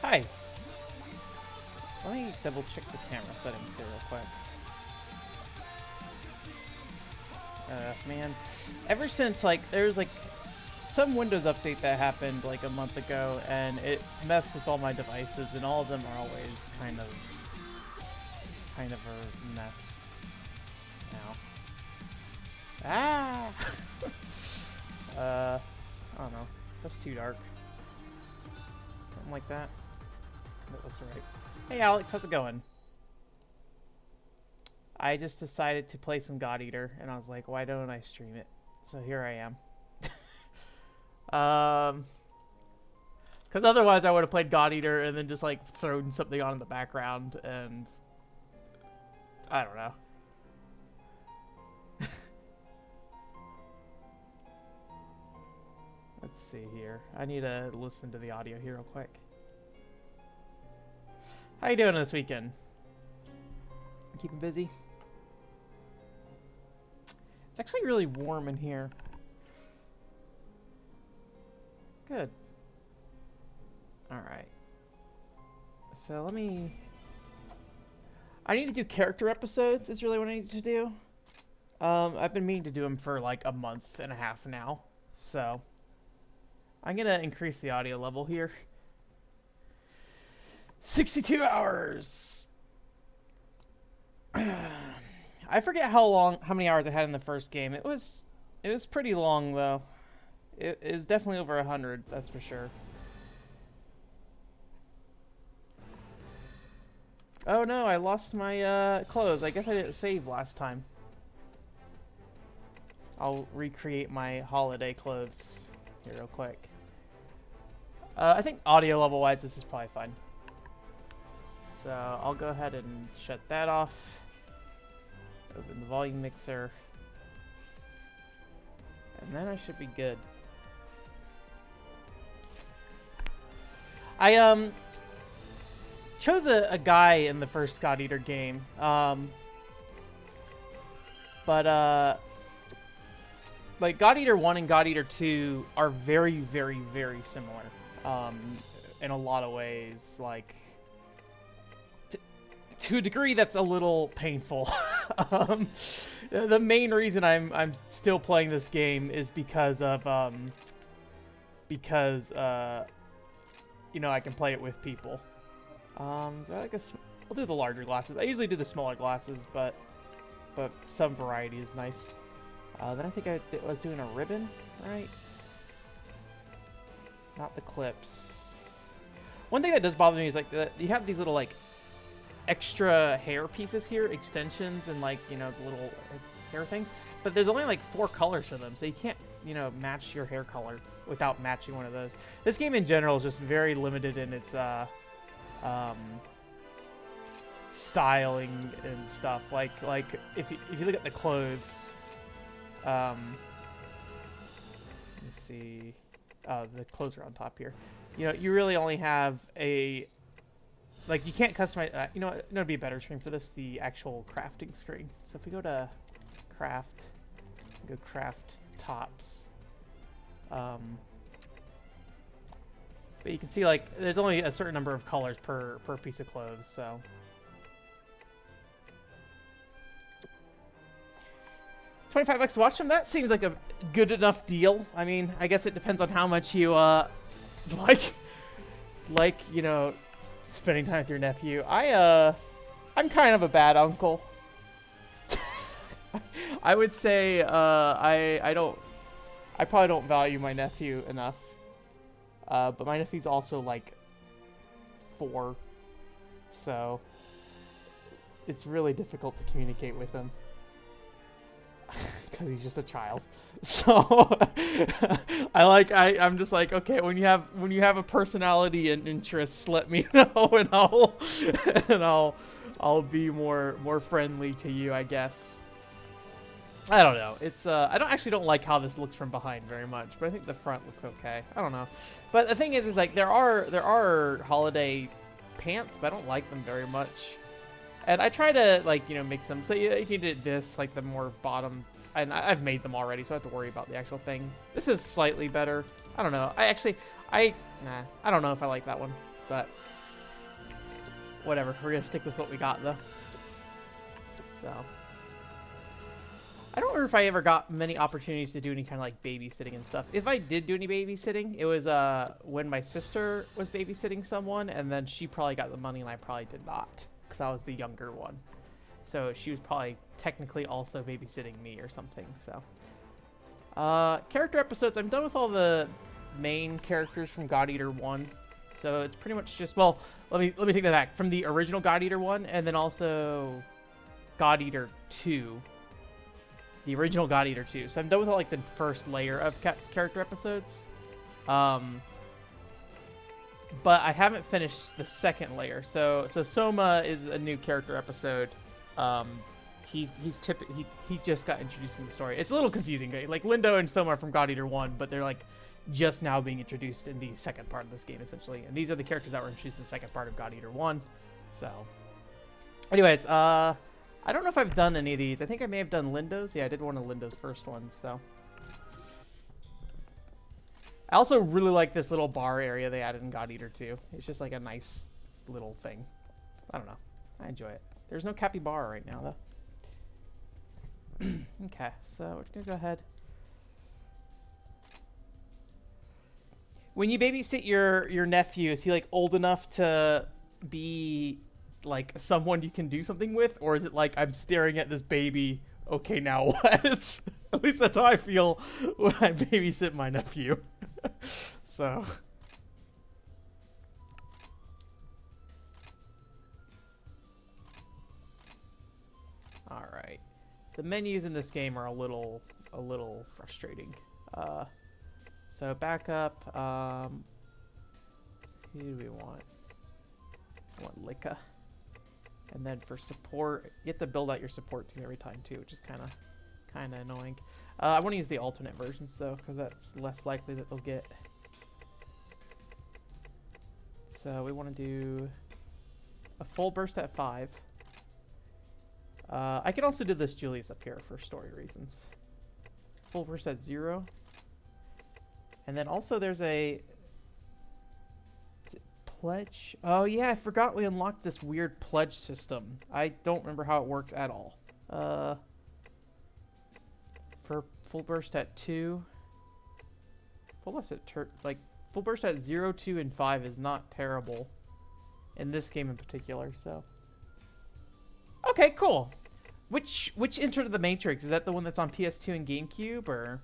Hi. Let me double check the camera settings here real quick. Man, ever since like there's like some Windows update that happened like a month ago, and it's messed with all my devices, and all of them are always kind of a mess now. Ah! I don't know. That's too dark. Something like that. That looks alright. Hey Alex, how's it going? I just decided to play some God Eater, and I was like, why don't I stream it? So here I am. Because otherwise I would have played God Eater and then just like thrown something on in the background, and I don't know. Let's see here. I need to listen to the audio here real quick. How you doing this weekend? Keeping busy? It's actually really warm in here. Good. Alright. So let me... I need to do character episodes is really what I need to do. I've been meaning to do them for like a month and a half now. So I'm going to increase the audio level here. 62 hours. I forget how many hours I had in the first game. It was pretty long though. It is definitely over 100, that's for sure. Oh no, I lost my clothes. I guess I didn't save last time. I'll recreate my holiday clothes here real quick. I think audio level wise this is probably fine. So I'll go ahead and shut that off. Open the volume mixer. And then I should be good. I chose a guy in the first God Eater game. Like God Eater 1 and God Eater 2 are very, very, very similar. In a lot of ways, like to a degree that's a little painful. The main reason I'm still playing this game is because of you know, I can play it with people. I guess I'll do the larger glasses. I usually do the smaller glasses, but some variety is nice. Then I think I was doing a ribbon, right? Not the clips. One thing that does bother me is like you have these little like extra hair pieces here, extensions, and like, you know, little hair things. But there's only like 4 colors for them, so you can't, you know, match your hair color without matching one of those. This game in general is just very limited in its styling and stuff. Like if you look at the clothes, let me see. The clothes are on top here. You know, you really only have a, like, you can't customize. You know what? It'd be a better screen for this, the actual crafting screen. So if we go to craft, go craft tops. But you can see like there's only a certain number of colors per piece of clothes. So. $25 to watch them. That seems like a good enough deal. I mean, I guess it depends on how much you like you know, spending time with your nephew. I'm kind of a bad uncle. I would say I probably don't value my nephew enough. But my nephew's also like 4, so it's really difficult to communicate with him. Because he's just a child. So I'm just like, okay, when you have a personality and interests, let me know, and I'll be more friendly to you, I guess. I don't know. It's I don't like how this looks from behind very much, but I think the front looks okay. I don't know. But the thing is like there are holiday pants, but I don't like them very much. And I try to, like, you know, mix them. So you can do this, like the more bottom and I've made them already, so I don't have to worry about the actual thing. This is slightly better. I don't know. I don't know if I like that one, but whatever. We're gonna stick with what we got though. So I don't remember if I ever got many opportunities to do any kind of like babysitting and stuff. If I did do any babysitting, it was when my sister was babysitting someone, and then she probably got the money and I probably did not, because I was the younger one. So she was probably technically also babysitting me or something. So character episodes, I'm done with all the main characters from God Eater 1. So it's pretty much just, well, let me take that back. From the original God Eater 1 and then also God Eater 2. The original God Eater 2. So I'm done with like the first layer of character episodes. But I haven't finished the second layer. So Soma is a new character episode. He just got introduced in the story. It's a little confusing. Like Lindo and Soma are from God Eater 1, but they're like just now being introduced in the second part of this game, essentially. And these are the characters that were introduced in the second part of God Eater 1. So anyways, I don't know if I've done any of these. I think I may have done Lindo's. Yeah, I did one of Lindo's first ones, so. I also really like this little bar area they added in God Eater 2. It's just like a nice little thing. I don't know. I enjoy it. There's no capybara right now, though. Okay, so we're going to go ahead. When you babysit your nephew, is he like old enough to be like someone you can do something with, or is it like I'm staring at this baby, okay, now what? At least that's how I feel when I babysit my nephew. So all right, the menus in this game are a little frustrating. So back up, who do we want? I want Lika. And then for support, you have to build out your support team every time too, which is kind of annoying. I want to use the alternate versions though, because that's less likely that they'll get. So we want to do a full burst at 5. I can also do this Julius up here for story reasons. Full burst at 0. And then also there's a pledge. Oh yeah, I forgot we unlocked this weird pledge system. I don't remember how it works at all. For full burst at 2. Full burst at full burst at 0, 2, and 5 is not terrible in this game in particular. So okay, cool. Which Enter the Matrix, is that the one that's on PS2 and GameCube, or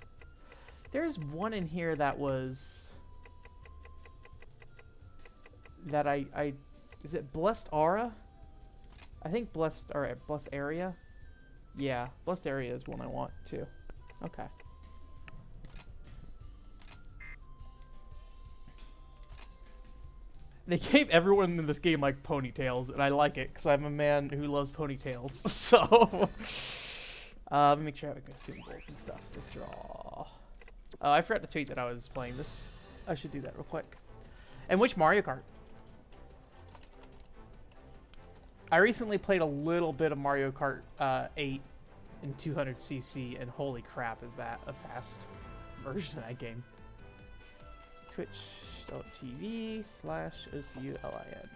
there's one in here that was that I is it Blessed Aura? I think Blessed Area. Yeah, Blessed Area is one I want too. Okay. They gave everyone in this game like ponytails, and I like it because I'm a man who loves ponytails. So let me make sure I have consumables and stuff. Withdraw. I forgot to tweet that I was playing this. I should do that real quick. And which Mario Kart? I recently played a little bit of Mario Kart 8 in 200cc, and holy crap, is that a fast version of that game. Twitch.tv/OCULIN.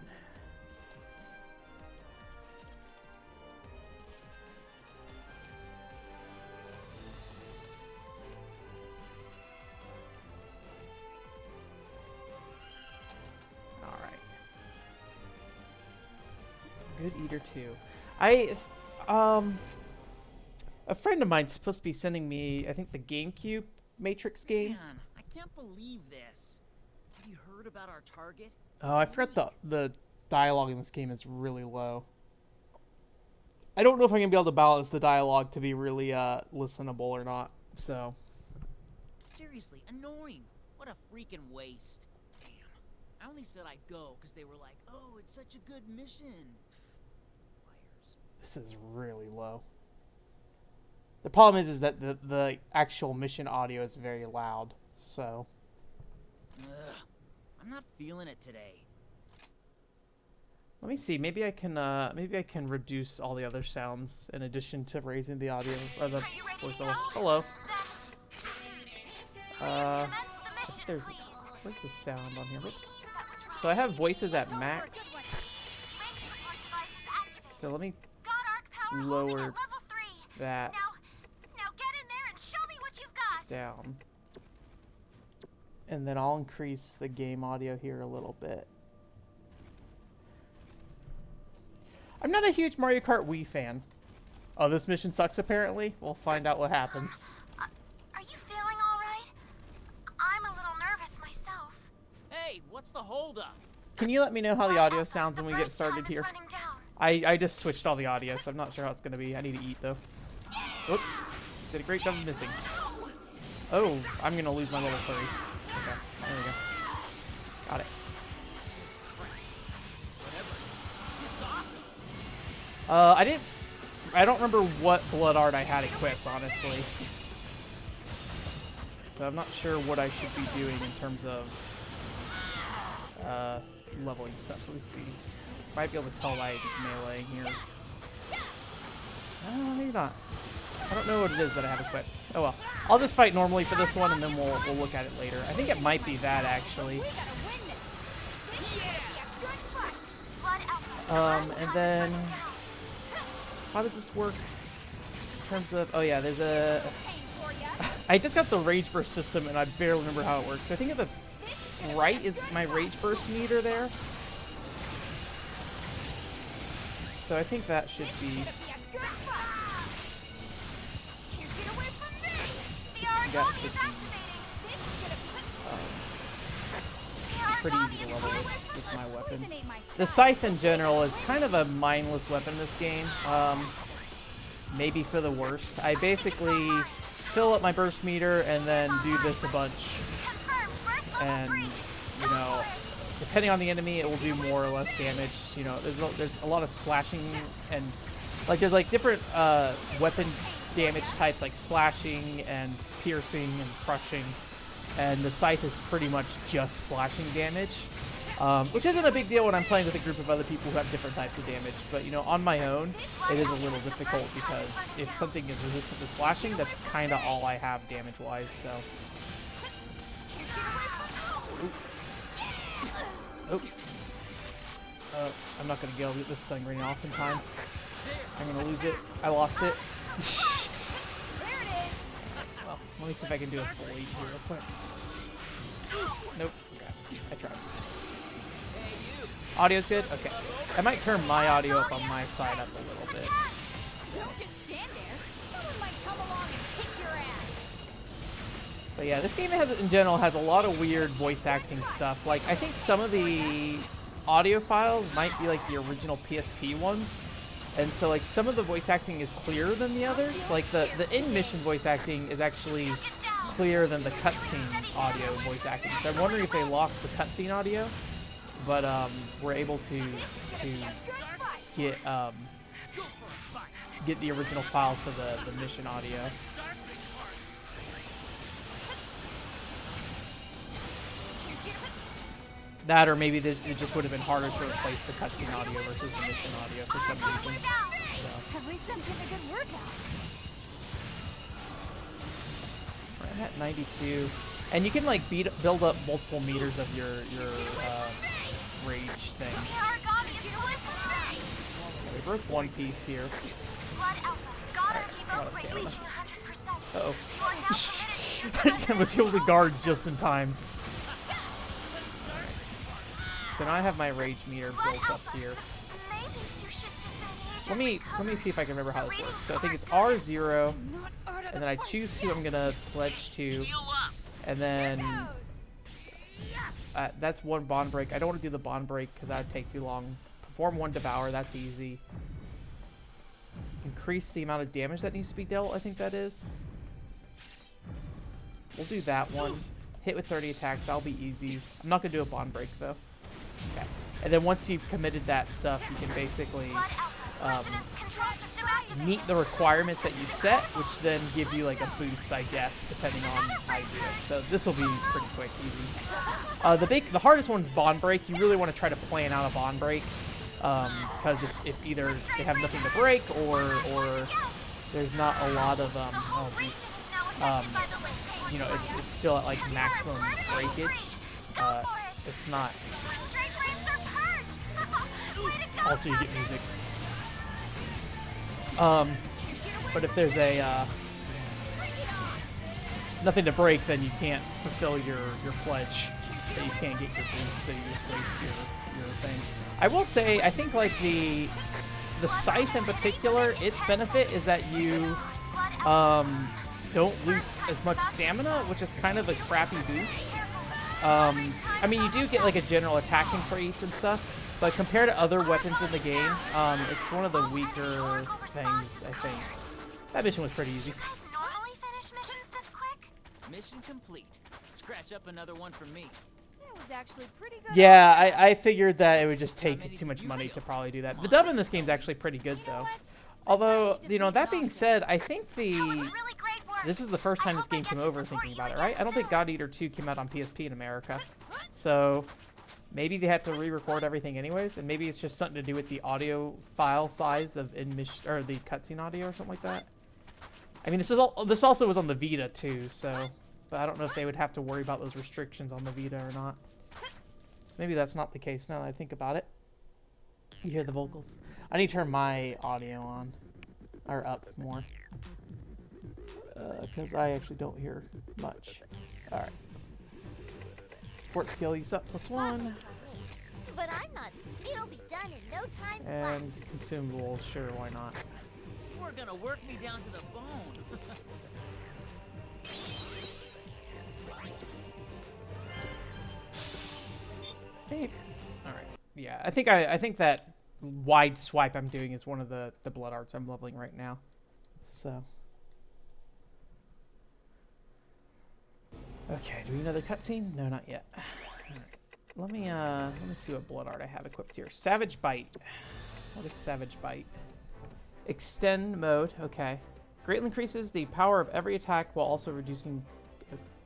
Good Eater 2. A friend of mine's supposed to be sending me, I think, the GameCube Matrix game. Man, I can't believe this. Have you heard about our target? Oh, I forgot the dialogue in this game is really low. I don't know if I'm gonna be able to balance the dialogue to be really listenable or not. So Seriously, annoying. What a freaking waste. Damn. I only said I'd go because they were like, "Oh, it's such a good mission." Liars. This is really low. The problem is that the actual mission audio is very loud. So Ugh, I'm not feeling it today. Let me see. Maybe I can reduce all the other sounds in addition to raising the audio or the voice level. Hello. I think there's where's the sound on here? Whoops. So I have voices at max. So let me lower that down. And then I'll increase the game audio here a little bit. I'm not a huge Mario Kart Wii fan. Oh, this mission sucks apparently? We'll find out what happens. Are you feeling all right? I'm a little nervous myself. Hey, what's the holdup? Can you let me know how the audio sounds when we get started here? Running down. I just switched all the audio, so I'm not sure how it's going to be. I need to eat, though. Oops. Did a great job of missing. Oh, I'm going to lose my level 3. Okay, there we go. Got it. I don't remember what blood art I had equipped, honestly. So I'm not sure what I should be doing in terms of leveling stuff. Let's see. Might be able to tell by melee here. Maybe not. I don't know what it is that I have equipped. Oh well. I'll just fight normally for this one and then we'll look at it later. I think it might be that actually. And then how does this work in terms of, oh yeah, there's a, I just got the Rage Burst system and I barely remember how it works. So I think at the right is my Rage Burst meter there. So I think that should be, that should be pretty easy to level with my weapon. The scythe in general is kind of a mindless weapon in this game. Maybe for the worst. I basically fill up my burst meter and then do this a bunch. And, you know, depending on the enemy, it will do more or less damage. You know, there's a lot of slashing and, like, there's, like, different weapon damage types, like slashing and piercing and crushing. And the scythe is pretty much just slashing damage, which isn't a big deal when I'm playing with a group of other people who have different types of damage. But, you know, on my own, it is a little difficult because if something is resistant to slashing, that's kind of all I have damage-wise, so. Oh. I'm not going to be able to get this thing ring off in time. I'm going to lose it. I lost it. Well, let me see if I can do a full 8 here real quick. Nope. Okay. I tried. Audio's good? Okay. I might turn my audio up on my side up a little bit. Don't just stand there. Someone might come along and kick your ass. But yeah, this game in general has a lot of weird voice acting stuff. Like, I think some of the audio files might be like the original PSP ones. And so, like, some of the voice acting is clearer than the others. Like, the in-mission voice acting is actually clearer than the cutscene audio voice acting. So I'm wondering if they lost the cutscene audio, but we're able to get the original files for the mission audio. That, or maybe it just would have been harder to replace the cutscene audio versus the mission audio for some reason. So. At least I'm getting a good workout. We're at 92, and you can like build up multiple meters of your rage thing. We broke one piece here. Uh-oh. I was able to guard just in time. So now I have my rage meter built up here. Let me see if I can remember how this works. So I think it's R0, and then I choose who I'm gonna pledge to, and then that's one bond break. I don't want to do the bond break because that would take too long. Perform one devour, that's easy. Increase the amount of damage that needs to be dealt, I think that is. We'll do that one. Hit with 30 attacks, that'll be easy. I'm not gonna do a bond break though. Okay. And then once you've committed that stuff, you can basically meet the requirements that you set, which then give you like a boost, I guess, depending on how you do it. So this will be pretty quick, easy. The hardest one's bond break. You really want to try to plan out a bond break. because if either they have nothing to break or there's not a lot of you know, it's still at like maximum breakage. It's not. Also, you get music. But if there's a nothing to break, then you can't fulfill your pledge. So you can't get your boost, so you just waste your thing. I will say, I think like the scythe in particular, its benefit is that you don't lose as much stamina, which is kind of a crappy boost. I mean, you do get like a general attack increase and stuff, but compared to other weapons in the game, it's one of the weaker things, I think. That mission was pretty easy. You guys normally finish missions this quick? Mission complete. Scratch up another one for me. It was actually pretty good. Yeah, I figured that it would just take too much money to probably do that. The dub in this game is actually pretty good, though. Although, you know, that being said, I think this is the first time this game came over thinking about it, right? I don't think God Eater 2 came out on PSP in America. So maybe they had to re-record everything anyways, and maybe it's just something to do with the audio file size of or the cutscene audio or something like that. I mean, this also was on the Vita too, so but I don't know if they would have to worry about those restrictions on the Vita or not. So maybe that's not the case now that I think about it. You hear the vocals. I need to turn my audio on or up more because I actually don't hear much. All right. Sport skill use up +1. But I'm not. It'll be done in no time flat. And consumable, sure, why not? You're gonna work me down to the bone. Maybe. All right. Yeah, I think that wide swipe I'm doing is one of the blood arts I'm leveling right now. So. Okay, do we need another cutscene? No, not yet. All right. Let me see what blood art I have equipped here. Savage Bite. What is Savage Bite? Extend mode. Okay. Greatly increases the power of every attack while also reducing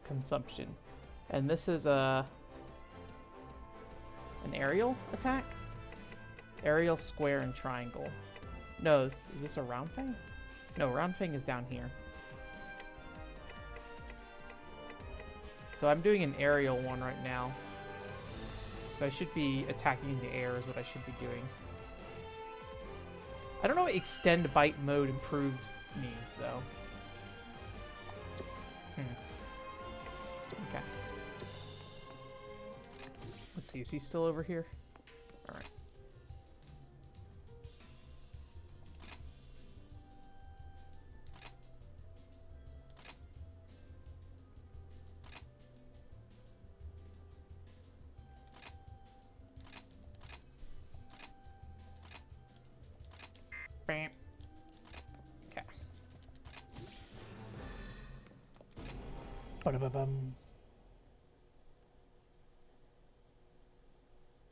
consumption. And this is an aerial attack? Aerial, square, and triangle. No, is this a round thing? No, round thing is down here. So I'm doing an aerial one right now. So I should be attacking in the air is what I should be doing. I don't know what extend bite mode improves means though. Okay. Let's see, is he still over here? Alright. Okay. Ba-da-ba-bum.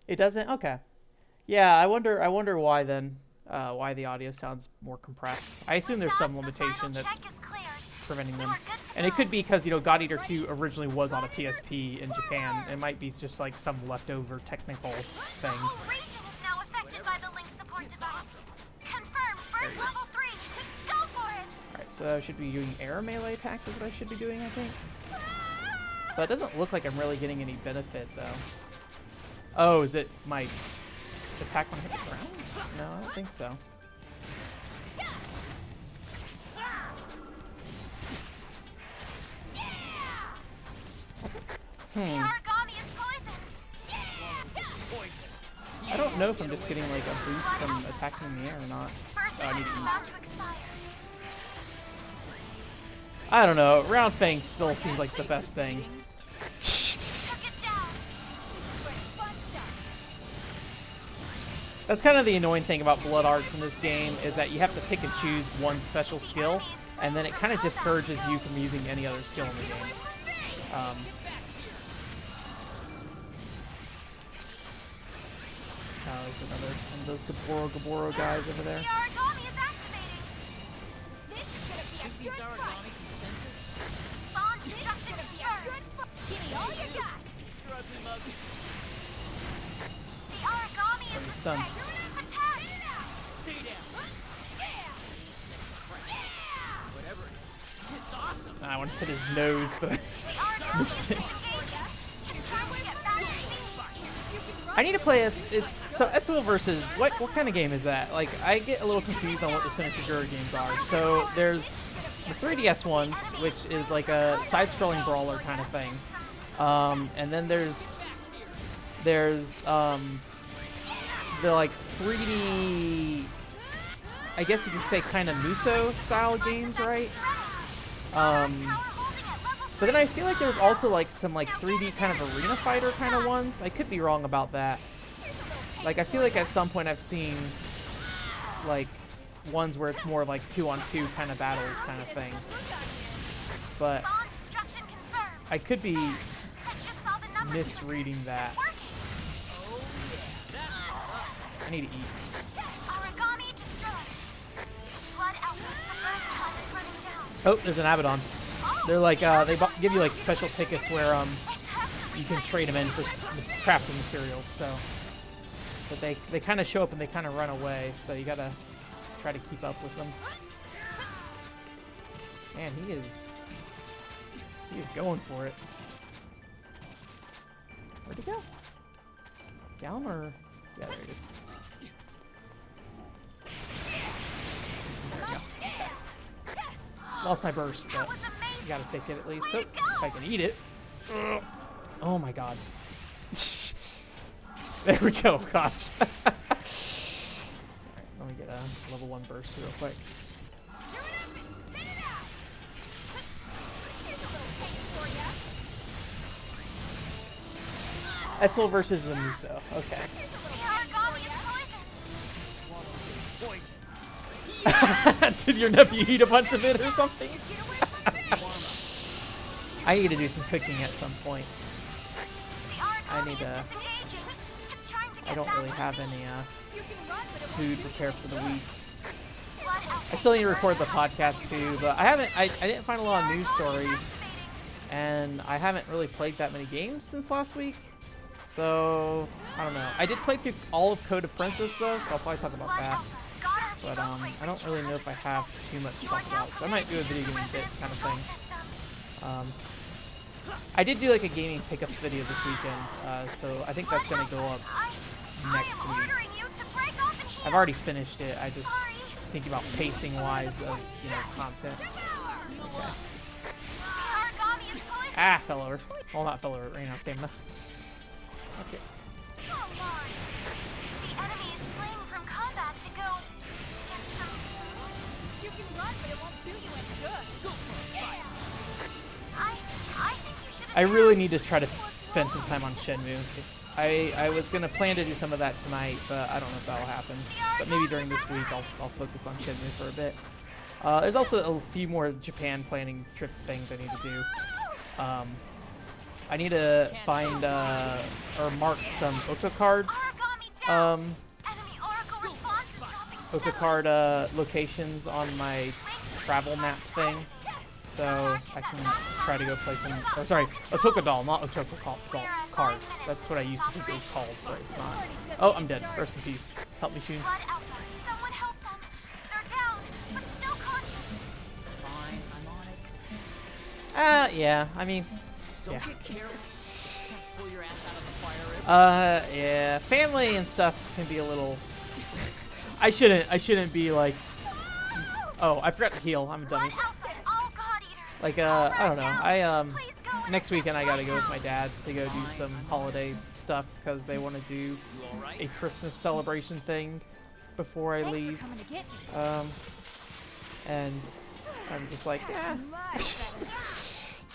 It doesn't? Okay. Yeah, I wonder why then. Why the audio sounds more compressed. I assume there's some limitation that's preventing them. And it could be because, you know, God Eater 2 originally was on a PSP in Japan. It might be just like some leftover technical thing. The whole region is now affected by the Link support device. Confirmed, burst level 3. Go for it. Alright, so I should be doing air melee attacks is what I should be doing, I think. But it doesn't look like I'm really getting any benefit, though. Oh, is it my attack when I hit the ground? No, I don't think so. Origami is poisoned. I don't know if I'm just getting like a boost from attacking in the air or not. Burst I need is to eat. about to expire. I don't know. Round Fang still seems like the best thing. Took it down. That's kind of the annoying thing about blood arts in this game is that you have to pick and choose one special skill, and then it kind of discourages you from using any other skill in the game. Oh, there's another one of those Gaboro guys over there. The origami is activating. This is gonna be a Think these good are fight. origami consensus? Bond destruction Be a good confirmed. fight. Give me all you got. Shrug me, Mug. The origami is Stunned. restrained. Stay down. Whatever it is, it's awesome. I want to hit his nose, but I missed it. It's time to get back to I need to play so S2 versus what kind of game is that? Like I get a little confused on what the Sonic Figure games are. So there's the 3DS ones, which is like a side-scrolling brawler kind of thing, and then there's the like 3D, I guess you could say kind of Muso style games, right? But then I feel like there's also like some like 3D kind of arena fighter kind of ones. I could be wrong about that. Like I feel like at some point I've seen like ones where it's more like 2-on-2 kind of battles kind of thing. But bomb destruction confirmed. I could be I just saw the numbers. misreading that. Working. I need to eat. Origami destroyed. Blood output the first time is running down. Oh, there's an Abaddon. They're like give you like special tickets where It's actually you can trade them in for crafting materials. So, but they kind of show up and they kind of run away. So you gotta try to keep up with them. Man, he is going for it. Where'd he go? Down or yeah, there he is. There we go. Lost my burst, but that was amazing. you gotta take it at least. Way Oh, to go. if I can eat it. Ugh. Oh my god. There we go, gosh. Alright, let me get a level 1 burst real quick. Essel versus Zamuso. Okay. The origami is poisoned. Poison. Did your nephew eat a bunch of it or something? I need to do some cooking at some point. The origami I need is to. disengaging. It's trying to get I don't back really on have feet. any food prepared for the week. Blood output I still need to the record the first time is podcast running too, down. but I didn't find a lot of news Origami is stories, activating. and I haven't really played that many games since last week. So I don't know. I did play through all of Code of Princess though, so I'll probably talk about Blood that. output. Got our But people plate I don't really know if I 200%. have too much to You talk are now about, so I might do a cleared to video use the game bit residence kind of control thing. system. I did do like a gaming pickups video this weekend, so I think that's gonna go up next I am week. ordering you to break off and heal. I've already finished it. I just Sorry. thinking about pacing wise of content. Okay. The origami is poisoned. Ah, fell over. Well, not fell over. Right now, stamina. Okay. Come on. The enemy is fleeing from combat to go get some food. You can run, but it won't do you any good. Go for a fight. I think you should. I really need to try to spend some time on Shenmue. I was gonna plan to do some of that tonight, but I don't know if that'll happen. But maybe during this week I'll focus on Shenmue for a bit. There's also a few more Japan planning trip things I need to do. I need to find or mark some Otocard Origami down. um, Enemy oracle response is dropping steadily. Otocard locations on my travel map thing, so I can try to go play some. Or sorry, Otokadal, not Otokard. That's what I used to think it was called, but it's not. Oh, I'm dead. Rest in peace. Help me, Shun. Blood output. Someone help them. They're down, but still conscious. Fine, I'm on it. Yeah. I mean, Don't yeah. get careless. Can't pull your ass out of the fire every Yeah. Family and stuff can be a little. I shouldn't be like. Oh, I forgot to heal. I'm a dummy. Blood output. All god eaters. Like All I don't know. down. Please go and Next weekend I assist gotta go with right my dad to go do some holiday stuff because they want to do You alright? a Christmas celebration thing before I Thanks for leave. coming to get me. And I'm just like, yeah, Much better.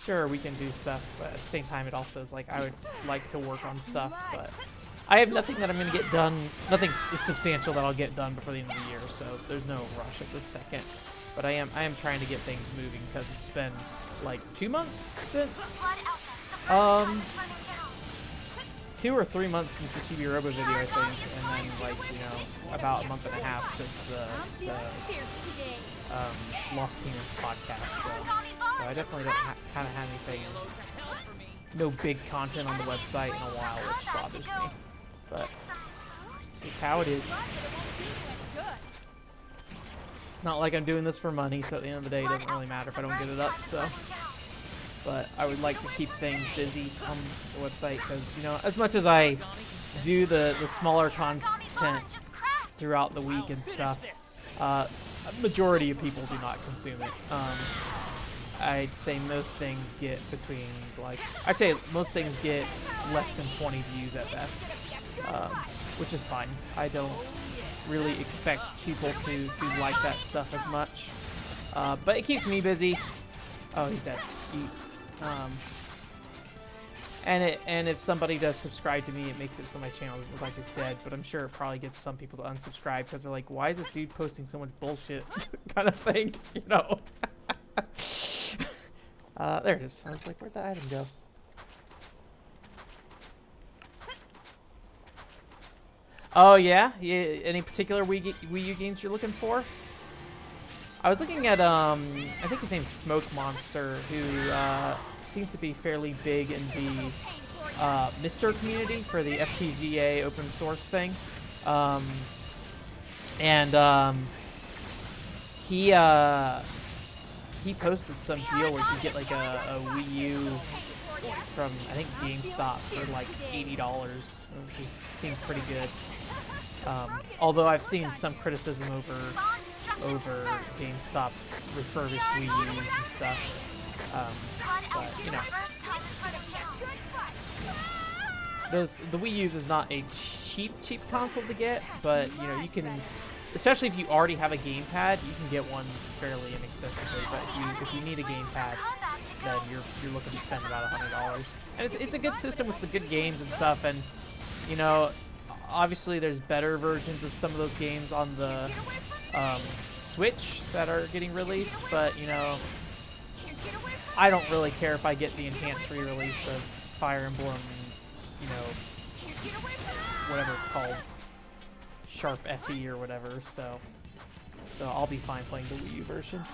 sure we can do stuff, but at the same time it also is like I would like to work on stuff, but I have nothing that I'm gonna get done, nothing substantial that I'll get done before the end of the year, so there's no rush at this second. But I am trying to get things moving because it's been like 2 months since, Blood output. The first time Um, is running down. 2 or 3 months since the Chibi Robo video I think, and then like about a month and a half since the I'm feeling fierce today. Lost Kingdoms podcast. Origami bomb. So I definitely don't haven't had anything, Hello to hell for me. no big content on the website in a while, which bothers me. But Get some food. it's just how it is. Run, but it won't do you any good. It's not like I'm doing this for money, so at the end of the day, it doesn't really matter if I don't get it up. So, but I would like to keep things busy on the website because, you know, as much as I do the smaller content throughout the week and stuff, a majority of people do not consume it. I'd say most things get between, like, I'd say most things get less than 20 views at best, which is fine. I don't really expect people to like that stuff as much, but it keeps me busy. Oh, he's dead. And if somebody does subscribe to me, it makes it so my channel doesn't look like it's dead, but I'm sure it probably gets some people to unsubscribe because they're like, why is this dude posting so much bullshit kind of thing, you know? There it is. I was like, where'd the item go? Oh, yeah? Any particular Wii U games you're looking for? I was looking at, I think his name's Smoke Monster, who seems to be fairly big in the Mister community for the FPGA open source thing. He posted some deal where you could get like a Wii U from, I think, GameStop for like $80, which just seemed pretty good. Although I've seen some criticism over GameStop's refurbished Wii U's and stuff. But, you know, the Wii U's is not a cheap console to get, but, you know, you can, especially if you already have a gamepad, you can get one fairly inexpensively. But if you need a gamepad, then you're looking to spend about $100. And it's a good system with the good games and stuff. And, you know, obviously there's better versions of some of those games on the Switch that are getting released, but, you know, I don't really care if I get the enhanced re-release of Fire Emblem, you know, whatever it's called, Sharp FE or whatever, so I'll be fine playing the Wii U version.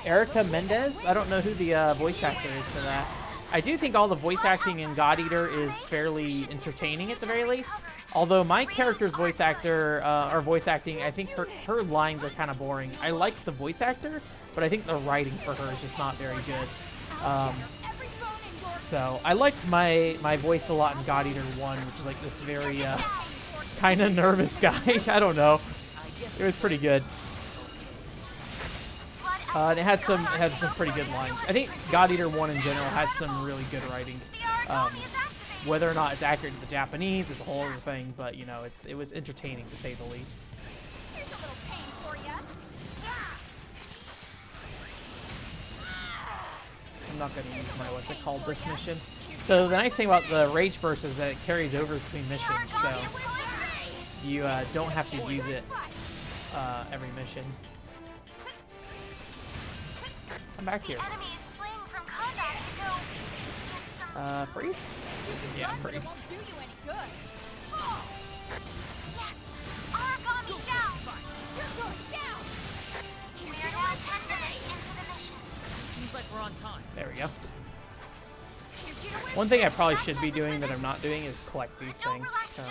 Erica Mendez? I don't know who the voice actor is for that. I do think all the voice acting in God Eater is fairly entertaining at the very least. Although my character's voice actor, or voice acting, I think her lines are kind of boring. I like the voice actor, but I think the writing for her is just not very good. So I liked my voice a lot in God Eater 1, which is like this very kind of nervous guy. I don't know. It was pretty good. And it had some pretty good lines. I think God Eater 1 in general had some really good writing. Whether or not it's accurate to the Japanese is a whole other thing, but, you know, it was entertaining to say the least. I'm not going to use my, what's it called, this mission. So the nice thing about the Rage Burst is that it carries over between missions, so you don't have to use it every mission. Come back here. Freeze? Yeah, freeze. Seems like we're on time. There we go. One thing I probably should be doing that I'm not doing is collect these things. So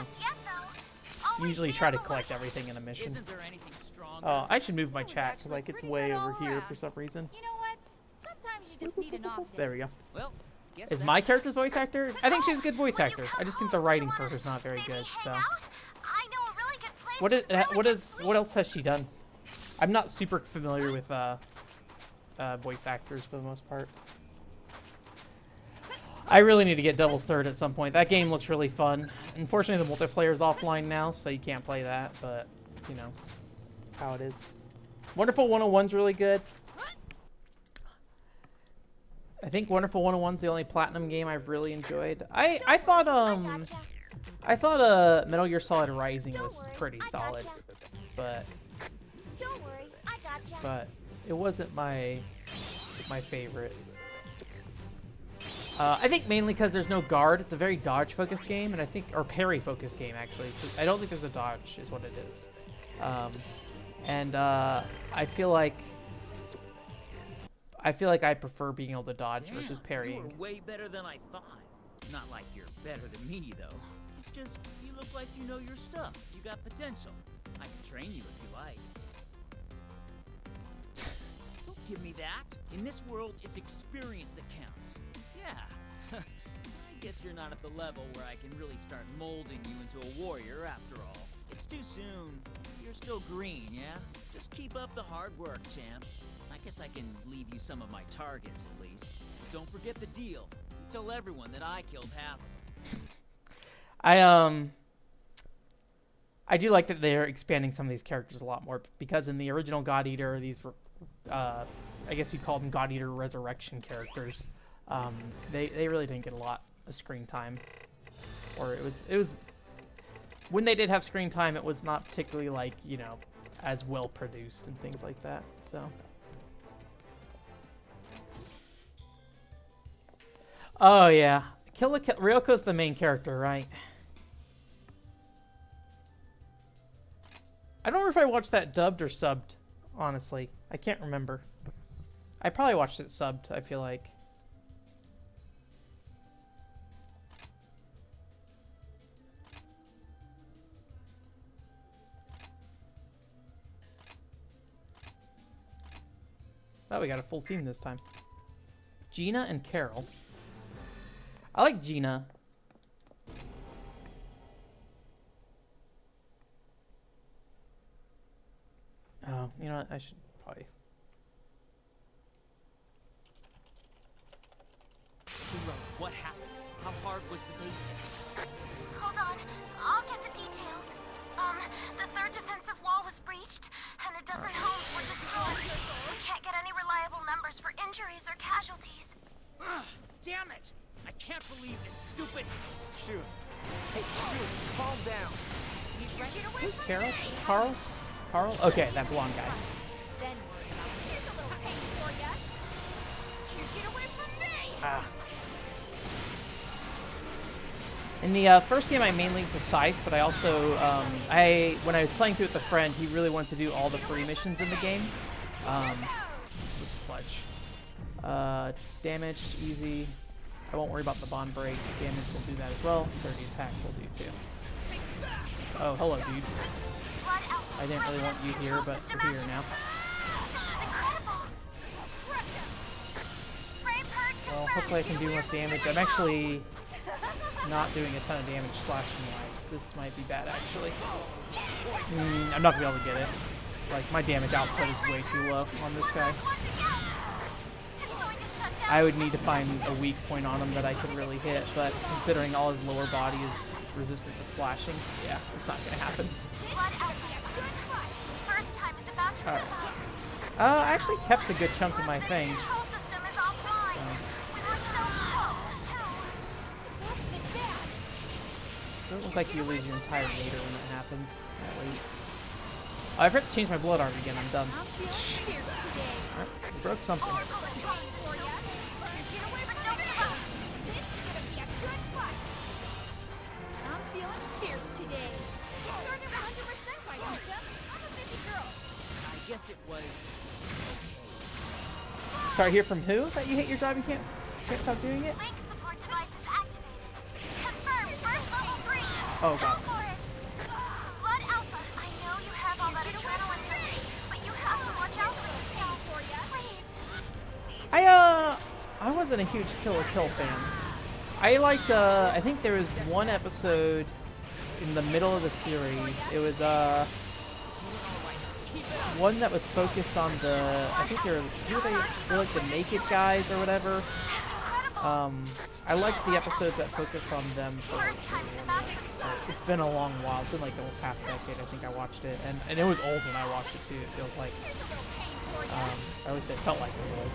usually try to collect everything in a mission. Isn't there anything stronger? Oh, I should move my chat because like it's way over here for some reason. You know what? Sometimes you just need an off day. There we go. Well, guess Is that- my character's voice actor? I think she's a good voice actor. I just think the writing for her's not very good. So what else has she done? I'm not super familiar with voice actors for the most part. I really need to get Devil's Third at some point. That game looks really fun. Unfortunately, the multiplayer is offline now, so you can't play that, but, you know, that's how it is. Wonderful 101's really good. I think Wonderful 101's the only Platinum game I've really enjoyed. I thought Metal Gear Solid Rising was pretty solid, but it wasn't my favorite. I think mainly because there's no guard. It's a very dodge-focused game, and I think, or parry-focused game actually. I don't think there's a dodge, is what it is. I feel like I prefer being able to dodge versus parrying. You were way better than I thought. Not like you're better than me, though. It's just, you look like you know your stuff. You got potential. I can train you if you like. Don't give me that. In this world, it's experience that counts. Yeah. I guess you're not at the level where I can really start molding you into a warrior after all. It's too soon. You're still green, yeah? Just keep up the hard work, champ. I guess I can leave you some of my targets at least. Don't forget the deal. Tell everyone that I killed half of them. I do like that they're expanding some of these characters a lot more, because in the original God Eater, these were, I guess you'd call them God Eater Resurrection characters. They really didn't get a lot of screen time, or it was when they did have screen time, it was not particularly like, you know, as well produced and things like that. So. Oh yeah, Ryoko's the main character, right? I don't know if I watched that dubbed or subbed, honestly. I can't remember. I probably watched it subbed, I feel like. Oh, we got a full team this time. Gina and Carol. I like Gina. Oh, you know what? I should probably... What happened? How hard was the base hit? Hold on. I'll get the details. The third defensive wall was breached, and a dozen homes were destroyed. We can't get any reliable numbers for injuries or casualties. Ugh, damn it! I can't believe this stupid... Shoot. Hey, shoot. Calm down. He's ready to win. Who's Carol? Carl? Carl? Okay, that blonde guy. Then worry about it. Here's a little pain for ya. You get away from me. Ah. In the first game, I mainly used the scythe, but I also, when I was playing through with a friend, he really wanted to do all the free missions in the game. Let's clutch. Damage, easy. I won't worry about the bond break. Damage will do that as well. 30 attacks will do too. Oh, hello, dude. I didn't really want you here, but we're here now. This is incredible. Frame purge Well, confirmed. hopefully I can do much damage. I'm actually not doing a ton of damage slashing-wise. This might be bad, actually. I'm not going to be able to get it. Like, my damage output is way too low on this guy. I would need to find a weak point on him that I could really hit, but considering all his lower body is resistant to slashing, yeah, it's not going to happen. First time is about to respond. I actually kept a good chunk of my thing. Control system is offline. We were so close, too. Doesn't look like you lose your entire meter when that happens, at least. Oh, I forgot to change my blood art again. I'm done. Alright, we broke something. Oracle response is still safe. But don't give up. This is gonna be a good fight. I'm feeling fierce today. You started 100%, why don't you? I'm a busy girl. I guess it was... Sorry, hear from who? That you hate your job, you can't stop doing it? Link support device is activated. Confirmed. First level 3. Oh, Go God. for it. Blood Alpha, I know you have all that adrenaline building, but you have to watch out for yourself. Please. I wasn't a huge Kill la Kill fan. I liked, I think there was one episode in the middle of the series. It was, one that was focused on the, I think they're like the naked guys or whatever. I liked the episodes that focused on them First time is about to expire. It's been a long while. It's been like almost half a decade, I think I watched it. And it was old when I watched it too. It feels like, I always say it felt like it was old.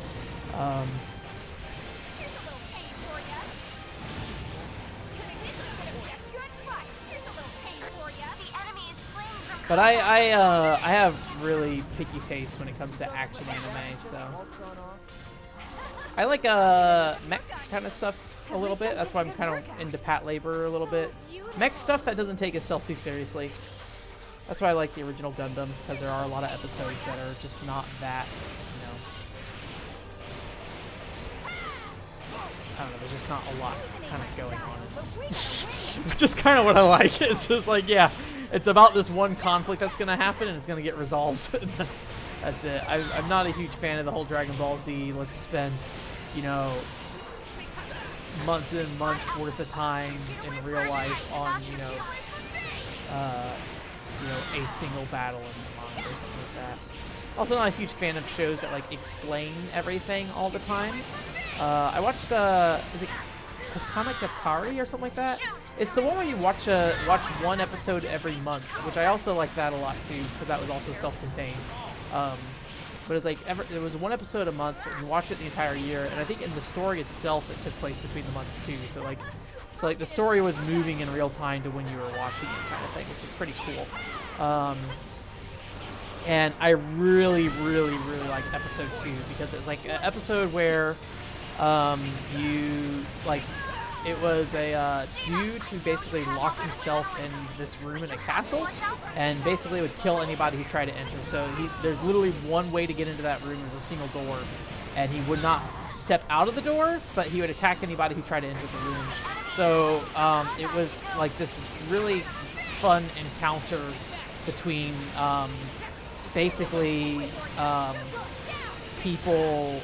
But I have really picky taste when it comes to action anime, so I like mech kind of stuff a little bit. That's why I'm kind of into Pat Labor a little bit. Mech stuff that doesn't take itself too seriously. That's why I like the original Gundam, because there are a lot of episodes that are just not that, you know. I don't know, there's just not a lot kind of going on. Which is kind of what I like. It's just like, yeah, it's about this one conflict that's going to happen and it's going to get resolved. That's it. I'm not a huge fan of the whole Dragon Ball Z, let's spend, you know, months and months worth of time in real life on, you know, a single battle in the manga or something like that. Also not a huge fan of shows that like explain everything all the time. I watched is it Katanagatari or something like that? It's the one where you watch one episode every month, which I also like that a lot too, because that was also self-contained. But it's like it was one episode a month, and you watch it the entire year. And I think in the story itself, it took place between the months too. So like the story was moving in real time to when you were watching it, kind of thing, which is pretty cool. And I really, really, really liked episode 2 because it's like an episode where it was a dude who basically locked himself in this room in a castle and basically would kill anybody who tried to enter. So there's literally one way to get into that room. There's a single door, and he would not step out of the door, but he would attack anybody who tried to enter the room. So it was like this really fun encounter between basically people,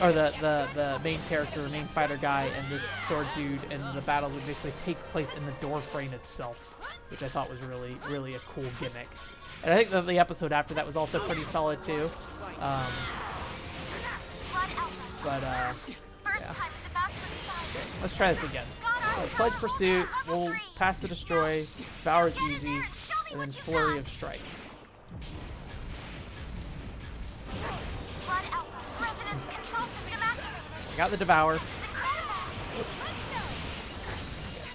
or the main character, main fighter guy, and this sword dude, and the battles would basically take place in the door frame itself, which I thought was really, really a cool gimmick. And I think that the episode after that was also pretty solid too. Yeah. Okay, let's try this again. So, Pledge Pursuit, we'll pass the Destroy, Devour's easy, and then Flurry of Strikes. I got the Devour. Oops.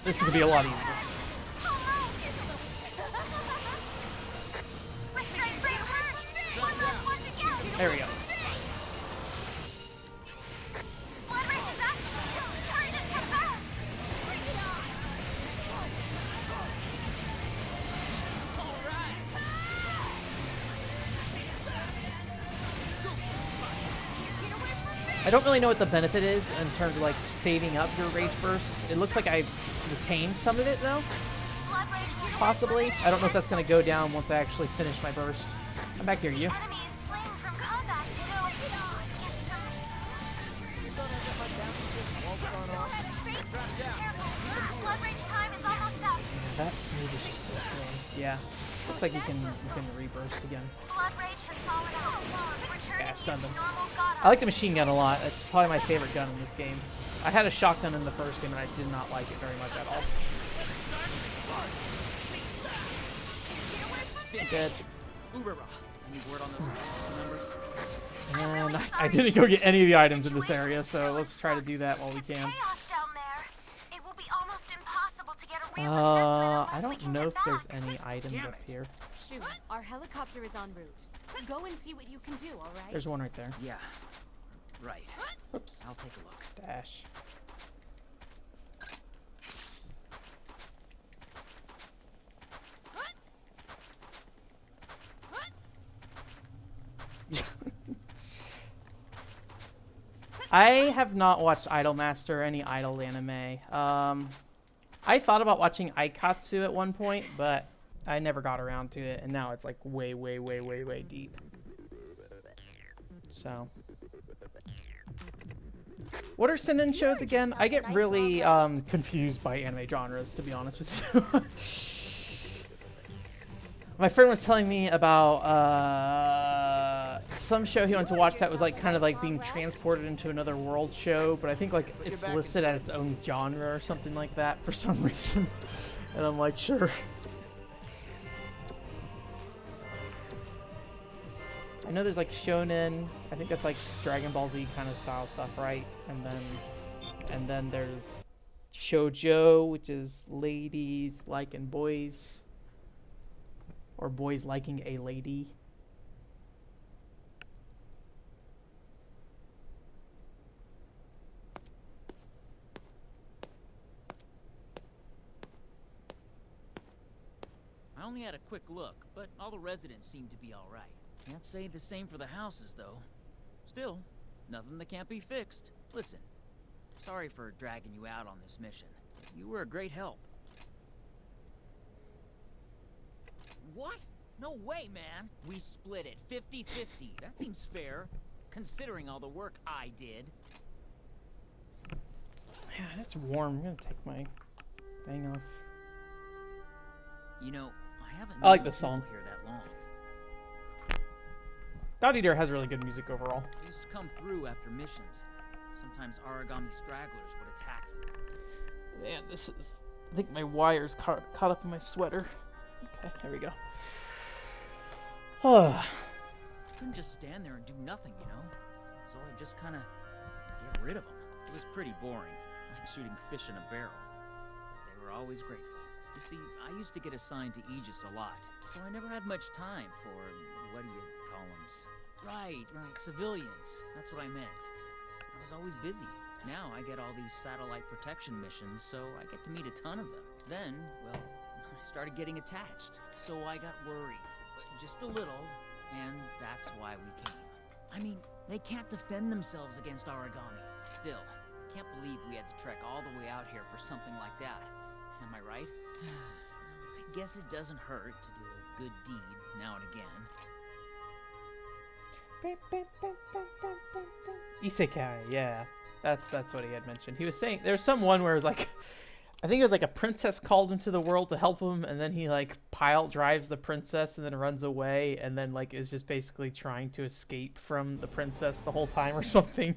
This is going to be a lot easier. There we go. I don't really know what the benefit is in terms of like saving up your Rage Burst. It looks like I retained some of it though. Possibly. I don't know if that's going to go down once I actually finish my burst. I'm back here, you. That move is just so slow. Yeah. Looks like you can reburst again. Okay, I stunned him. I like the machine gun a lot. It's probably my favorite gun in this game. I had a shotgun in the first game and I did not like it very much at all. Dead. And I didn't go get any of the items in this area, so let's try to do that while we can. I don't know if there's any items up here. Shoot, our helicopter is en route. Go and see what you can do, alright? There's one right there. Yeah. Right. Oops. I'll take a look. Dash. I have not watched Idolmaster or any Idol anime. I thought about watching Aikatsu at one point, but I never got around to it, and now it's like way, way, way, way, way deep. So, what are seinen shows again? I get really confused by anime genres, to be honest with you. My friend was telling me about some show he wanted to watch that was like kind of like being transported into another world show, but I think like it's listed as its own genre or something like that for some reason. And I'm like, sure. I know there's like shonen. I think that's like Dragon Ball Z kind of style stuff, right? And then there's shoujo, which is ladies liking boys, or boys liking a lady. I only had a quick look, but all the residents seem to be all right. Can't say the same for the houses, though. Still, nothing that can't be fixed. Listen, Sorry for dragging you out on this mission. You were a great help. What? No way, man. We split it 50-50. That seems fair, considering all the work I did. Man, it's warm. I'm gonna take my thing off. You know, I haven't I like known this song. people here that long. Dot Eater has really good music overall. I used to come through after missions. Sometimes origami stragglers would attack them. Man, this is... I think my wire's caught up in my sweater. Okay, there we go. I couldn't just stand there and do nothing, you know? So I just kind of get rid of them. It was pretty boring, like shooting fish in a barrel. But they were always grateful. You see, I used to get assigned to Aegis a lot, so I never had much time for, what do you call them? Right, civilians. That's what I meant. I was always busy. Now I get all these satellite protection missions, so I get to meet a ton of them. Then, well, I started getting attached, so I got worried. Just a little, and that's why we came. I mean, they can't defend themselves against origami. Still, I can't believe we had to trek all the way out here for something like that. Am I right? I guess it doesn't hurt to do a good deed now and again. Isekai, yeah. That's what he had mentioned. He was saying there's some one where it was like, I think it was like a princess called him to the world to help him, and then he like pile drives the princess and then runs away, and then like is just basically trying to escape from the princess the whole time or something.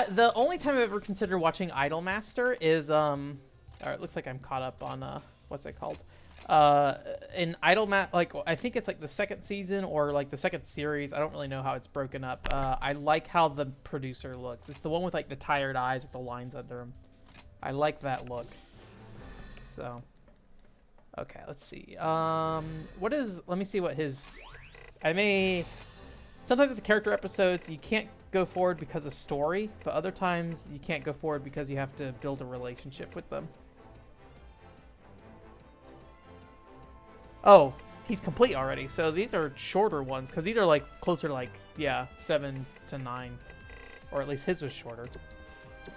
The only time I've ever considered watching Idolmaster is alright, it looks like I'm caught up on what's it called? In Idolmaster, like I think it's like the second season or like the second series. I don't really know how it's broken up. I like how the producer looks. It's the one with like the tired eyes with the lines under him. I like that look. So, okay, let's see. What is? Let me see what his. Sometimes with the character episodes, you can't go forward because of story, but other times you can't go forward because you have to build a relationship with them. Oh, he's complete already. So these are shorter ones because these are like closer to like, yeah, 7 to 9. Or at least his was shorter.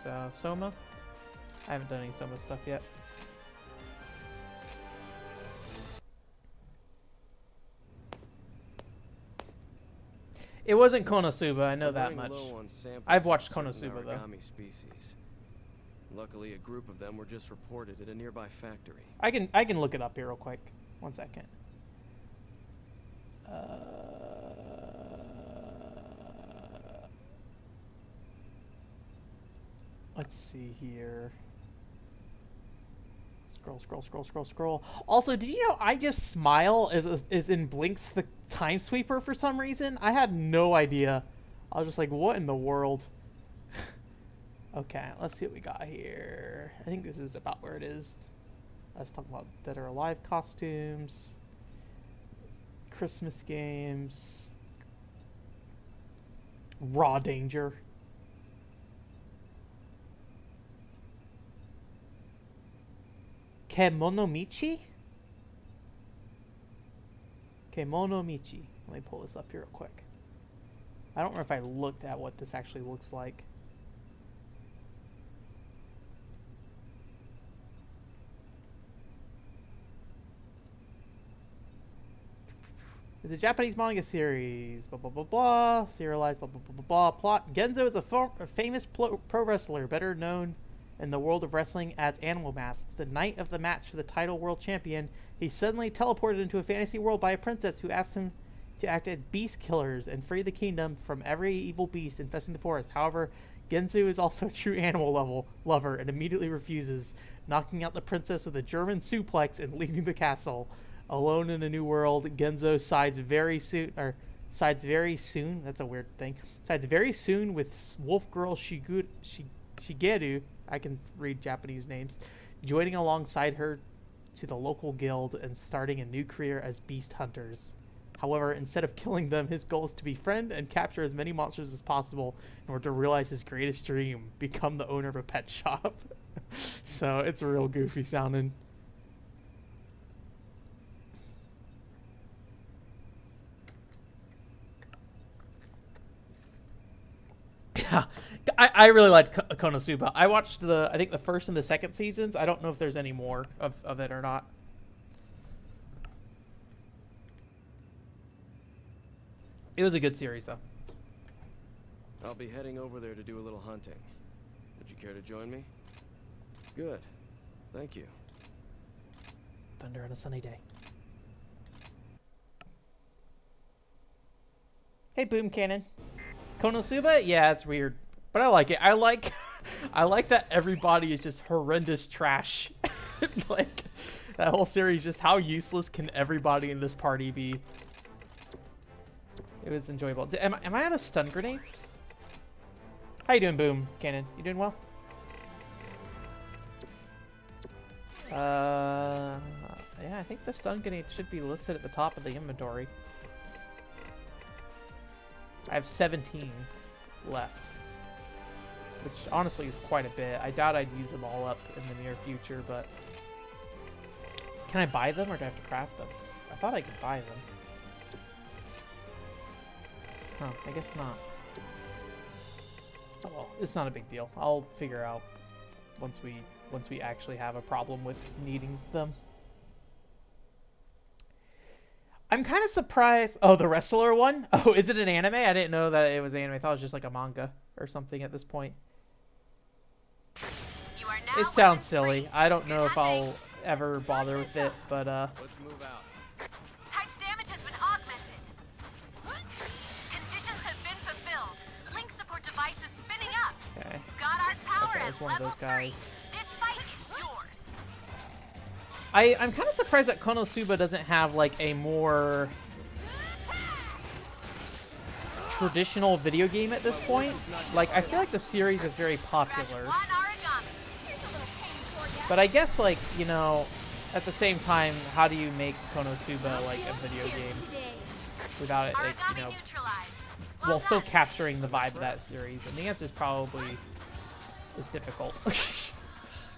So, Soma? I haven't done any Soma stuff yet. It wasn't Konosuba, I know that much. I've watched Konosuba though. Species. Luckily, a group of them were just reported at a nearby factory. I can look it up here real quick. 1 second. Let's see here. Scroll. Also, did you know I Just Smile is in Blink's the Time Sweeper for some reason? I had no idea. I was just like, what in the world? Okay, let's see what we got here. I think this is about where it is. Let's talk about Dead or Alive costumes, Christmas games, Raw Danger. Kemonomichi? Kemonomichi. Let me pull this up here real quick. I don't know if I looked at what this actually looks like. It's a Japanese manga series. Blah, blah, blah, blah. Serialized, blah, blah, blah, blah, blah. Plot. Genzo is a famous pro wrestler, better known in the world of wrestling as Animal Mask. The night of the match for the title world champion, he's suddenly teleported into a fantasy world by a princess who asks him to act as beast killers and free the kingdom from every evil beast infesting the forest. However, Genzo is also a true animal lover and immediately refuses, knocking out the princess with a German suplex and leaving the castle. Alone in a new world, Genzo sides very soon. That's a weird thing. Sides very soon with wolf girl Shigeru. I can read Japanese names. Joining alongside her to the local guild and starting a new career as beast hunters. However, instead of killing them, his goal is to befriend and capture as many monsters as possible in order to realize his greatest dream: become the owner of a pet shop. So it's real goofy sounding. I really liked Konosuba. I watched I think the first and the second seasons. I don't know if there's any more of it or not. It was a good series though. I'll be heading over there to do a little hunting. Would you care to join me? Good. Thank you. Thunder on a sunny day. Hey, Boom Cannon. Konosuba? Yeah, it's weird. But I like it. I like that everybody is just horrendous trash. Like, that whole series, just how useless can everybody in this party be? It was enjoyable. Am I out of stun grenades? How you doing, Boom Cannon? You doing well? Yeah, I think the stun grenade should be listed at the top of the inventory. I have 17 left, which honestly is quite a bit. I doubt I'd use them all up in the near future, but can I buy them or do I have to craft them? I thought I could buy them. Huh, I guess not. Oh well, it's not a big deal. I'll figure out once we actually have a problem with needing them. I'm kind of surprised. Oh, the wrestler one? Oh, is it an anime? I didn't know that it was anime. I thought it was just like a manga or something at this point. You are now It sounds weapons-free. silly. I don't know if Hunting. I'll ever bother with it, but Let's move out. Type's damage has been augmented. Conditions have been fulfilled. Link support device is spinning up. okay. Got our power Okay, at there's one of level those guys. 3. This fight is yours. I'm kind of surprised that Konosuba doesn't have like a more traditional video game at this point. Like, I feel like the series is very popular, Scratch one origami. but I guess, like, you know, at the same time, how do you make Konosuba like a video game without it, like, you Origami know, neutralized. while still capturing the vibe of that series? And the answer is probably it's difficult.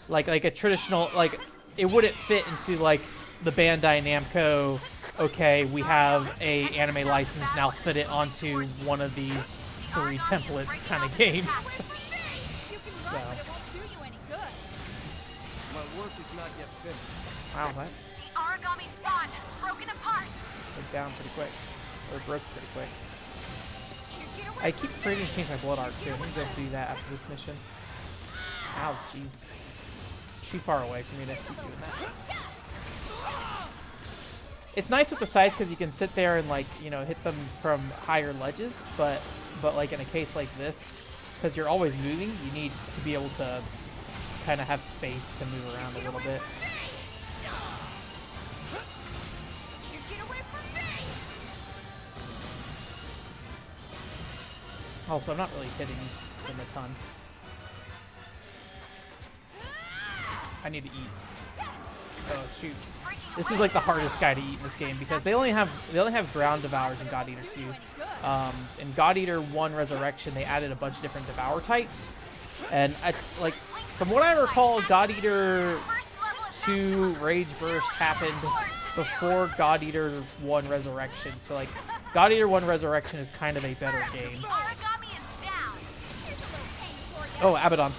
like a traditional, like, it wouldn't fit into like the Bandai Namco, okay, we have a anime license, now fit it onto one of these 3 templates kind of games. You can So. run, but it won't do you any good. My work is not yet finished. Wow, that The origami's bond has broken apart. went down pretty quick, or broke pretty quick. Get away I keep forgetting to change my blood arc too. I'm gonna go do that after this mission. Ow, jeez. It's too far away for me to keep doing that. It's nice with the scythe because you can sit there and, like, you know, hit them from higher ledges, but like in a case like this, because you're always moving, you need to be able to kind of have space to move around a little bit. You get away from me! Also, I'm not really hitting them a ton. I need to eat. Oh shoot! This is like the hardest guy to eat in this game because they only have ground devours in God Eater 2. In God Eater 1 Resurrection, they added a bunch of different devour types, and like from what I recall, God Eater 2 Rage Burst happened before God Eater 1 Resurrection. So like God Eater 1 Resurrection is kind of a better game. The origami is down. Here's a little pain for you. Oh, Abaddon. An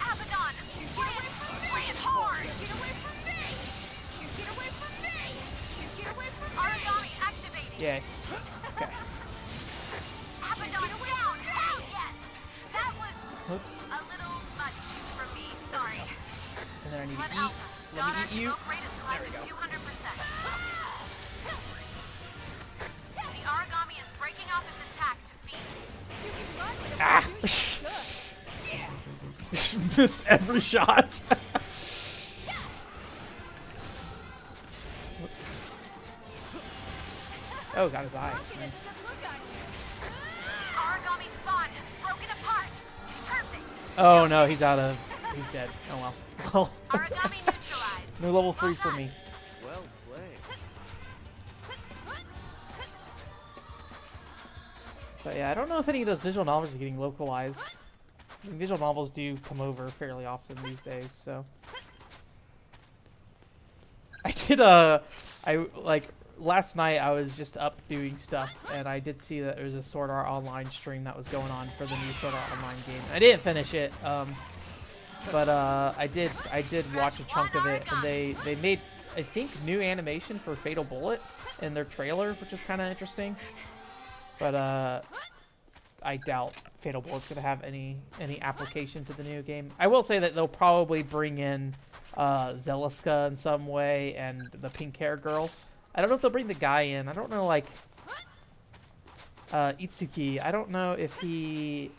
Abaddon. Slay it hard. Get away from me! You get away from me! You get away from me! Origami activated. Yay. Okay. Abaddon down. Hell yes. That was Oops. a little much for me. Sorry. And then I need One to eat. alpha. Let God, me our eat you. smoke rate has climbed There we to go. 200%. The origami is breaking off its attack to feed. You can run, but it Ah! won't do you any good. Missed every shot. Whoops. Oh, got his eye. Looking at Nice. the look on you. The origami's bond is broken apart. Perfect. Oh no, he's out of. He's dead. Oh well. Well, Origami neutralized. no level 3 Well for done. me. Well played. But yeah, I don't know if any of those visual novels are getting localized. I mean, visual novels do come over fairly often these days, so. I did I like last night I was just up doing stuff, and I did see that there was a Sword Art Online stream that was going on for the new Sword Art Online game. I didn't finish it, but I did watch a chunk of it, and they made, I think, new animation for Fatal Bullet in their trailer, which is kind of interesting. But I doubt Fatal Bullet's gonna have any application to the new game. I will say that they'll probably bring in Zeliska in some way, and the pink hair girl. I don't know if they'll bring the guy in. I don't know, like Itsuki. I don't know if he.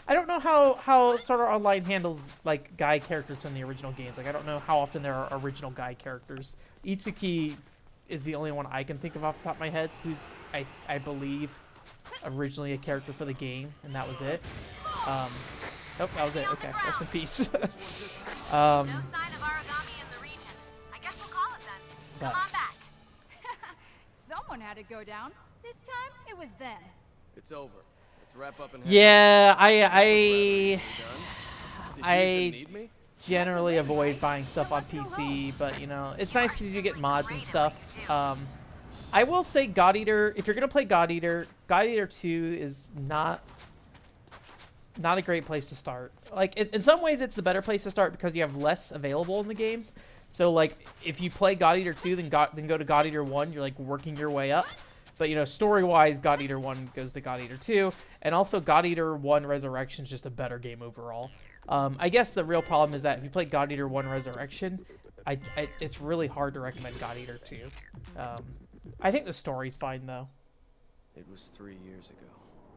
I don't know how Sword Art Online handles like guy characters from the original games. Like I don't know how often there are original guy characters. Itsuki is the only one I can think of off the top of my head who's I believe originally a character for the game, and that was it. Oh, that was it. Okay, rest in peace. No sign of origami in the region. I guess we'll call it then. Come on back. Someone had to go down. This time, it was them. It's over. Let's wrap up and Yeah, I need me? generally avoid buying stuff on PC, but you know, it's nice because you get mods and stuff. I will say God Eater, if you're gonna play God Eater 2 is not a great place to start. Like in some ways it's the better place to start because you have less available in the game. So like if you play God Eater 2 then go to God Eater 1, you're like working your way up. But you know, story-wise, God Eater 1 goes to God Eater 2, and also God Eater 1 Resurrection is just a better game overall. I guess the real problem is that if you play God Eater 1 Resurrection, it's really hard to recommend God Eater 2. I think the story's fine, though. It was 3 years ago.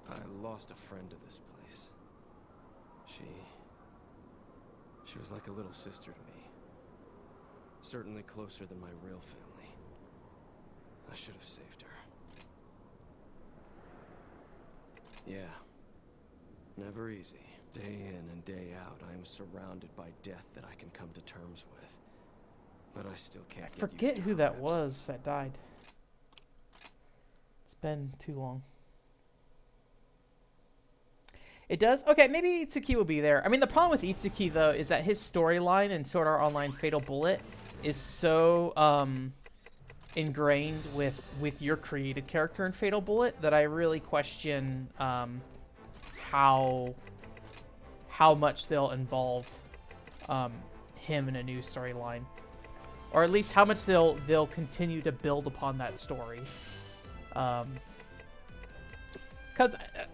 I lost a friend to this place. She was like a little sister to me. Certainly closer than my real family. I should have saved her. Yeah. Never easy. Day in and day out, I am surrounded by death that I can come to terms with. But I still can't get Forget used to who her that was absence. that died. It's been too long. It does? Okay, maybe Itsuki will be there. I mean, the problem with Itsuki, though, is that his storyline in Sword Art Online Fatal Bullet is so ingrained with your created character in Fatal Bullet that I really question how much they'll involve him in a new storyline, or at least how much they'll continue to build upon that story. Because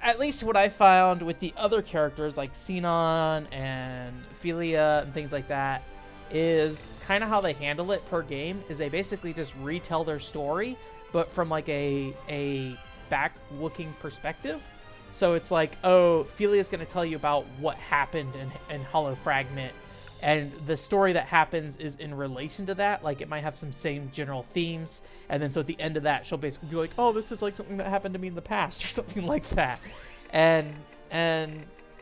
at least what I found with the other characters like Sinon and Philia and things like that is kind of how they handle it per game is they basically just retell their story, but from like a back-looking perspective. So it's like, oh, Philia's going to tell you about what happened in Hollow Fragment, and the story that happens is in relation to that. Like, it might have some same general themes, and then so at the end of that, she'll basically be like, oh, this is like something that happened to me in the past, or something like that. And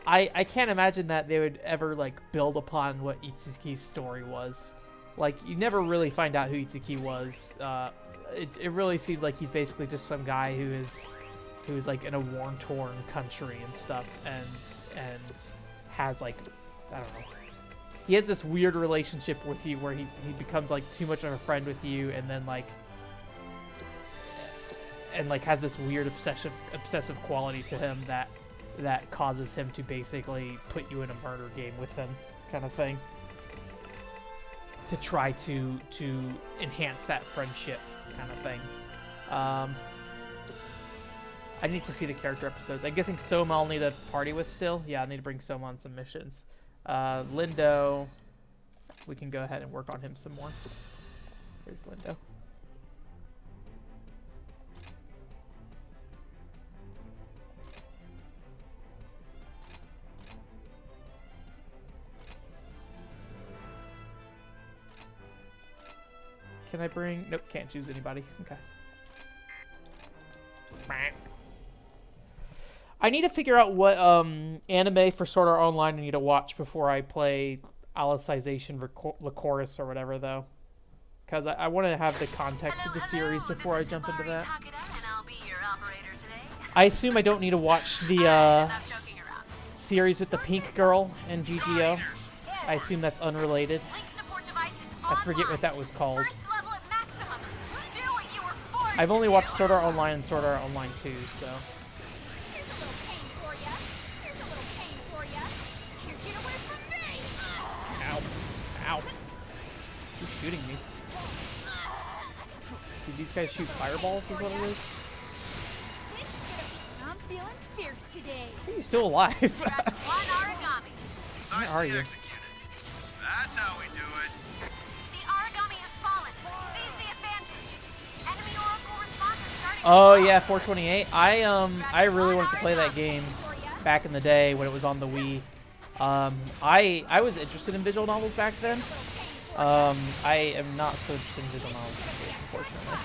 I can't imagine that they would ever, like, build upon what Itsuki's story was. Like, you never really find out who Itsuki was. It really seems like he's basically just some guy who's like in a war-torn country and stuff, and has like, I don't know. He has this weird relationship with you where he becomes like too much of a friend with you, and then like has this weird obsessive quality to him that causes him to basically put you in a murder game with him, kind of thing, to try to enhance that friendship, kind of thing. I need to see the character episodes. I'm guessing Soma I'll need to party with still. Yeah, I need to bring Soma on some missions. Lindo, we can go ahead and work on him some more. Here's Lindo. Can I bring... Nope, can't choose anybody. Okay. I need to figure out what anime for Sword Art Online I need to watch before I play Alicization Lycoris or whatever, though. Because I want to have the context of the series before I jump into that. I assume I don't need to watch the series with the pink girl and GGO. I assume that's unrelated. I forget what that was called. I've only watched Sword Art Online and Sword Art Online 2, so. Here's a little pain for ya. Here's a little pain for ya. Here, get away from me. Ow. Ow. Who's shooting me? Did these guys shoot fireballs is what it is? This is gonna be. I'm feeling fierce today. How are you still alive? One origami. Where are Nicely you? executed. That's how we do it. The origami has fallen. Seize the advantage. Enemy oracle response is starting. Oh yeah, 428. I really wanted to play that game back in the day when it was on the Wii. I was interested in visual novels back then. I am not so interested in visual novels these days, unfortunately.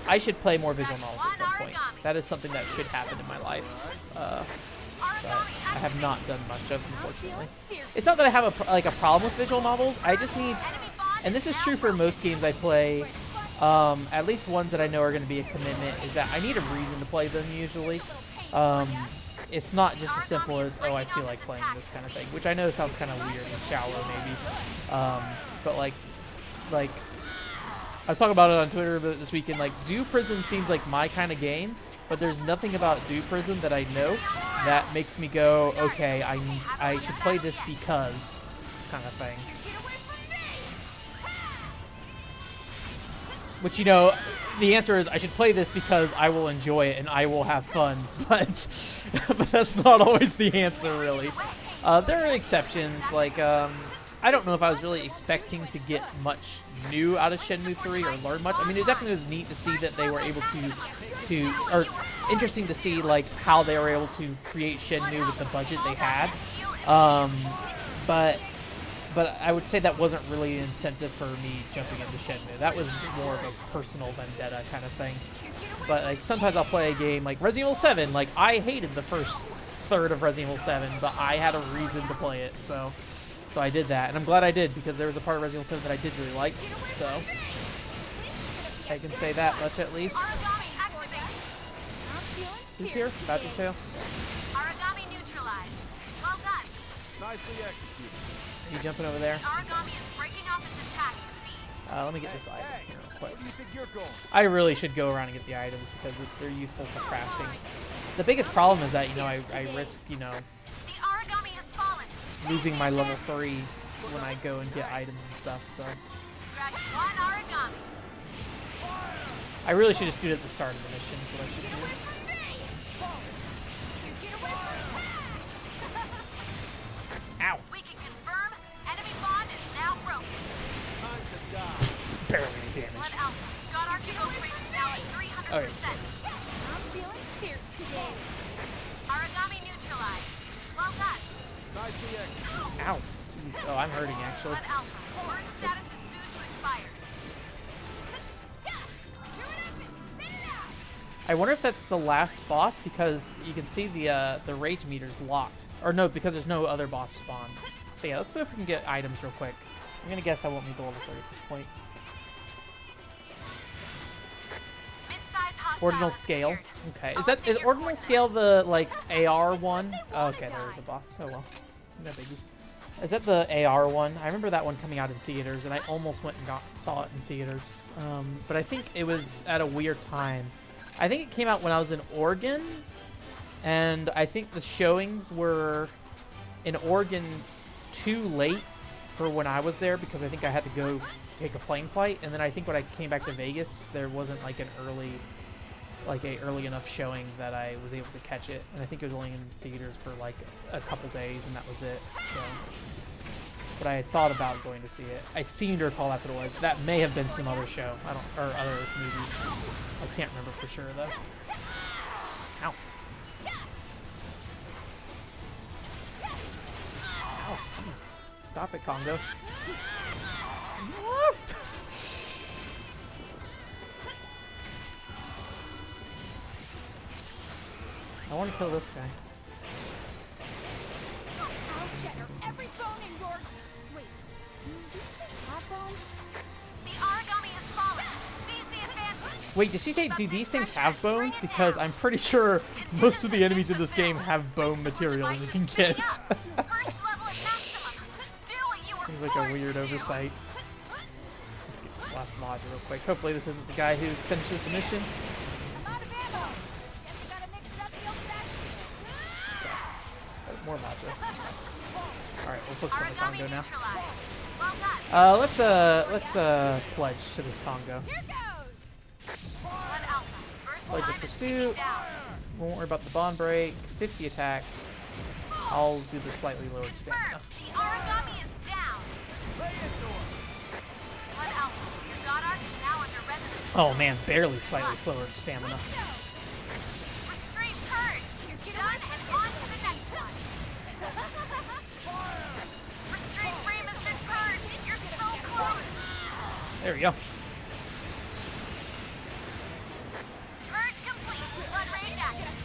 I should play more visual novels at some point. That is something that should happen in my life. But I have not done much of, unfortunately. It's not that I have a problem with visual novels. I just need, and this is true for most games I play, at least ones that I know are going to be a commitment, is that I need a reason to play them usually. It's not just as simple as, oh, I feel like playing this kind of thing, which I know sounds kind of weird and shallow maybe. But like I was talking about it on Twitter this weekend, like, Dew Prism seems like my kind of game, but there's nothing about Dew Prism that I know that makes me go, okay, I should play this because kind of thing. Which, you know, the answer is I should play this because I will enjoy it and I will have fun, but that's not always the answer, really. There are exceptions, like, I don't know if I was really expecting to get much new out of Shenmue 3 or learn much. I mean, it definitely was neat to see that they were able or interesting to see, like, how they were able to create Shenmue with the budget they had. But I would say that wasn't really an incentive for me jumping into Shenmue. That was more of a personal vendetta kind of thing. But like sometimes I'll play a game like Resident Evil 7. Like I hated the first third of Resident Evil 7, but I had a reason to play it, so I did that, and I'm glad I did because there was a part of Resident Evil 7 that I did really like. So I can say that much at least. Who's here? Badger Tail. Origami neutralized. Well done. Nicely executed. You jumping over there? Origami is breaking off its attack to feed. Let me get this item here real quick. Where do you think you're going? I really should go around and get the items because they're useful for crafting. The biggest problem is that, you know, I risk, you know, The origami has fallen. losing my level 3 when I go and get items and stuff, so. Scratch one origami. I really should just do it at the start of the mission is what I should do. Ow. We can confirm enemy bond is now broken. Time to die. Barely any damage. Blood Alpha. God Archego rate is now at 300%. Okay. I'm feeling fierce today. Origami neutralized. Well done. Nicely executed. Ow. Jeez. Oh, I'm hurting actually. Blood Alpha. Burst status is soon to expire. I wonder if that's the last boss because you can see the rage meter's locked. Or no, because there's no other boss spawned. So yeah, let's see if we can get items real quick. I'm gonna guess I won't need the level 3 at this point. Mid-size hostile Ordinal has scale. appeared. Okay. Is Ordinal scale the like AR one? Oh, okay, there's a boss. Oh well. No biggie. Is that the AR one? I remember that one coming out in theaters, and I almost went and saw it in theaters. But I think it was at a weird time. I think it came out when I was in Oregon, and I think the showings were in Oregon too late for when I was there because I think I had to go take a plane flight, and then I think when I came back to Vegas, there wasn't like a early enough showing that I was able to catch it, and I think it was only in theaters for like a couple days, and that was it. So, but I had thought about going to see it. I seem to recall that's what it was. That may have been some other show, or other movie. I can't remember for sure though. Ow. Ow, jeez. Stop it, Congo. I want to kill this guy. I'll shatter every bone in your... Wait, do these things have bones? The origami has fallen. Seize the advantage. Wait, did she say, do these things have bones? Because I'm pretty sure most of the enemies in this game have bone materials you can get. First level at maximum. Do what you were Seems like born a weird to do. oversight. Let's get this last module real quick. Hopefully this isn't the guy who finishes the mission. I'm out of ammo. Guess we gotta mix it up the old-fashioned. More module. All right, we'll focus on the Origami Congo now. neutralized. Well done. Let's pledge to this Congo. Here goes. One Alpha. First Pledge time of is pursuit. ticking down. Won't worry about the bond break. 50 attacks. I'll do the slightly lowered stamina. Confirmed. The origami is down. One Alpha. Your God Arc is now under resonance. Oh man, barely slightly slower stamina. Restraint purged. You're done and on to the next one. Restraint frame has been purged. You're so close. There we go. Purge complete. Blood rage active.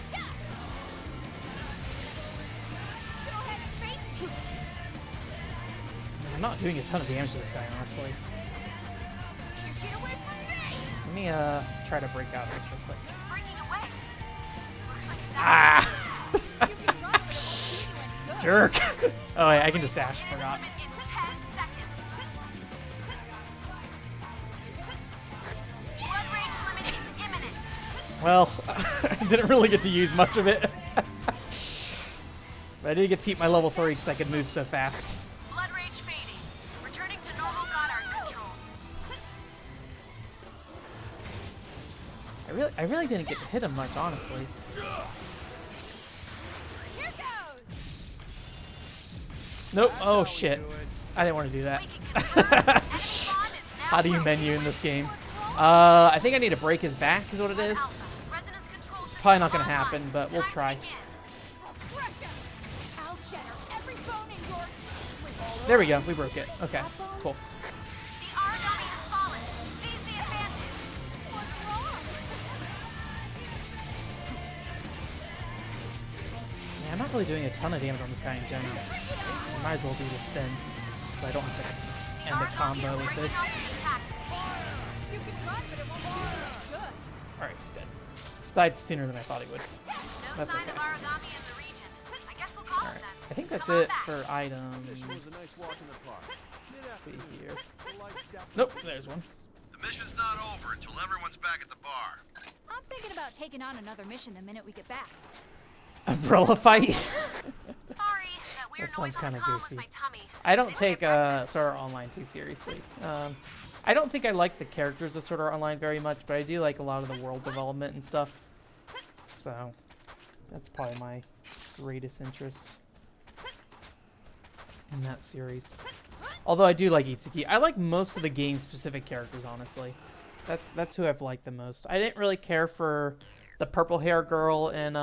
Go ahead and face it. I'm not doing a ton of damage to this guy, honestly. You get away from me. Let me try to break out of this real quick. It's breaking away. Looks like it's Ah! You can run, but it won't do you any good. Jerk! Oh wait, I can just dash. Its Forgot. limit in 10 seconds. Blood rage limit is imminent. Well, I didn't really get to use much of it. But I did get to keep my level 3 because I could move so fast. Blood rage fading. Returning to normal God Arc control. I really didn't get to hit him much, honestly. Here goes. Nope. Oh shit. I didn't want to do that. We can confirm enemy spawn is now How do you broken. menu in this game? I think I need to break his back, is what it One is. Alpha. Resonance control system Probably not gonna online. happen, but we'll Time to try. begin. I'll crush him. I'll shatter every bone in your... There we go. We broke it. Okay. Cool. The origami has fallen. Seize the advantage. What's wrong? Yeah, I'm not really doing a ton of damage on this guy in general. I might as well do the spin, so I don't have to end the origami combo is with breaking this. off its attack. You can run, but it won't do you any good. Alright, he's dead. Died sooner than I thought he would. No That's sign okay. of origami in the region. I guess we'll call it Alright. then. I think that's Come on it back. for items. It was a nice walk in the park. Let's see here. Like that- Nope, there's one. The mission's not over until everyone's back at the bar. I'm thinking about taking on another mission the minute we get back. Umbrella fight. Sorry, that weird That noise sounds on the kinda comm was goofy. my tummy. I don't Didn't take get breakfast. Sword Art Online too seriously. I don't think I like the characters of Sword Art Online very much, but I do like a lot of the world development and stuff. So that's probably my greatest interest in that series. Although I do like Itsuki. I like most of the game-specific characters, honestly. That's who I've liked the most. I didn't really care for the purple hair girl in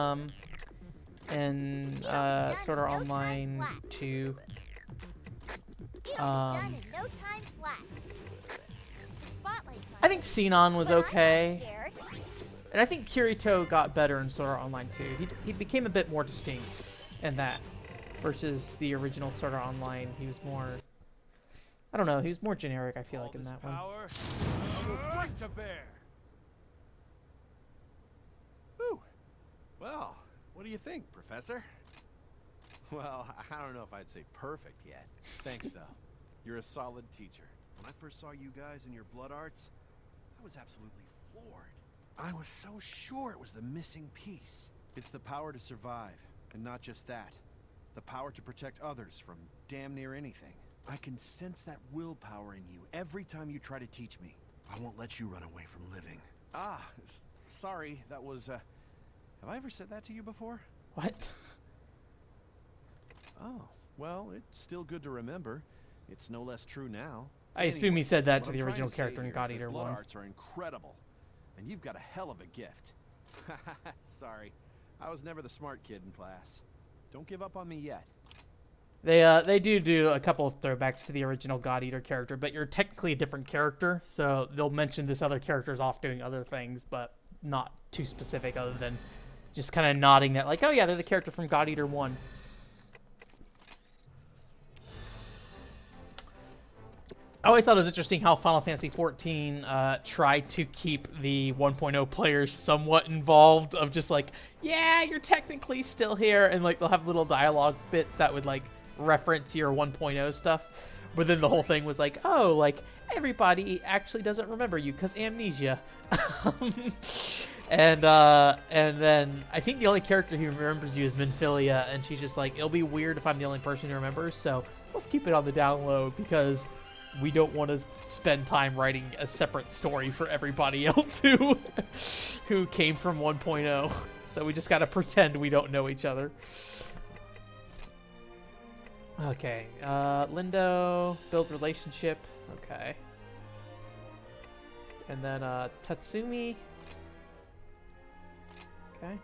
Sword Art Online 2. Done in no time flat. The spotlight's on I think Sinon was but I'm not okay. scared. And I think Kirito got better in Sword Art Online 2. He became a bit more distinct in that versus the original Sword Art Online. He was more, I don't know, he was more generic, I feel All like, in this that one. power, I will bring to bear. Whew. Well, what do you think, Professor? Well, I don't know if I'd say perfect yet. Thanks, though. You're a solid teacher. When I first saw you guys in your blood arts, I was absolutely floored. I was so sure it was the missing piece. It's the power to survive, and not just that. The power to protect others from damn near anything. I can sense that willpower in you every time you try to teach me. I won't let you run away from living. Ah, sorry, that was, have I ever said that to you before? What? Oh, well, it's still good to remember. It's no less true now. I assume he said that to what the I'm trying original say character in here is God that Eater blood 1. arts are incredible, and you've got a hell of a gift. Sorry, I was never the smart kid in class. Don't give up on me yet. They do a couple of throwbacks to the original God Eater character, but you're technically a different character, so they'll mention this other character's off doing other things, but not too specific other than just kind of nodding that, like, oh yeah, they're the character from God Eater 1. I always thought it was interesting how Final Fantasy XIV tried to keep the 1.0 players somewhat involved, of just like, yeah, you're technically still here, and like they'll have little dialogue bits that would like reference your 1.0 stuff. But then the whole thing was like, oh, like everybody actually doesn't remember you because amnesia. And then I think the only character who remembers you is Minfilia, and she's just like, it'll be weird if I'm the only person who remembers, so let's keep it on the down low because we don't want to spend time writing a separate story for everybody else who came from 1.0. So we just gotta pretend we don't know each other. Okay, Lindo, build relationship. Okay. And then Tatsumi. Okay.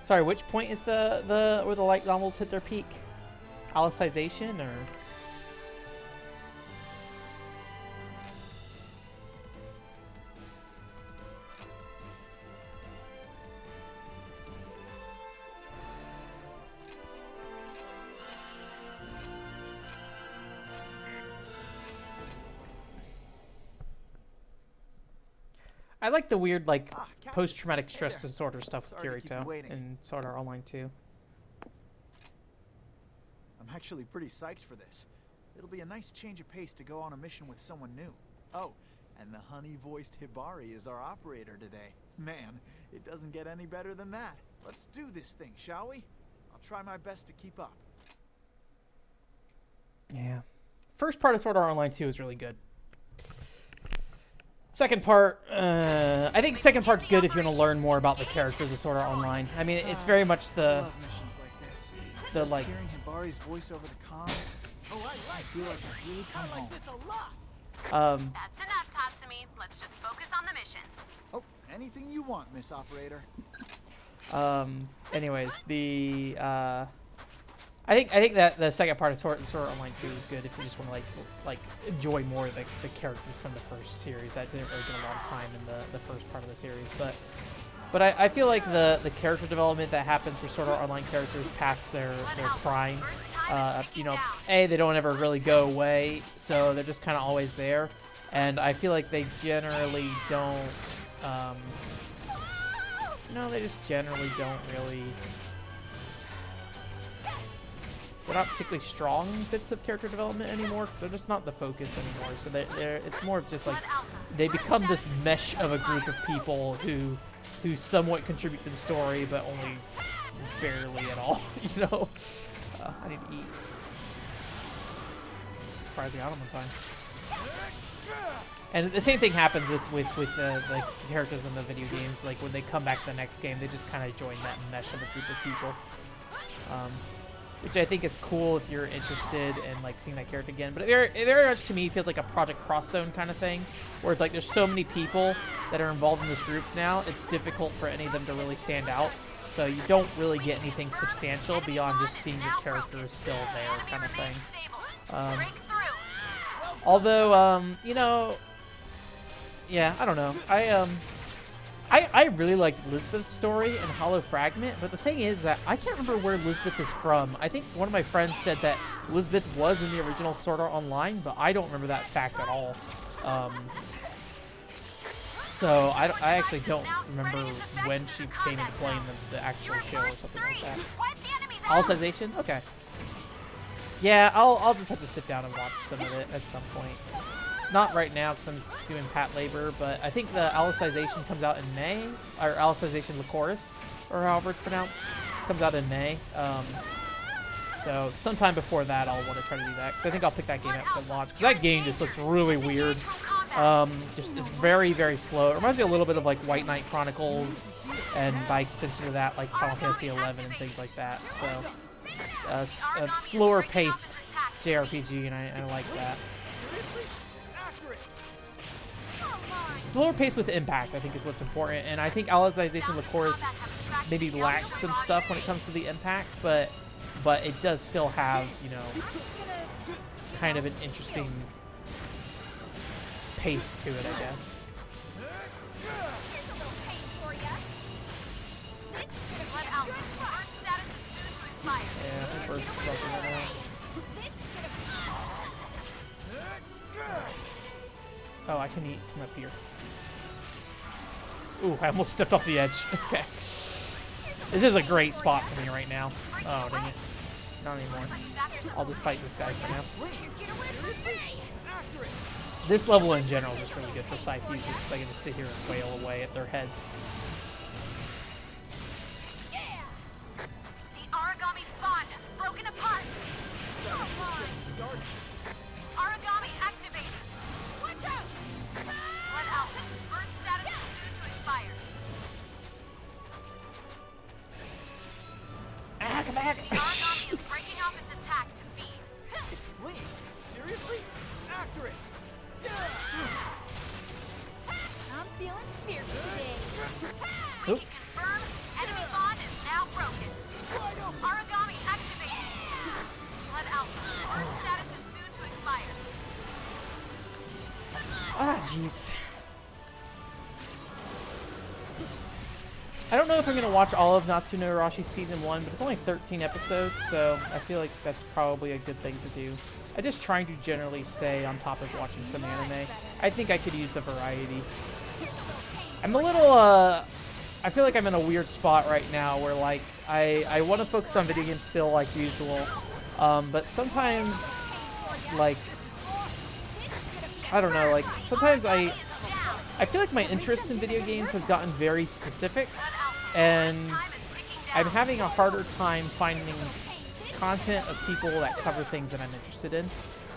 Sorry, which point is the where the light novels hit their peak? Alicization or? I like the weird, like, post-traumatic stress disorder stuff with Kirito in Sword Art Online 2. I'm actually pretty psyched for this. It'll be a nice change of pace to go on a mission with someone new. Oh, and the honey-voiced Hibari is our operator today. Man, it doesn't get any better than that. Let's do this thing, shall we? I'll try my best to keep up. Yeah. First part of Sword Art Online 2 is really good. Second part, I think second part's good if you want to learn more about the characters of Sword Art Online. I mean, it's very much the like. Hearing Hibari's voice over the comms. I feel like it's really come home. That's enough, Tatsumi. Let's just focus on the mission. Oh, anything you want, Miss Operator. Anyways, the I think that the second part of Sword Art Online 2 is good if you just want to like enjoy more of the characters from the first series. That didn't really get a lot of time in the first part of the series, but I feel like the character development that happens for Sword Art Online characters past their prime, you know, they don't ever really go away, so they're just kind of always there, and I feel like they generally don't, they just generally don't really. They're not particularly strong bits of character development anymore because they're just not the focus anymore. So it's more of just like they become this mesh of a group of people who somewhat contribute to the story, but only barely at all. You know, I need to eat. Surprising, I don't have time. And the same thing happens with the characters in the video games. Like when they come back to the next game, they just kind of join that mesh of a group of people. Which I think is cool if you're interested in like seeing that character again. But it very much to me feels like a Project Cross Zone kind of thing, where it's like there's so many people that are involved in this group now, it's difficult for any of them to really stand out. So you don't really get anything substantial beyond just seeing your characters still there kind of thing. Although, you know, yeah, I don't know. I really liked Lisbeth's story in Hollow Fragment, but the thing is that I can't remember where Lisbeth is from. I think one of my friends said that Lisbeth was in the original Sword Art Online, but I don't remember that fact at all. So I actually don't remember when she came into play in the actual show or something like that. Alicization? Okay. Yeah, I'll just have to sit down and watch some of it at some point. Not right now because I'm doing pat labor, but I think the Alicization comes out in May, or Alicization Lycoris, or however it's pronounced, comes out in May. So sometime before that, I'll want to try to do that because I think I'll pick that game up to launch. Because that game just looks really weird. Just it's very, very slow. It reminds me a little bit of like White Knight Chronicles, and by extension of that, like Final Fantasy XI and things like that. So a slower paced JRPG, and I like that. Slower pace with impact, I think, is what's important, and I think Alicization Lycoris maybe lacks some stuff when it comes to the impact, but it does still have, you know, kind of an interesting pace to it, I guess. Yeah, I think we're talking about that. Oh, I can eat from up here. Ooh, I almost stepped off the edge. Okay. This is a great spot for me right now. Oh, dang it. Not anymore. I'll just fight this guy for now. This level in general is just really good for side fusions because I can just sit here and wail away at their heads. The Origami's bond has broken apart. Origami activated. Watch out! Blood Alpha, burst status is soon to expire. Ah, come back! The Origami is breaking off its attack to feed. It's fleeing. Seriously? After it. I'm feeling fierce today. We can confirm enemy bond is now broken. Origami activated. Blood Alpha, burst status is soon to expire. Ah, jeez. I don't know if I'm going to watch all of Natsu no Arashi Season 1, but it's only 13 episodes, so I feel like that's probably a good thing to do. I'm just trying to generally stay on top of watching some anime. I think I could use the variety. I'm a little, I feel like I'm in a weird spot right now where, like, I want to focus on video games still like usual, but sometimes, like, I don't know, like, sometimes I feel like my interest in video games has gotten very specific, and I'm having a harder time finding content of people that cover things that I'm interested in.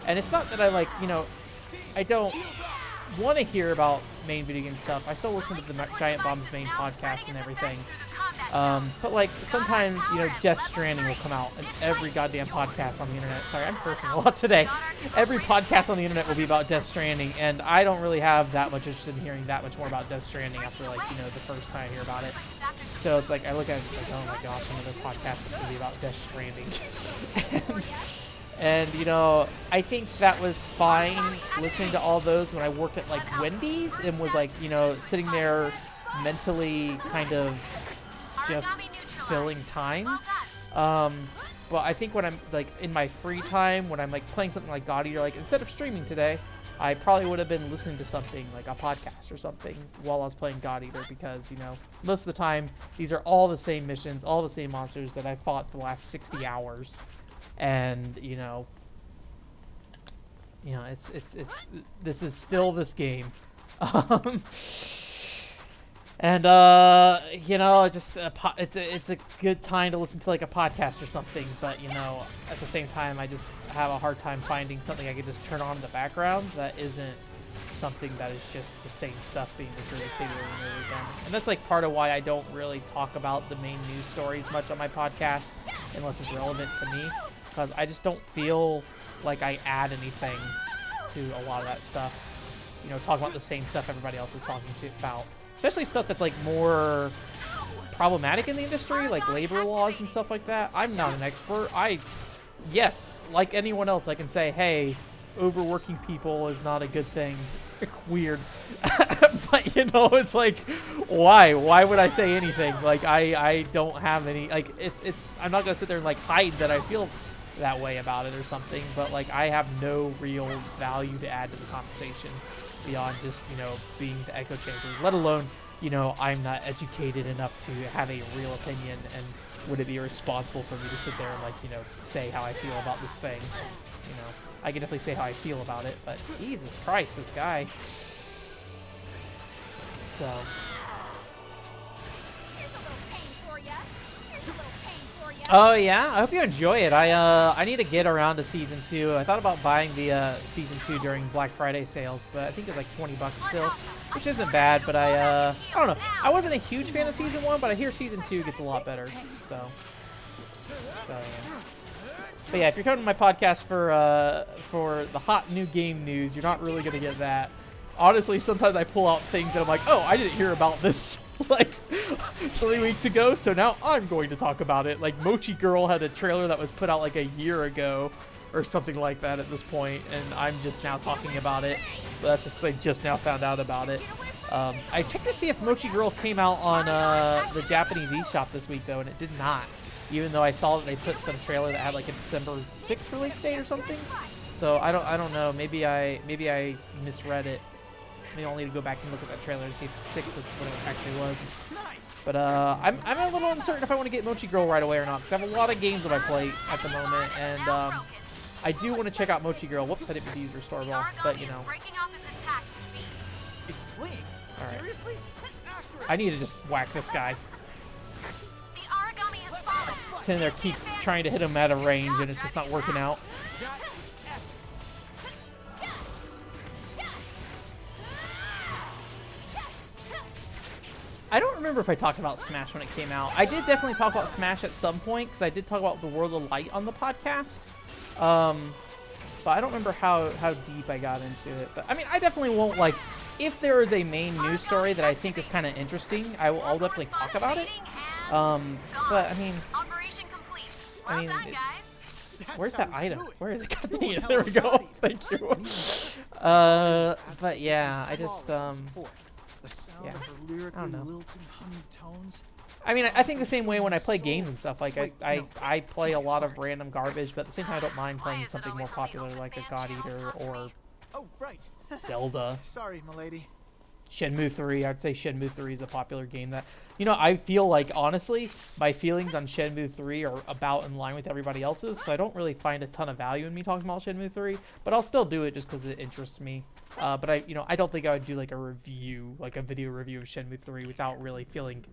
And it's not that I, like, you know, I don't want to hear about main video game stuff. I still listen to the Giant Bomb's main podcast and everything. But, like, sometimes, you know, Death Stranding will come out, and every goddamn podcast on the internet, sorry, I'm cursing a lot today, every podcast on the internet will be about Death Stranding, and I don't really have that much interest in hearing that much more about Death Stranding after, like, you know, the first time I hear about it. So it's like, I look at it and it's like, oh my gosh, another podcast that's going to be about Death Stranding. And, you know, I think that was fine listening to all those when I worked at, like, Wendy's and was, like, you know, sitting there mentally kind of just filling time. But I think when I'm, like, in my free time, when I'm, like, playing something like God Eater, like, instead of streaming today, I probably would have been listening to something, like a podcast or something, while I was playing God Eater, because, you know, most of the time, these are all the same missions, all the same monsters that I fought the last 60 hours. And, you know, it's this is still this game. And you know, just it's a good time to listen to, like, a podcast or something, but, you know, at the same time, I just have a hard time finding something I can just turn on in the background that isn't something that is just the same stuff being regurgitated over and over again. And that's, like, part of why I don't really talk about the main news stories much on my podcast unless it's relevant to me, because I just don't feel like I add anything to a lot of that stuff. You know, talk about the same stuff everybody else is talking about. Especially stuff that's, like, more problematic in the industry, like labor laws and stuff like that. I'm not an expert. Yes, like anyone else, I can say, hey, overworking people is not a good thing. Weird. But, you know, it's like, why would I say anything? Like, I don't have any, like, it's I'm not gonna sit there and, like, hide that I feel that way about it or something, but, like, I have no real value to add to the conversation beyond just, you know, being the echo chamber, let alone, you know, I'm not educated enough to have a real opinion, and would it be irresponsible for me to sit there and, like, you know, say how I feel about this thing? You know, I can definitely say how I feel about it, but Jesus Christ, this guy. So. Oh yeah, I hope you enjoy it. I need to get around to season 2. I thought about buying the season 2 during Black Friday sales, but I think it's like $20 still, which isn't bad. But I don't know. I wasn't a huge fan of season 1, but I hear season 2 gets a lot better. So yeah. But yeah, if you're coming to my podcast for the hot new game news, you're not really gonna get that. Honestly, sometimes I pull out things that I'm like, oh, I didn't hear about this like 3 weeks ago, so now I'm going to talk about it. Like, Mochi Girl had a trailer that was put out like a year ago or something like that at this point, and I'm just now talking about it. But that's just because I just now found out about it. I checked to see if Mochi Girl came out on the Japanese eShop this week, though, and it did not. Even though I saw that they put some trailer that had like a December 6th release date or something. So I don't know. Maybe I misread it. Maybe I'll need to go back and look at that trailer to see if 6 was what it actually was. Nice. But I'm a little uncertain if I want to get Mochi Girl right away or not, because I have a lot of games that I play at the moment, and I do want to check out Mochi Girl. Whoops, I didn't mean to use Restore Ball, but you know. It's fleeing. All right. Seriously? After it. I need to just whack this guy. The origami is falling. Sitting there, keep trying to hit him out of range, and it's just not working out. That is epic. I don't remember if I talked about Smash when it came out. I did definitely talk about Smash at some point, because I did talk about the World of Light on the podcast. But I don't remember how deep I got into it. But I mean, I definitely won't, like, if there is a main news story that I think is kind of interesting, I'll definitely talk about it. But I mean, where's that item? Where is it? God dang it. There we go. Thank you. But yeah, I just yeah, I don't know. I mean, I think the same way when I play games and stuff. Like, I play a lot of random garbage, but at the same time, I don't mind playing something more popular like a God Eater or Zelda. Sorry, milady. Shenmue 3. I'd say Shenmue 3 is a popular game that, you know, I feel like, honestly, my feelings on Shenmue 3 are about in line with everybody else's, so I don't really find a ton of value in me talking about Shenmue 3, but I'll still do it just because it interests me. But I don't think I would do like a review, like a video review of Shenmue 3 without really feeling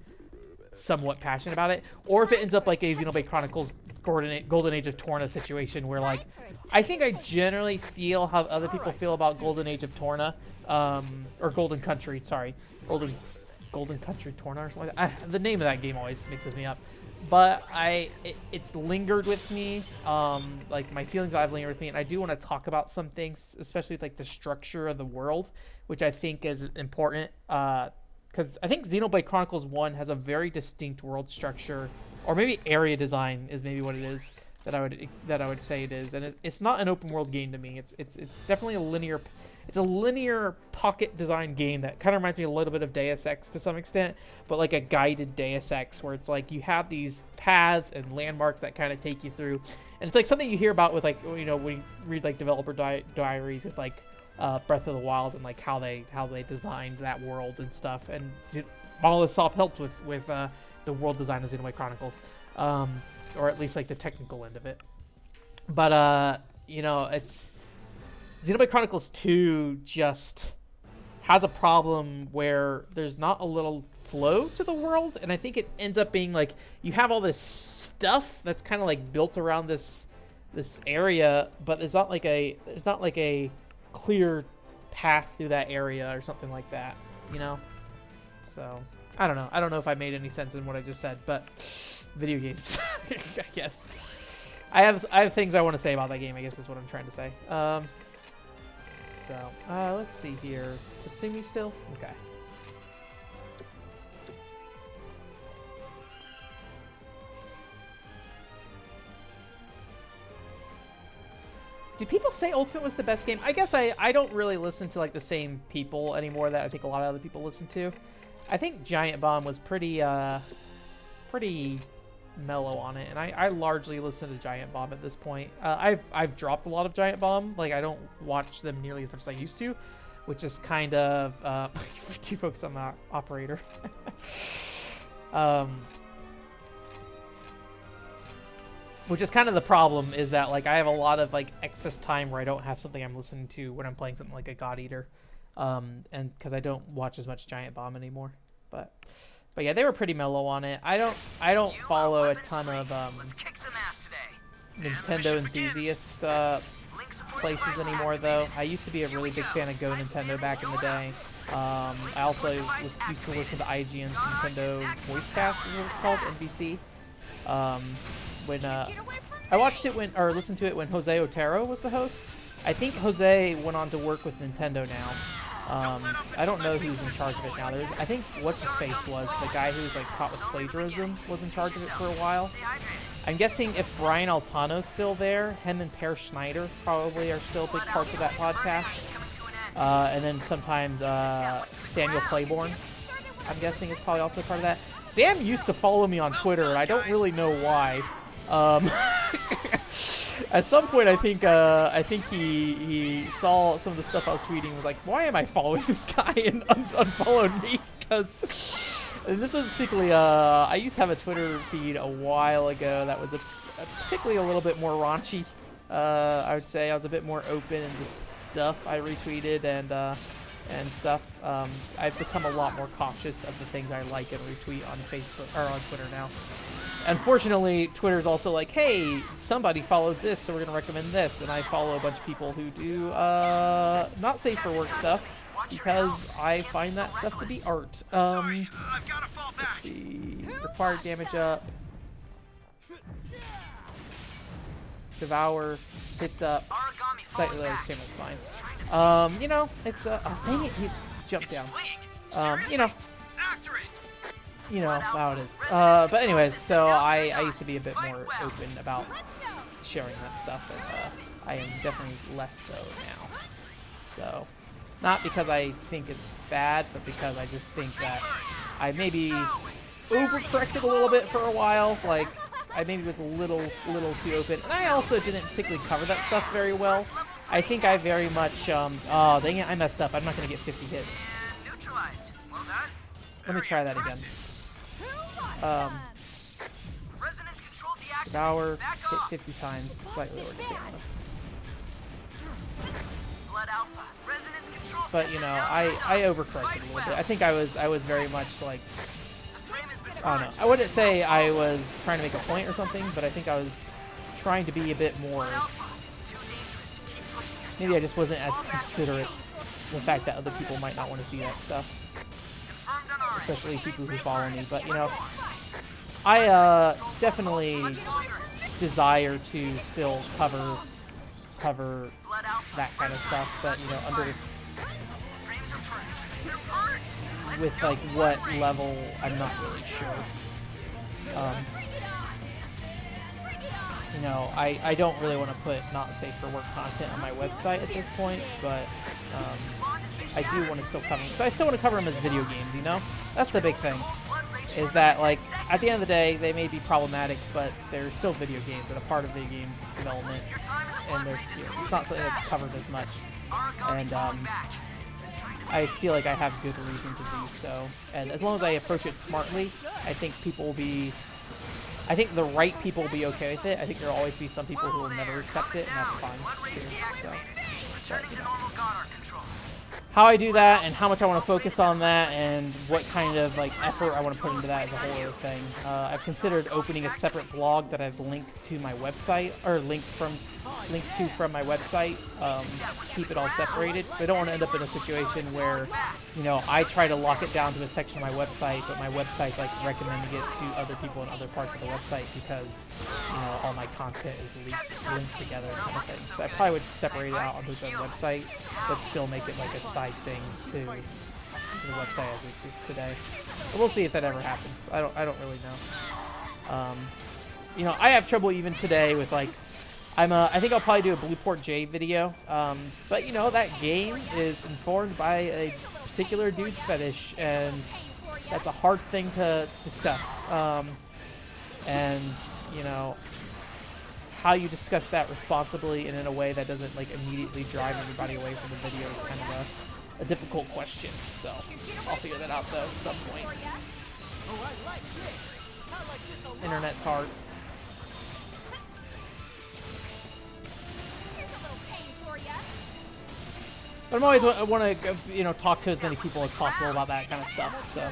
somewhat passionate about it, or if it ends up like a Xenoblade Chronicles Golden Age of Torna situation where, like, I think I generally feel how other people feel about Golden Age of Torna, or Golden Country, sorry, Golden Country Torna or something like that. The name of that game always mixes me up, but it's lingered with me, like my feelings have lingered with me, and I do want to talk about some things, especially with like the structure of the world, which I think is important, because I think Xenoblade Chronicles 1 has a very distinct world structure, or maybe area design is maybe what it is that I would say it is, and it's not an open world game to me. It's definitely a linear pocket design game that kind of reminds me a little bit of Deus Ex to some extent, but like a guided Deus Ex where it's like you have these paths and landmarks that kind of take you through, and it's like something you hear about with, like, you know, when you read like developer diaries with like Breath of the Wild and like how they designed that world and stuff, and Monolith Soft helped with the world design of Xenoblade Chronicles, or at least like the technical end of it. But you know, it's Xenoblade Chronicles 2 just has a problem where there's not a little flow to the world, and I think it ends up being like you have all this stuff that's kind of like built around this area, but there's not like a clear path through that area or something like that, you know? So I don't know if I made any sense in what I just said, but video games. I guess I have things I want to say about that game, I guess is what I'm trying to say. So let's see here. Tatsumi still? Okay. Do people say Ultimate was the best game? I guess I don't really listen to like the same people anymore that I think a lot of other people listen to. I think Giant Bomb was pretty mellow on it, and I largely listen to Giant Bomb at this point. I've dropped a lot of Giant Bomb. Like, I don't watch them nearly as much as I used to, which is kind of too focused on the operator. Which is kind of the problem, is that like I have a lot of like excess time where I don't have something I'm listening to when I'm playing something like a God Eater, and because I don't watch as much Giant Bomb anymore. But yeah, they were pretty mellow on it. I don't follow a ton of Nintendo enthusiast places anymore, though. I used to be a really big fan of Go Nintendo back in the day. I also used to listen to IGN's Nintendo Voicecast, is what it's called, NBC. When I watched it listened to it when Jose Otero was the host. I think Jose went on to work with Nintendo now. I don't know who's in charge of it now. I think what's his face was the guy who was like caught with plagiarism was in charge of it for a while. I'm guessing if Brian Altano's still there, him and Per Schneider probably are still big parts of that podcast. And then sometimes Samuel Claiborne, I'm guessing, is probably also part of that. Sam used to follow me on Twitter, and I don't really know why. At some point, I think he saw some of the stuff I was tweeting and was like, why am I following this guy, and unfollowed me, because this was particularly, I used to have a Twitter feed a while ago that was particularly a little bit more raunchy. I would say I was a bit more open in the stuff I retweeted and stuff. I've become a lot more cautious of the things I like and retweet on Facebook or on Twitter now. Unfortunately, Twitter's also like, hey, somebody follows this, so we're gonna recommend this, and I follow a bunch of people who do not safe for work stuff because I find that stuff to be art. Sorry, I've got to fall back. Let's see, required damage up, devour, hits up, slightly lower stamina's fine. You know, it's oh dang it, he's jumped down. You know. You know how it is. But anyways, so I used to be a bit more open about sharing that stuff, and I am definitely less so now. So, not because I think it's bad, but because I just think that I maybe overcorrected a little bit for a while. Like, I maybe was a little too open. And I also didn't particularly cover that stuff very well. I think I very much, oh dang it, I messed up. I'm not going to get 50 hits. Let me try that again. Devour, hit 50 times, slightly lower stamina. But you know, I overcorrected a little bit. I think I was very much like, I don't know. I wouldn't say I was trying to make a point or something, but I think I was trying to be a bit more. Maybe I just wasn't as considerate of the fact that other people might not want to see that stuff, especially people who follow me. But you know, I definitely desire to still cover that kind of stuff, but you know, with like what level, I'm not really sure. You know, I don't really want to put not safe for work content on my website at this point, but I do want to still cover them. So I still want to cover them as video games, you know? That's the big thing. Is that, like, at the end of the day, they may be problematic, but they're still video games and a part of video game development, and they're, you know, it's not something that's covered as much. And I feel like I have good reason to do so. And as long as I approach it smartly, I think people will be... I think the right people will be okay with it. I think there will always be some people who will never accept it, and that's fine, too. So, but, you know. How I do that and how much I want to focus on that and what kind of like effort I want to put into that is a whole other thing. I've considered opening a separate blog that I've linked to my website, or linked to from my website, to keep it all separated. So I don't want to end up in a situation where, you know, I try to lock it down to a section of my website, but my website's like recommending it to other people in other parts of the website because, you know, all my content is linked together kind of thing. So I probably would separate it out on the website, but still make it like a side thing to the website as it exists today. But we'll see if that ever happens. I don't really know. You know, I have trouble even today with like, I think I'll probably do a Blueport J video, but you know, that game is informed by a particular dude's fetish, and that's a hard thing to discuss. And you know, how you discuss that responsibly and in a way that doesn't like immediately drive everybody away from the video is kind of a difficult question. So I'll figure that out though at some point. Internet's hard. But I'm always want to, you know, talk to as many people as possible about that kind of stuff. So,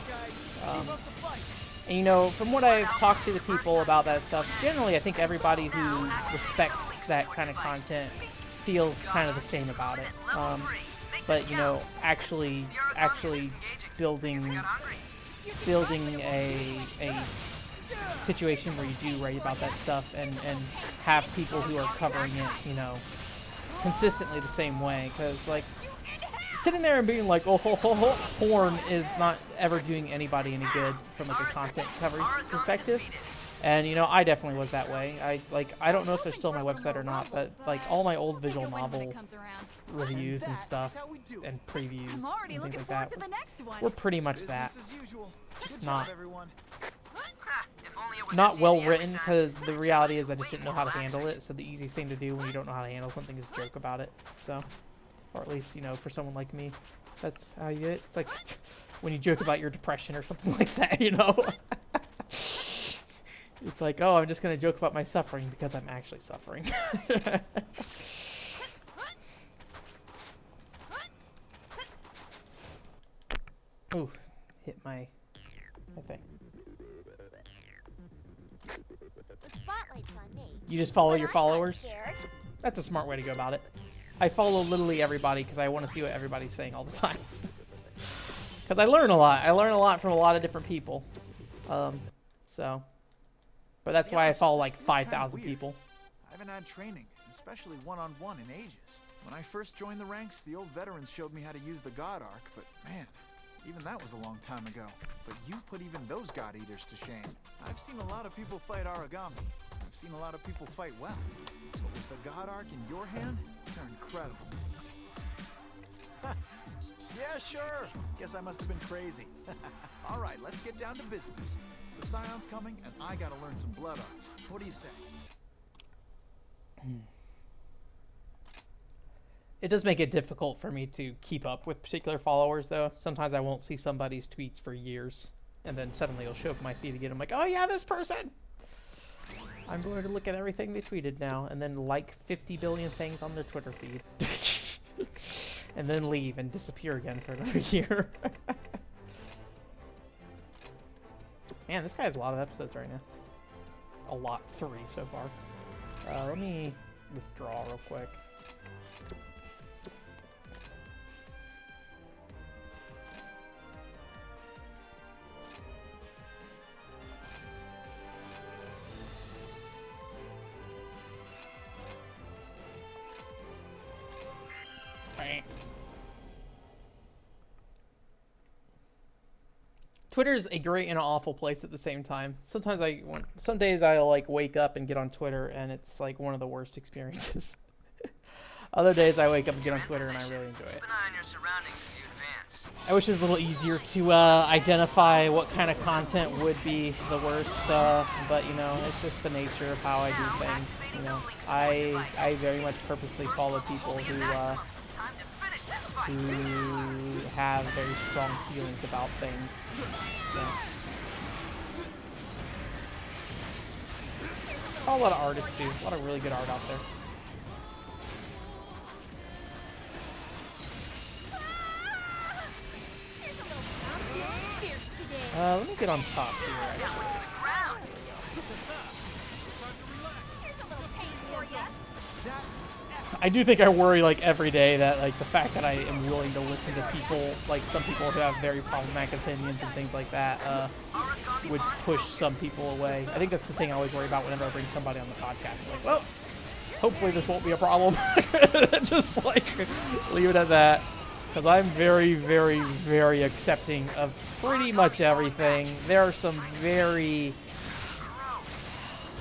and you know, from what I've talked to the people about that stuff, generally I think everybody who respects that kind of content feels kind of the same about it. But you know, actually building a situation where you do write about that stuff and have people who are covering it, you know, consistently the same way, because like sitting there and being like, oh, porn is not ever doing anybody any good from like a content coverage perspective. And you know, I definitely was that way. I don't know if they're still on my website or not, but like all my old visual novel reviews and stuff and previews and things like that were pretty much that. Just not. If only it not well written, because the reality is I just didn't know how to handle it. So the easiest thing to do when you don't know how to handle something is joke about it. So, or at least, you know, for someone like me, that's how you get it. It's like when you joke about your depression or something like that, you know. It's like, oh, I'm just gonna joke about my suffering because I'm actually suffering. Ooh, hit my thing. The spotlight's on me. You just follow your But I'm not followers? scared. That's a smart way to go about it. I follow literally everybody because I want to see what everybody's saying all the time. Because I learn a lot. I learn a lot from a lot of different people. So, but that's why I follow like 5,000 people. I haven't had training, especially one-on-one in ages. When I first joined the ranks, the old veterans showed me how to use the God Arc, but man, even that was a long time ago. But you put even those God Eaters to shame. I've seen a lot of people fight origami. I've seen a lot of people fight well. But with the God Arc in your hand, they're incredible. Yeah, sure. Guess I must have been crazy. All right, let's get down to business. The Scion's coming, and I gotta learn some blood arts. What do you say? It does make it difficult for me to keep up with particular followers, though. Sometimes I won't see somebody's tweets for years, and then suddenly it'll show up on my feed again. I'm like, oh yeah, this person! I'm going to look at everything they tweeted now, and then like 50 billion things on their Twitter feed. And then leave and disappear again for another year. Man, this guy has a lot of episodes right now. A lot. 3 so far. Let me withdraw real quick. Twitter's a great and an awful place at the same time. Sometimes some days I'll like wake up and get on Twitter and it's like one of the worst experiences. Other days I wake up and get on Twitter and I really enjoy it. I wish it was a little easier to identify what kind of content would be the worst, but you know, it's just the nature of how I do things. You know, I very much purposely follow people who have very strong feelings about things. So, a lot of artists too. A lot of really good art out there. Let me get on top here. I do think I worry like every day that like the fact that I am willing to listen to people, like some people who have very problematic opinions and things like that, would push some people away. I think that's the thing I always worry about whenever I bring somebody on the podcast. Like, well, hopefully this won't be a problem. Just like leave it at that. Because I'm very, very, very accepting of pretty much everything. There are some very,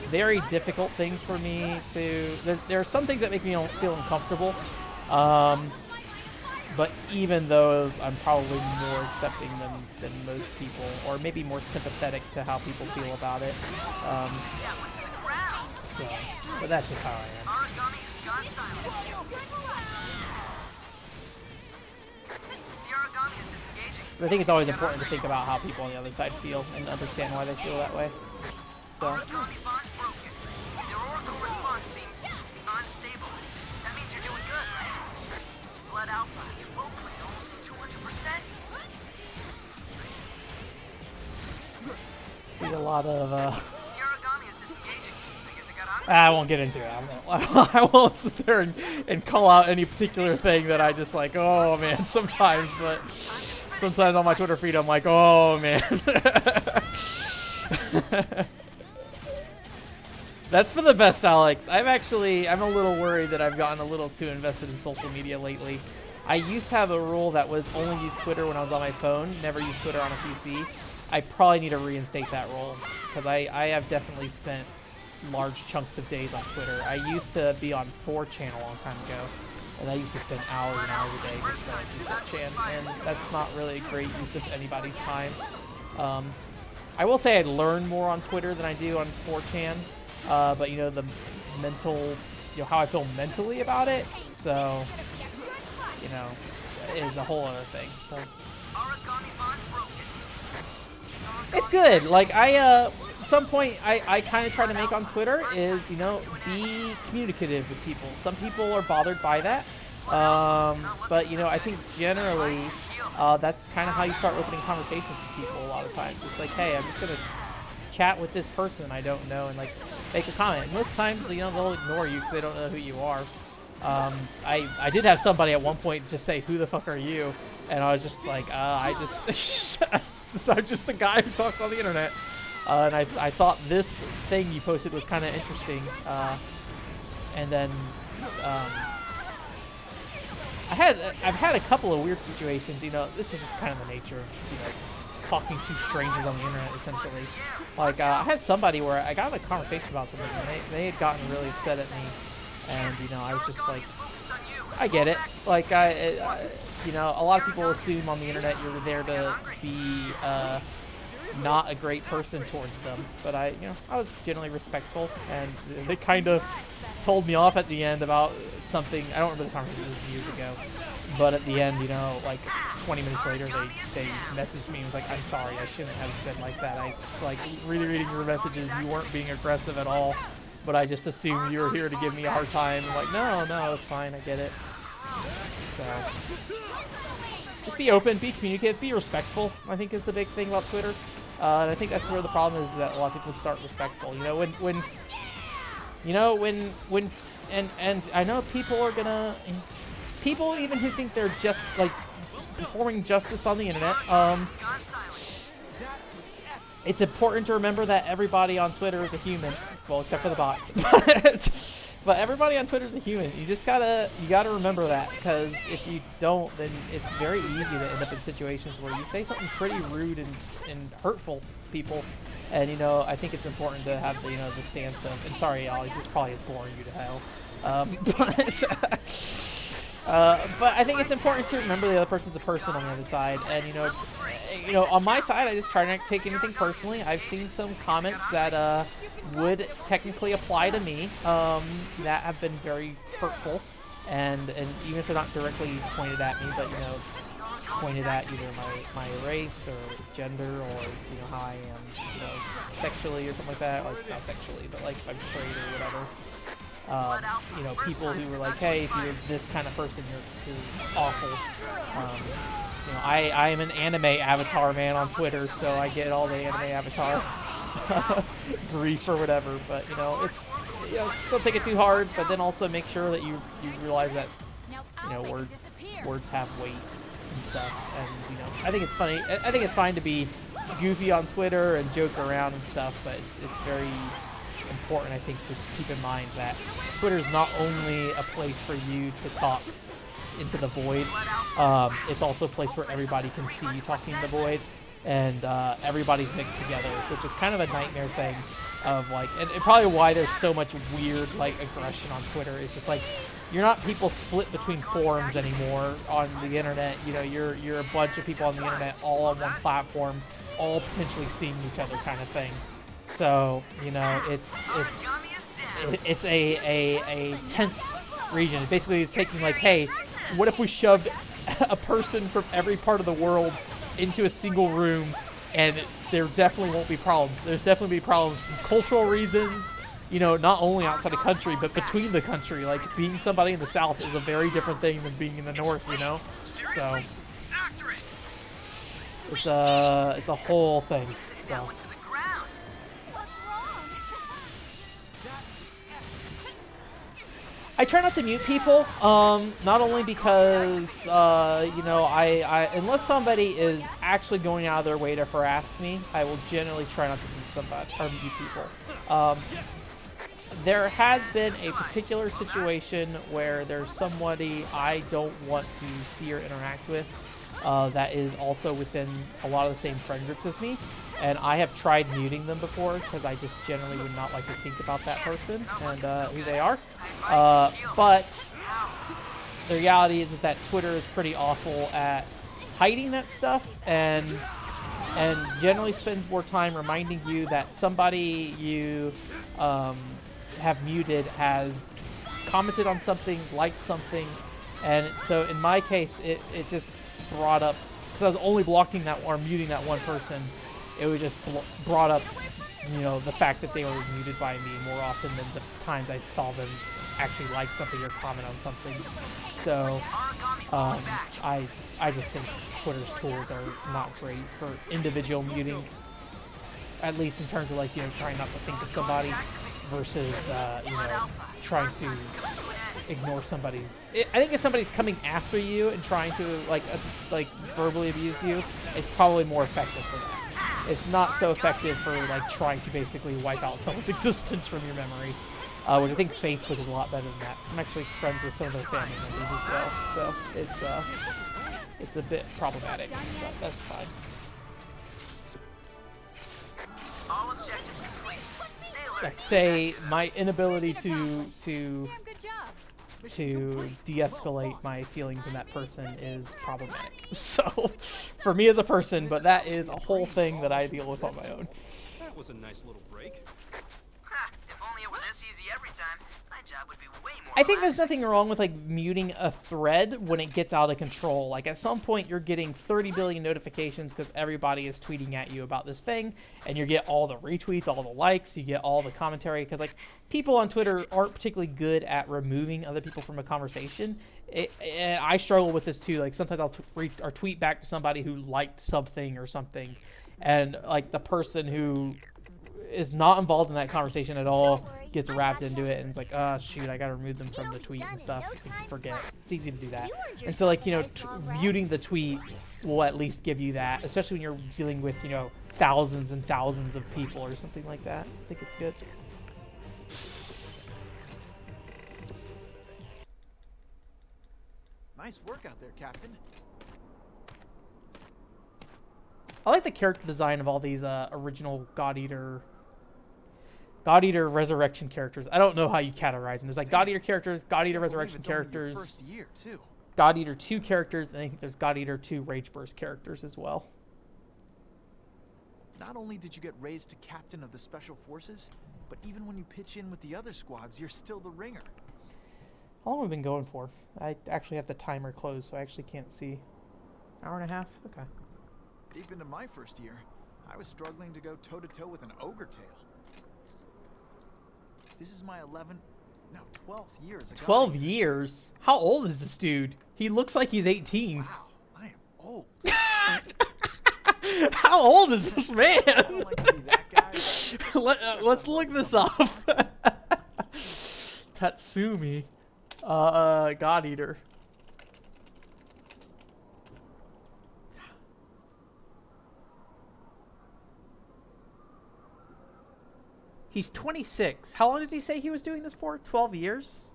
very difficult things for me to... There are some things that make me feel uncomfortable. But even those, I'm probably more accepting than most people. Or maybe more sympathetic to how people feel about it. But that's just how I am. But I think it's always important to think about how people on the other side feel and understand why they feel that way. So. See a lot of I won't get into it. I won't sit there and call out any particular thing that I just like, oh man, sometimes, but sometimes on my Twitter feed I'm like, oh man. That's for the best, Alex. I'm a little worried that I've gotten a little too invested in social media lately. I used to have a rule that was only use Twitter when I was on my phone, never use Twitter on a PC. I probably need to reinstate that rule because I have definitely spent large chunks of days on Twitter. I used to be on 4chan a long time ago, and I used to spend hours and hours a day just going through 4chan, and that's not really a great use of anybody's time. I will say I learn more on Twitter than I do on 4chan, but you know, the mental, you know, how I feel mentally about it, so, you know, is a whole other thing. So it's good. Like at some point I kind of try to make on Twitter is, you know, be communicative with people. Some people are bothered by that, but you know, I think generally that's kind of how you start opening conversations with people a lot of times. It's like, hey, I'm just gonna chat with this person I don't know and like make a comment. And most times, you know, they'll ignore you because they don't know who you are. I did have somebody at one point just say, "Who the fuck are you?" And I was just like, I'm just the guy who talks on the internet. And I thought this thing you posted was kind of interesting. And then I've had a couple of weird situations. You know, this is just kind of the nature of, you know, talking to strangers on the internet, essentially. Like I had somebody where I got in a conversation about something, and they had gotten really upset at me. And, you know, I was just like, I get it. Like, you know, a lot of people assume on the internet you're there to be not a great person towards them. But you know, I was generally respectful. And they kind of told me off at the end about something. I don't remember the conversation, it was years ago. But at the end, you know, like 20 minutes later, they messaged me and was like, "I'm sorry, I shouldn't have been like that. I, like, really reading your messages, you weren't being aggressive at all. But I just assumed you were here to give me a hard time." I'm like, no, it's fine, I get it. So, just be open, be communicative, be respectful, I think is the big thing about Twitter. And I think that's where the problem is, that a lot of people start respectful. You know, and I know people are gonna, people even who think they're just, like, performing justice on the internet, it's important to remember that everybody on Twitter is a human. Well, except for the bots. But everybody on Twitter is a human. You just gotta remember that, because if you don't, then it's very easy to end up in situations where you say something pretty rude and hurtful to people. And, you know, I think it's important to have the, you know, the stance of, and sorry, Alex, this probably is boring you to hell. But I think it's important to remember the other person's a person on the other side. And, you know, on my side, I just try not to take anything personally. I've seen some comments that would technically apply to me that have been very hurtful. And even if they're not directly pointed at me, but, you know, pointed at either my race or gender, or, you know, how I am, you know, sexually or something like that. Like, not sexually, but like if I'm straight or whatever. You know, people who were like, "Hey, if you're this kind of person, you're awful." You know, I am an anime avatar man on Twitter, so I get all the anime avatar grief or whatever. But, you know, it's, you know, don't take it too hard, but then also make sure that you realize that, you know, words have weight and stuff. And, you know, I think it's funny. I think it's fine to be goofy on Twitter and joke around and stuff, but it's very important, I think, to keep in mind that Twitter is not only a place for you to talk into the void, it's also a place where everybody can see you talking in the void, and everybody's mixed together, which is kind of a nightmare thing of, like, and probably why there's so much weird, like, aggression on Twitter. It's just like, you're not people split between forums anymore on the internet. You know, you're a bunch of people on the internet all on one platform, all potentially seeing each other, kind of thing. So, you know, it's a tense region. It basically is taking, like, hey, what if we shoved a person from every part of the world into a single room, and there definitely won't be problems. There's definitely be problems from cultural reasons, you know, not only outside the country, but between the country. Like, being somebody in the South is a very different thing than being in the North, you know? So, it's a whole thing, so. I try not to mute people, not only because, you know, I unless somebody is actually going out of their way to harass me, I will generally try not to mute somebody or mute people. There has been a particular situation where there's somebody I don't want to see or interact with that is also within a lot of the same friend groups as me. And I have tried muting them before because I just generally would not like to think about that person and who they are. But the reality is that Twitter is pretty awful at hiding that stuff, and and generally spends more time reminding you that somebody you have muted has commented on something, liked something, and so in my case, it just brought up, because I was only blocking that or muting that one person, it was just brought up, you know, the fact that they were muted by me more often than the times I saw them actually like something or comment on something. So I just think Twitter's tools are not great for individual muting, at least in terms of, like, you know, trying not to think of somebody versus you know, trying to ignore somebody's. I think if somebody's coming after you and trying to like verbally abuse you, it's probably more effective for that. It's not so effective for like trying to basically wipe out someone's existence from your memory, which I think Facebook is a lot better than that, because I'm actually friends with some of their family members as well, so it's a bit problematic, but that's fine. All objectives complete. Stay alert. I'd say my inability to Damn good job. de-escalate my feelings in that person is problematic. So, for me as a person, but that is a whole thing that I deal with on my own. That was a nice little break. Ha, if only it were this easy every time, my job would be way more I think there's relaxing. nothing wrong with like muting a thread when it gets out of control. Like at some point you're getting 30 billion notifications because everybody is tweeting at you about this thing, and you get all the retweets, all the likes, you get all the commentary, because like people on Twitter aren't particularly good at removing other people from a conversation. And I struggle with this too. Like sometimes I'll tweet back to somebody who liked something or something, and like the person who is not involved in that conversation at all gets wrapped into it, and it's like, oh shoot, I gotta remove them from the tweet and stuff. It's like, forget. It's easy to do that. And so like, you know, muting the tweet will at least give you that, especially when you're dealing with, you know, thousands and thousands of people or something like that. I think it's good. Nice work out there, Captain. I like the character design of all these original God Eater Resurrection characters. I don't know how you categorize them. There's like God Eater characters, God Eater Resurrection characters, First year too. God Eater 2 characters, and I think there's God Eater 2 Rage Burst characters as well. Not only did you get raised to captain of the Special Forces, but even when you pitch in with the other squads, you're still the ringer. How long have we been going for? I actually have the timer closed, so I actually can't see. Hour and a half? Okay. Deep into my first year, I was struggling to go toe-to-toe with an ogre tail. This is my 12th year as a 12 guy. years? How old is this dude? He looks like he's 18. Wow, I am old. How old is this man? I don't like to be that guy. Let's look this up. Tatsumi. God Eater. He's 26. How long did he say he was doing this for? 12 years?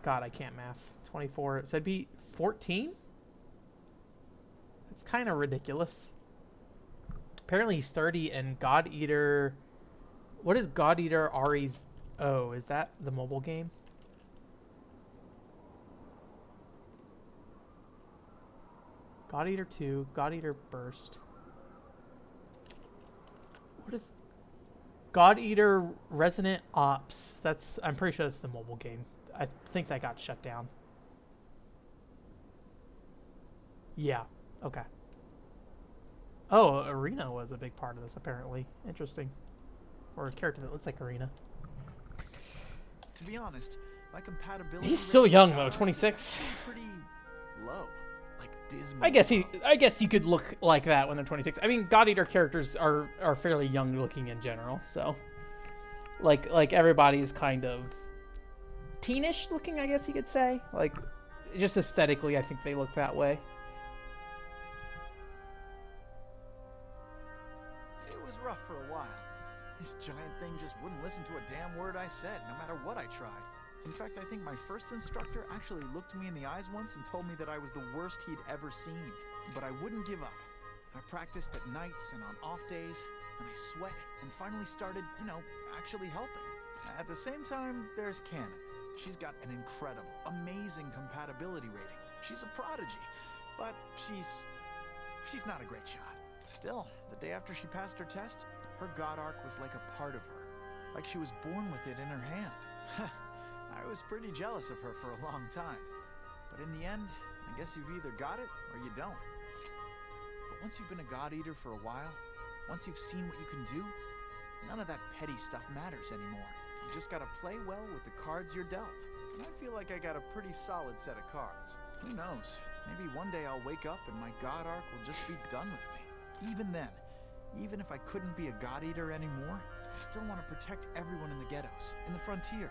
God, I can't math. 24. So it'd be 14? That's kind of ridiculous. Apparently he's 30, and God Eater... What is God Eater Ari's... Oh, is that the mobile game? God Eater 2, God Eater Burst. What is God Eater Resident Ops? That's, I'm pretty sure that's the mobile game. I think that got shut down. Yeah. Okay. Oh, Arena was a big part of this, apparently. Interesting. Or a character that looks like Arena. To be honest, my compatibility. He's still rate young with though, gods 26. is pretty low, like dismal. I guess you could look like that when they're 26. I mean, God Eater characters are fairly young looking in general, so like everybody is kind of teenish looking, I guess you could say. Like just aesthetically, I think they look that way. It was rough for a while. This giant thing just wouldn't listen to a damn word I said, no matter what I tried. In fact, I think my first instructor actually looked me in the eyes once and told me that I was the worst he'd ever seen. But I wouldn't give up. I practiced at nights and on off days, and I sweated and finally started, actually helping. At the same time, there's Cannon. She's got an incredible, amazing compatibility rating. She's a prodigy. but she's not a great shot. Still, the day after she passed her test, her god arc was like a part of her, like she was born with it in her hand. I was pretty jealous of her for a long time, but in the end, I guess you've either got it or you don't. But once you've been a god eater for a while, once you've seen what you can do, none of that petty stuff matters anymore. You just gotta play well with the cards you're dealt. And I feel like I got a pretty solid set of cards. Who knows? Maybe one day I'll wake up and my god arc will just be done with me. Even then, even if I couldn't be a god eater anymore, I still want to protect everyone in the ghettos, in the frontier.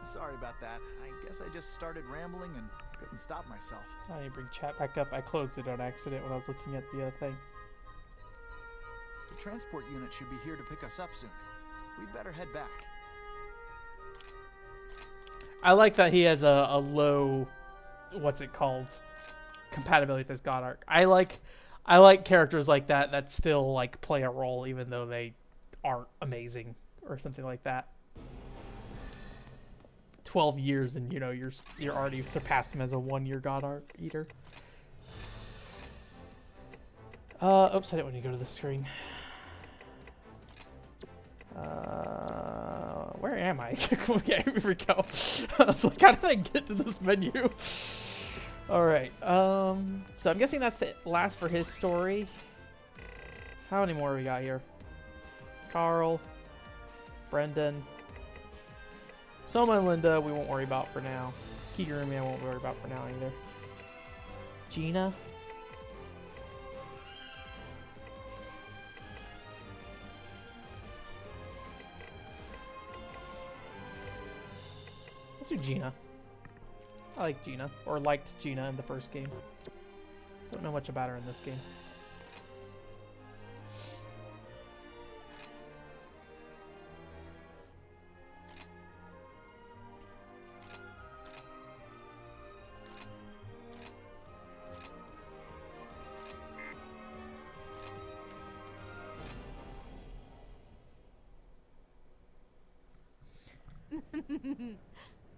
Sorry about that. I guess I just started rambling and couldn't stop myself. I need to bring chat back up. I closed it on accident when I was looking at the thing. The transport unit should be here to pick us up soon. We'd better head back. I like that he has a low, what's it called, compatibility with his god arc. I like characters like that still like play a role even though they aren't amazing or something like that. 12 years and you know you're already surpassed him as a 1-year god arc eater. Oops, I didn't want to go to the screen. Where am I? Okay, here we go. I was like, how did I get to this menu? All right. So I'm guessing that's the last for his story. How many more we got here? Carl, Brendan, Soma and Linda. We won't worry about for now. Kigurumi, I won't worry about for now either. Gina. Let's do Gina. I like Gina, or liked Gina in the first game. Don't know much about her in this game.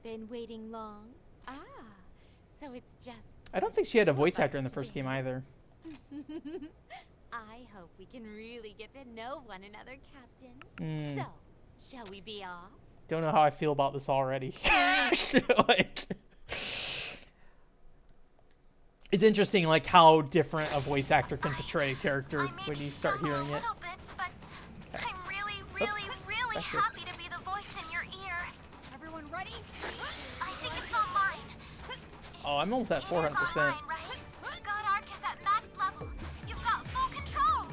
Been waiting long? Ah, so it's just... I don't think she had a voice actor in the first game either. I hope we can really get to know one another, Captain. So, shall we be off? Don't know how I feel about this already. Like, it's interesting, like how different a voice actor can portray a character when you start hearing it. But I'm really happy to be the voice in your ear. Everyone ready? I think it's online. Oh, I'm almost at 400%. It is online, right? God Arc is at max level. You've got full control.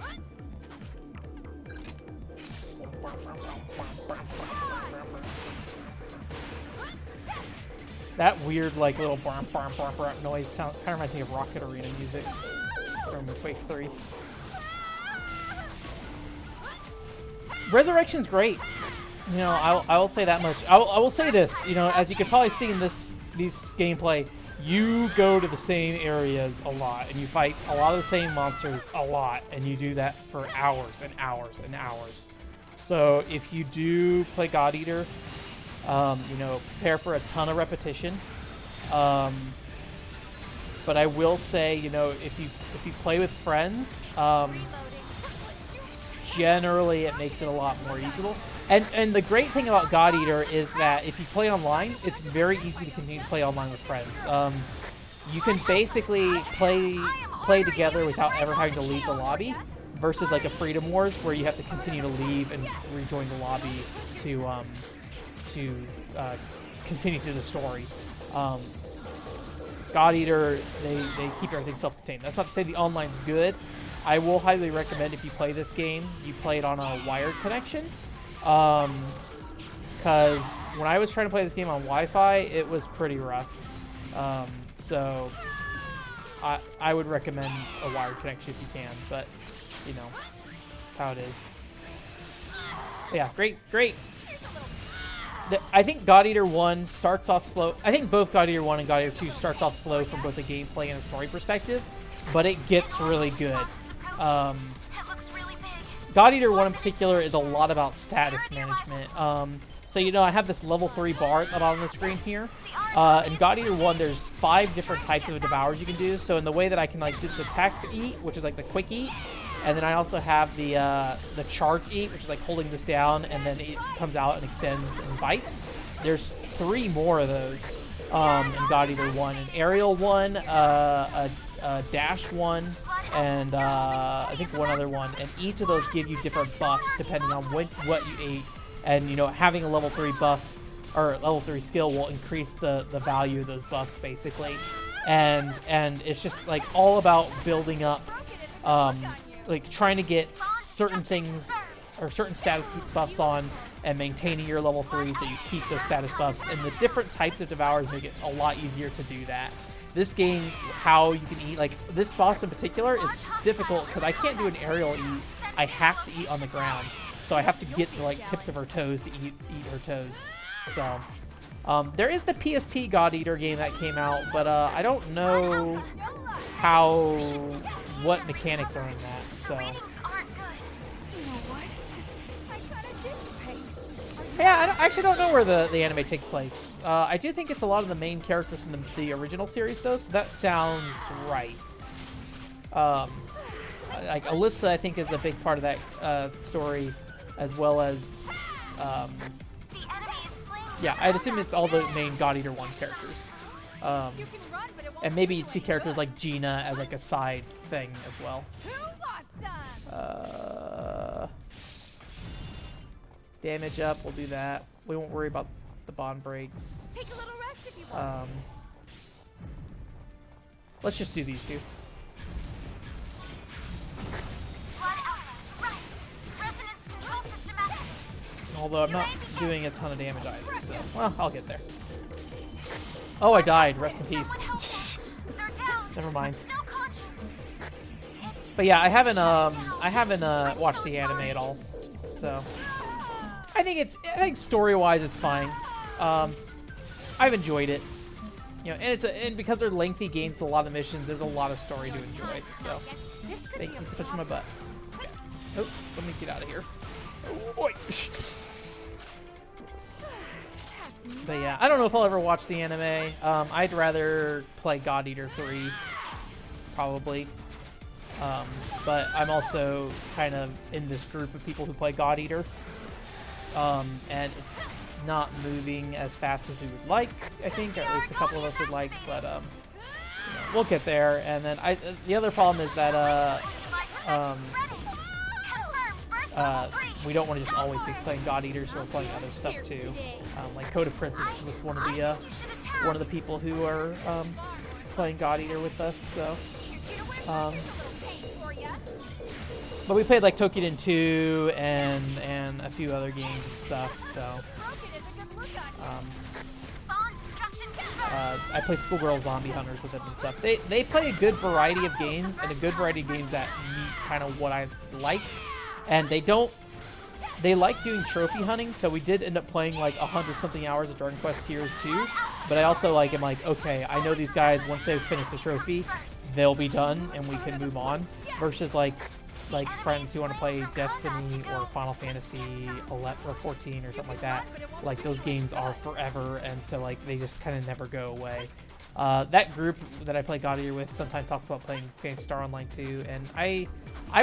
That weird, like, little noise sound kind of reminds me of Rocket Arena music from Quake 3. Resurrection's great. You know, I will say that much. I will say this. You know, as you can probably see in these gameplay, you go to the same areas a lot, and you fight a lot of the same monsters a lot, and you do that for hours and hours and hours. So if you do play God Eater, you know, prepare for a ton of repetition. But I will say, you know, if you play with friends, generally it makes it a lot more easy. And the great thing about God Eater is that if you play online, it's very easy to continue to play online with friends. You can basically play together without ever having to leave the lobby, versus like a Freedom Wars where you have to continue to leave and rejoin the lobby to continue through the story. God Eater, they keep everything self-contained. That's not to say the online's good. I will highly recommend if you play this game, you play it on a wired connection. Because when I was trying to play this game on Wi-Fi, it was pretty rough. So I would recommend a wired connection if you can, but you know how it is. Yeah, great. I think God Eater 1 starts off slow. I think both God Eater 1 and God Eater 2 starts off slow from both a gameplay and a story perspective, but it gets really good. God Eater 1 in particular is a lot about status management. So, you know, I have this level 3 bar at the bottom of the screen here. In God Eater 1, there's 5 different types of devours you can do. So in the way that I can, like, do this attack eat, which is like the quick eat, and then I also have the charge eat, which is like holding this down, and then it comes out and extends and bites. There's 3 more of those in God Eater 1. An aerial one, a dash one, and I think one other one. And each of those give you different buffs depending on what you ate. And, you know, having a level 3 buff or level 3 skill will increase the value of those buffs, basically. And it's just, like, all about building up, like, trying to get certain things or certain status buffs on and maintaining your level 3 so you keep those status buffs. And the different types of devours make it a lot easier to do that. This game, how you can eat, like, this boss in particular is difficult because I can't do an aerial eat. I have to eat on the ground. So I have to get the, like, tips of her toes to eat her toes. So there is the PSP God Eater game that came out, but I don't know what mechanics are in that. So yeah, I actually don't know where the anime takes place. I do think it's a lot of the main characters from the original series, though, so that sounds right. Like Alyssa, I think, is a big part of that story, as well as yeah, I'd assume it's all the main God Eater 1 characters. And maybe you'd see characters like Gina as like a side thing as well. Damage up, we'll do that. We won't worry about the bond breaks. Take a little rest if you want. Let's just do these two. Although I'm not doing a ton of damage either, so, well, I'll get there. Oh, I died. Rest in peace. Never mind. But yeah, I haven't watched the anime at all, so I think story-wise it's fine. I've enjoyed it, you know, and because they're lengthy games with a lot of missions, there's a lot of story to enjoy. So, thank you for touching my butt. Oops, let me get out of here. Oh boy. But yeah, I don't know if I'll ever watch the anime. I'd rather play God Eater 3, probably. But I'm also kind of in this group of people who play God Eater. And it's not moving as fast as we would like, I think, or at least a couple of us would like, but you know, we'll get there. And then the other problem is that we don't want to just always be playing God Eaters, so we're playing other stuff too. Like Code of Prince is with one of the people who are playing God Eater with us. So, but we played like Tokiden 2 and a few other games and stuff. So, I play Schoolgirl Zombie Hunters with them and stuff. They play a good variety of games and a good variety of games that meet kind of what I like. And they like doing trophy hunting, so we did end up playing like 100-something hours of Dragon Quest Heroes 2. But I also like am like, okay, I know these guys, once they finish the trophy, they'll be done and we can move on. Versus like friends who want to play Destiny or Final Fantasy 11 or 14 or something like that. Like those games are forever, and so like they just kind of never go away. That group that I play God Eater with sometimes talks about playing Phantasy Star Online 2, and I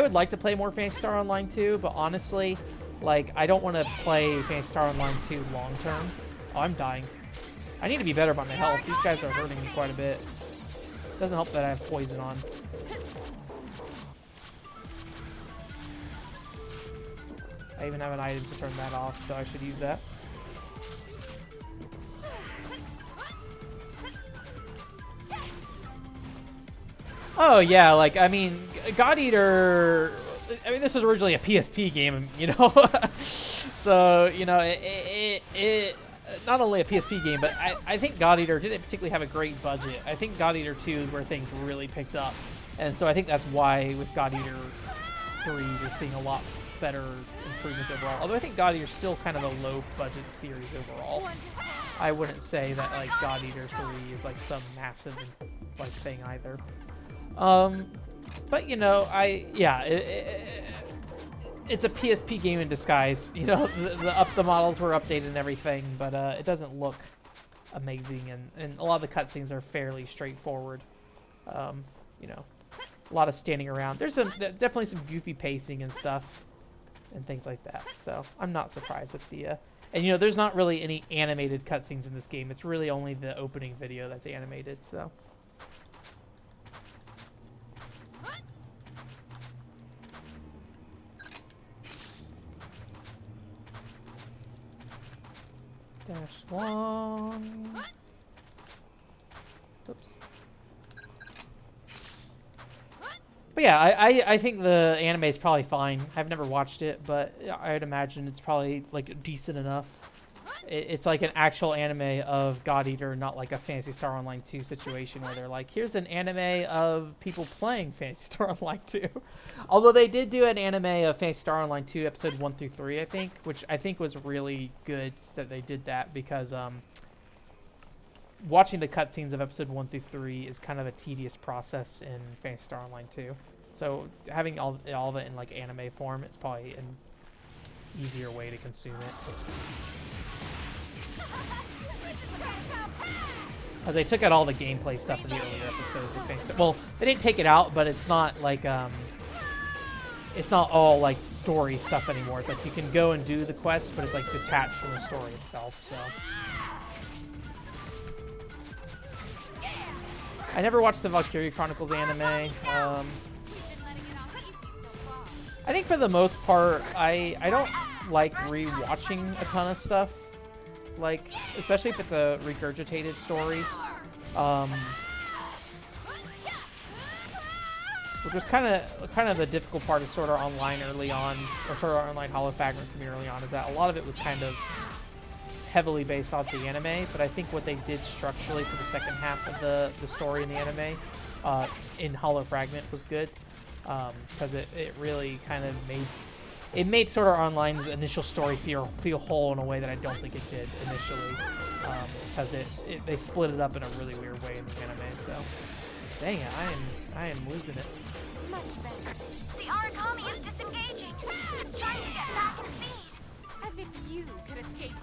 would like to play more Phantasy Star Online 2, but honestly, like, I don't want to play Phantasy Star Online 2 long term. Oh, I'm dying. I need to be better about my health. These guys are hurting me quite a bit. Doesn't help that I have poison on. I even have an item to turn that off, so I should use that. Oh yeah, like, I mean, God Eater, I mean, this was originally a PSP game, you know? So, you know, it not only a PSP game, but I think God Eater didn't particularly have a great budget. I think God Eater 2 is where things really picked up. And so I think that's why with God Eater 3, you're seeing a lot better improvements overall. Although I think God Eater is still kind of a low-budget series overall. I wouldn't say that, like, God Eater 3 is, like, some massive, like, thing either. But, you know, it's a PSP game in disguise. You know, the models were updated and everything, but it doesn't look amazing, and a lot of the cutscenes are fairly straightforward. You know, a lot of standing around. There's definitely some goofy pacing and stuff and things like that. So I'm not surprised at the and you know, there's not really any animated cutscenes in this game. It's really only the opening video that's animated. So. Dash long. Oops. But yeah, I think the anime is probably fine. I've never watched it, but I'd imagine it's probably like decent enough. It's like an actual anime of God Eater, not like a Phantasy Star Online 2 situation where they're like, here's an anime of people playing Phantasy Star Online 2. Although they did do an anime of Phantasy Star Online 2 episode 1 through 3, I think, which I think was really good that they did that because watching the cutscenes of episode 1 through 3 is kind of a tedious process in Phantasy Star Online 2. So having all of it in like anime form, it's probably an easier way to consume it. As they took out all the gameplay stuff in the earlier episodes of Phantasy Star. Well, they didn't take it out, but it's not like it's not all like story stuff anymore. It's like you can go and do the quest, but it's like detached from the story itself. So. I never watched the Valkyria Chronicles anime. I think for the most part, I don't like re-watching a ton of stuff, like especially if it's a regurgitated story, which was kind of the difficult part of Sword Art Online early on, or Sword Art Online Hollow Fragment for me early on, is that a lot of it was kind of heavily based off the anime, but I think what they did structurally to the second half of the story in the anime in Hollow Fragment was good, because it really kind of made Sword Art Online's initial story feel whole in a way that I don't think it did initially, because they split it up in a really weird way in the anime. So, dang it, I am losing it. Much better. The origami is disengaging. It's trying to get back and feed. As if you could escape me.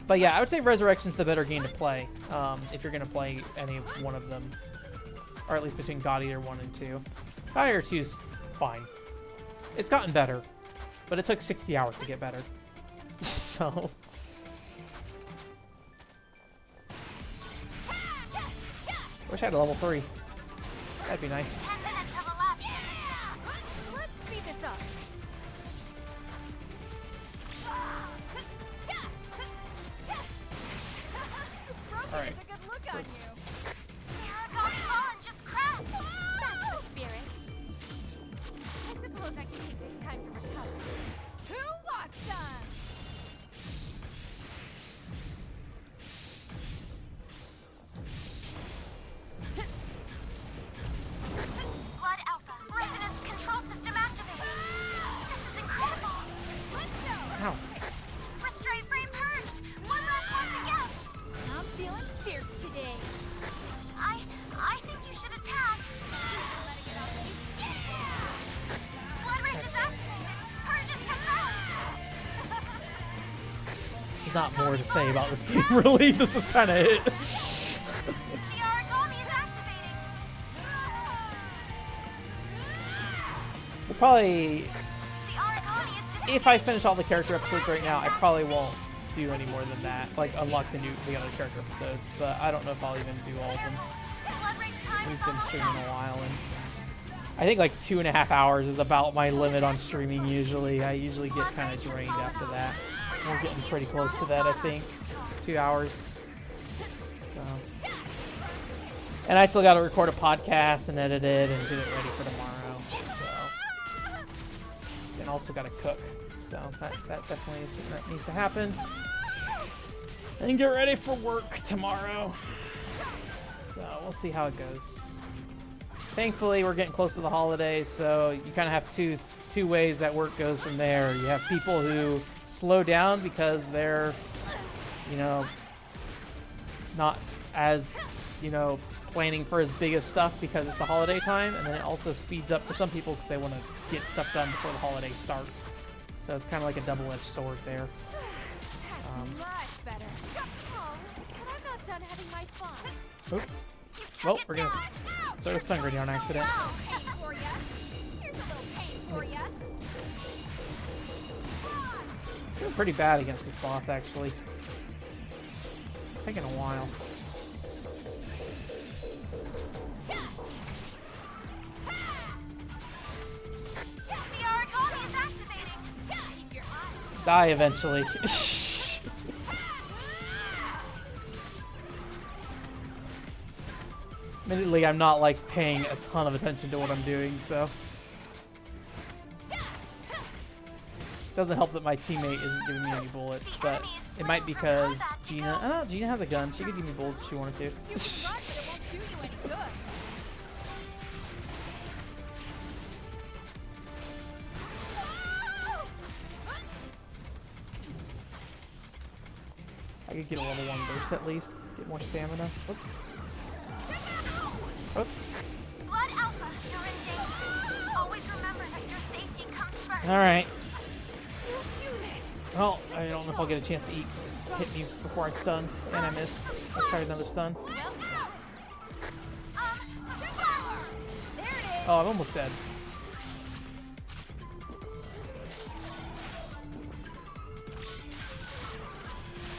But yeah, I would say Resurrection's the better game to play if you're going to play any one of them. Or at least between God Eater 1 and 2. God Eater 2's fine. It's gotten better. But it took 60 hours to get better. So... Wish I had a level 3. That'd be nice. 10 minutes have elapsed in this mission. Let's speed this up. All right. It's a good look on you. The origami bond just cracked. That's the spirit. I suppose I can take this time to recover. Who wants some? Blood Alpha. Resonance control system activated. This is incredible. Let's go. Ow. Restraint frame purged. One last one to get. I'm feeling fierce today. I think you should attack. Blood rage is activated. Purge is confirmed. There's not more to say about this game, really. This is kind of it. The origami is activating. We'll probably... The origami is disengaging. If I finish all the character episodes right now, I probably won't do any more than that. Like, unlock the other character episodes. But I don't know if I'll even do all of them. Blood rage time We've is been almost streaming up. a while, and I think like 2.5 hours is about my limit on streaming usually. I usually get kind of drained after that. We're getting pretty close to that, I think. 2 hours. So, and I still got to record a podcast and edit it and get it ready for tomorrow. So, and also got to cook. So that definitely is something that needs to happen. And get ready for work tomorrow. So we'll see how it goes. Thankfully, we're getting close to the holidays, so you kind of have two ways that work goes from there. You have people who slow down because they're, you know, not as, you know, planning for his biggest stuff because it's the holiday time, and then it also speeds up for some people because they want to get stuff done before the holiday starts. So it's kind of like a double-edged sword there. Much better. Oh, but I'm not done having my fun. Oops. Well, we're gonna throw a stun grenade on accident. Pain for ya. Here's a little pain for ya. Doing pretty bad against this boss, actually. It's taking a while. The origami is activating. Keep your eyes. Die eventually. Admittedly, I'm not like paying a ton of attention to what I'm doing, so doesn't help that my teammate isn't giving me any bullets, but it might be because Gina. I don't know. Gina has a gun. She could give me bullets if she wanted to. You can run, but it won't do you any good. I could get a level 1 burst at least. Get more stamina. Oops. Oops. Blood Alpha, you're in danger. Always remember that your safety comes first. Alright. Just do this. Well, I don't know if I'll get a chance to eat. Hit me before I stun, and I missed. Let's try another stun. Well done. There it is. Oh, I'm almost dead.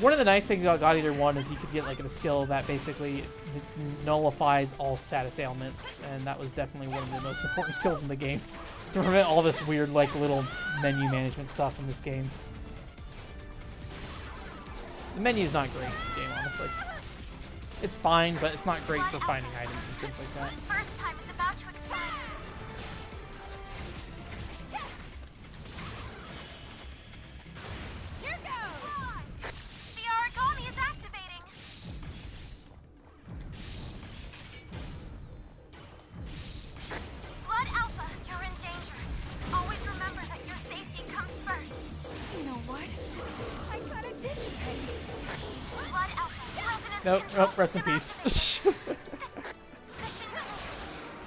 One of the nice things about God Eater 1 is you could get like a skill that basically nullifies all status ailments, and that was definitely one of the most important skills in the game to prevent all this weird like little menu management stuff in this game. The menu's not great in this game, honestly. It's fine, but it's not great for finding items and things like that. First time is about to expire. Here goes. The origami is activating. Blood Alpha, you're in danger. Always remember that your safety comes first. You know what? I got a dicky peg. Blood Alpha, Residence Nope, Control nope, rest in System peace. activated. This mission,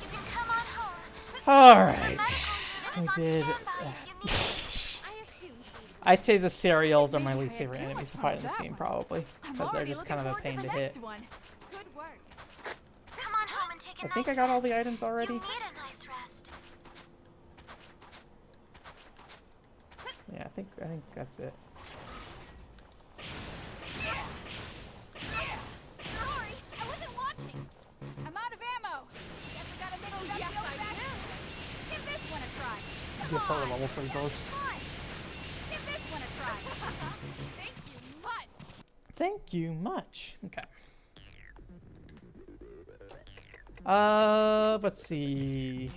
you can come on home. Alright. The medical unit We is on did standby if you need it. I assumed I'd say the cereals are my least favorite enemies to fight in this game, probably. I'm Because they're already just kind of looking a pain to forward hit. the next one. Good work. Come on home and take a I nice think I got all the rest. items already. You need a nice rest. Yeah, I think that's it. Sorry, I wasn't watching. I'm out of ammo. Guess we gotta mix it up. Yes, I do. Give this one a try. Give her a level 3 burst. Come on. Give this one a try. Thank you much. Thank you much. Okay. Let's see.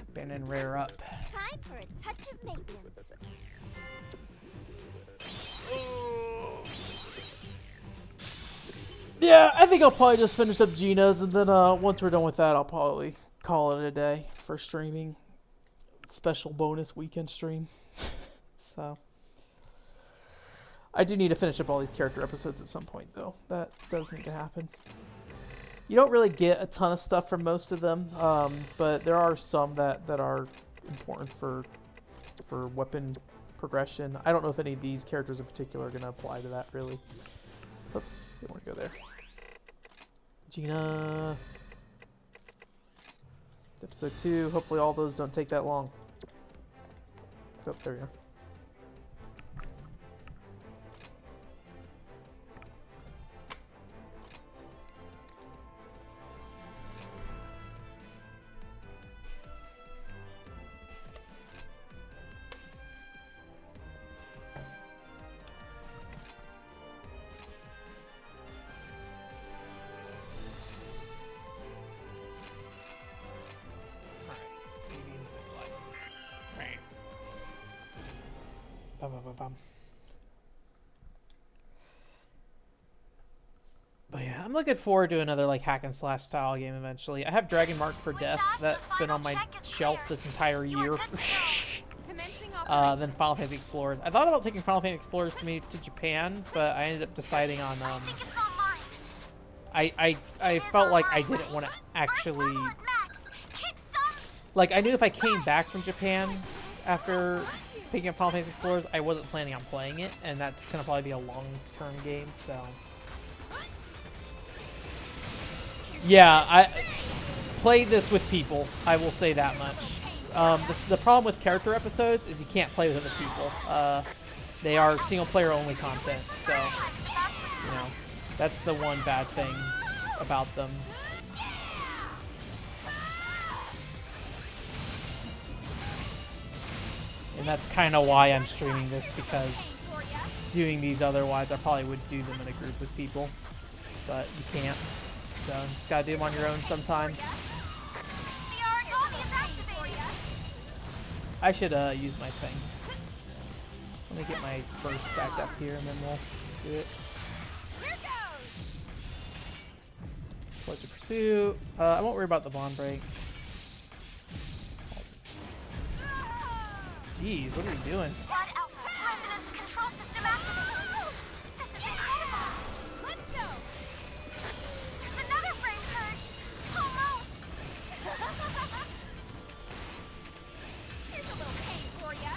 Abandon rare up. Time for a touch of maintenance. Yeah, I think I'll probably just finish up Gina's, and then once we're done with that, I'll probably call it a day for streaming. Special bonus weekend stream. So I do need to finish up all these character episodes at some point, though. That does need to happen. You don't really get a ton of stuff from most of them, but there are some that are important for weapon progression. I don't know if any of these characters in particular are going to apply to that, really. Oops, didn't want to go there. Gina. Episode 2. Hopefully all those don't take that long. Oh, there we go. But yeah, I'm looking forward to another like hack and slash style game eventually. I have Dragon Mark for Death that's been on my shelf this entire year. Then Final Fantasy Explorers. I thought about taking Final Fantasy Explorers to Japan, but I ended up deciding on I think it's online. I felt like I didn't want to actually, like, I knew if I came back from Japan after picking up Final Fantasy Explorers, I wasn't planning on playing it, and that's gonna probably be a long-term game. So yeah, I play this with people. I will say that much. The problem with character episodes is you can't play with other people. They are single-player only content, so you know that's the one bad thing about them. And that's kind of why I'm streaming this, because doing these otherwise, I probably would do them in a group with people, but you can't. So you just gotta do them on your own sometime. I should use my thing. Let me get my burst back up here, and then we'll do it. Pleasure Pursuit. I won't worry about the bond break. Jeez, what are we doing? Resonance control system activated. This is incredible. Let's go. There's another frame purged. Almost. Here's a little pain for ya.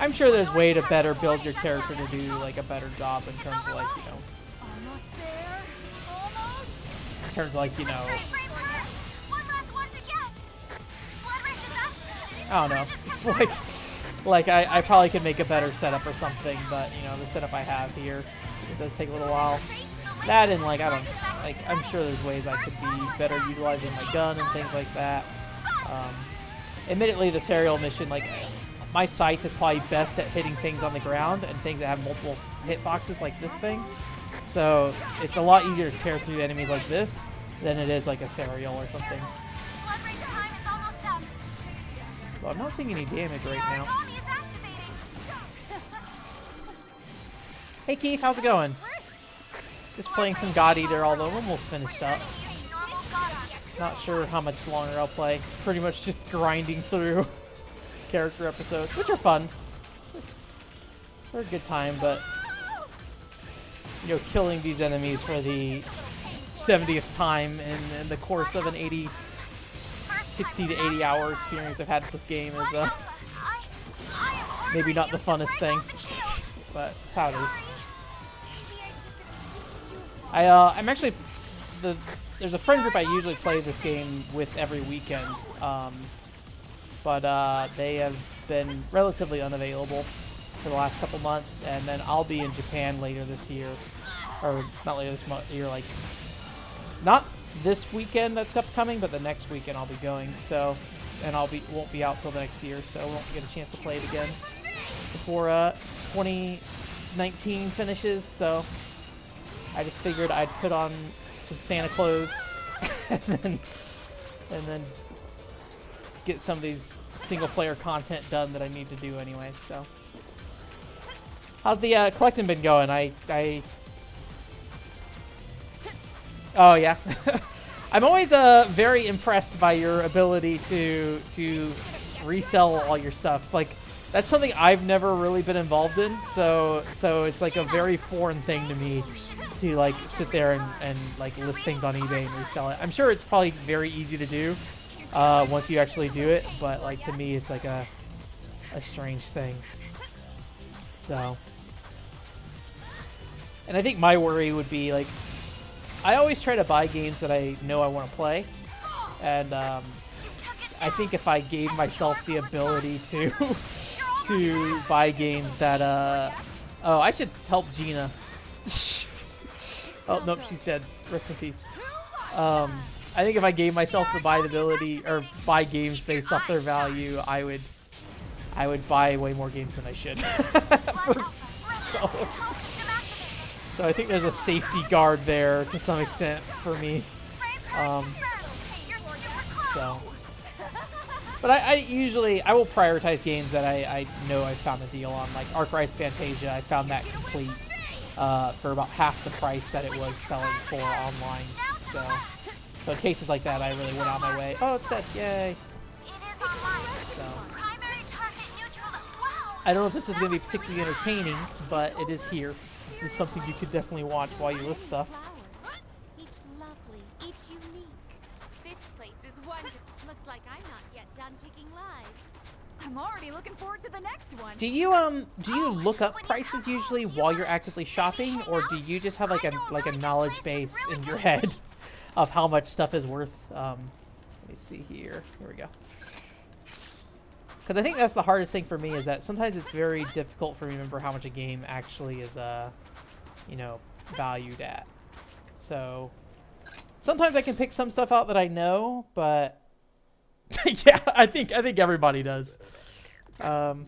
I'm sure there's a way to better build your character to do like a better job in terms of like, you know, Almost there. Almost. in terms of like, you know, Straight frame purged. One last one to get. Blood rage is activated. I don't know. It's like I probably could make a better setup or something, but you know, the setup I have here, it does take a little while. That and like, I don't like, I'm sure there's ways I could be better utilizing my gun and things like that. Admittedly, the serial mission, like, my scythe is probably best at hitting things on the ground and things that have multiple hitboxes like this thing. So it's a lot easier to tear through enemies like this than it is like a serial or something. Blood rage time is almost up. Well, I'm not seeing any damage right now. Origami is activating. Hey Keith, how's it going? Just playing some God Eater, although I'm almost finished up. Normal God. Not sure how much longer I'll play. Pretty much just grinding through character episodes, which are fun. They're a good time, but you know, killing these enemies for the 70th time in the course of an 60 to 80 hour experience I've had with this game is maybe not the funnest thing, but it's how it is. I'm actually there's a friend group I usually play this game with every weekend, but they have been relatively unavailable for the last couple months, and then I'll be in Japan later this year, or not later this year, like not this weekend that's upcoming, but the next weekend I'll be going. So, and won't be out till the next year, so I won't get a chance to play it again before 2019 finishes. So I just figured I'd put on some Santa clothes and then get some of these single-player content done that I need to do anyway. So, how's the collecting been going? Oh yeah, I'm always very impressed by your ability to resell all your stuff. Like, that's something I've never really been involved in. So it's like a very foreign thing to me to like sit there and like list things on eBay and resell it. I'm sure it's probably very easy to do once you actually do it, but like to me it's like a strange thing. So, and I think my worry would be like, I always try to buy games that I know I want to play, and I think if I gave myself the ability to buy games that oh, I should help Gina. Oh nope, she's dead. Rest in peace. I think if I gave myself the ability or buy games based off their value, I would buy way more games than I should. So I think there's a safety guard there to some extent for me. But I usually will prioritize games that I know I found a deal on. Like Arc Rise Fantasia, I found that complete for about half the price that it was selling for online. So in cases like that, I really went out of my way. Oh, it's dead! Yay! It is online. So Primary target neutral. Wow. I don't know if this is going to be particularly entertaining, but it is here. This is something you could definitely watch while you list stuff. Each lovely, each unique. This place is wonderful. Looks like I'm not yet done taking lives. I'm already looking forward to the next one. Do you look up prices usually while you're actively shopping, or do you just have like a knowledge base in your head of how much stuff is worth? Let me see here. Here we go. Because I think that's the hardest thing for me, is that sometimes it's very difficult for me to remember how much a game actually is, you know, valued at. So sometimes I can pick some stuff out that I know, but yeah, I think everybody does. Time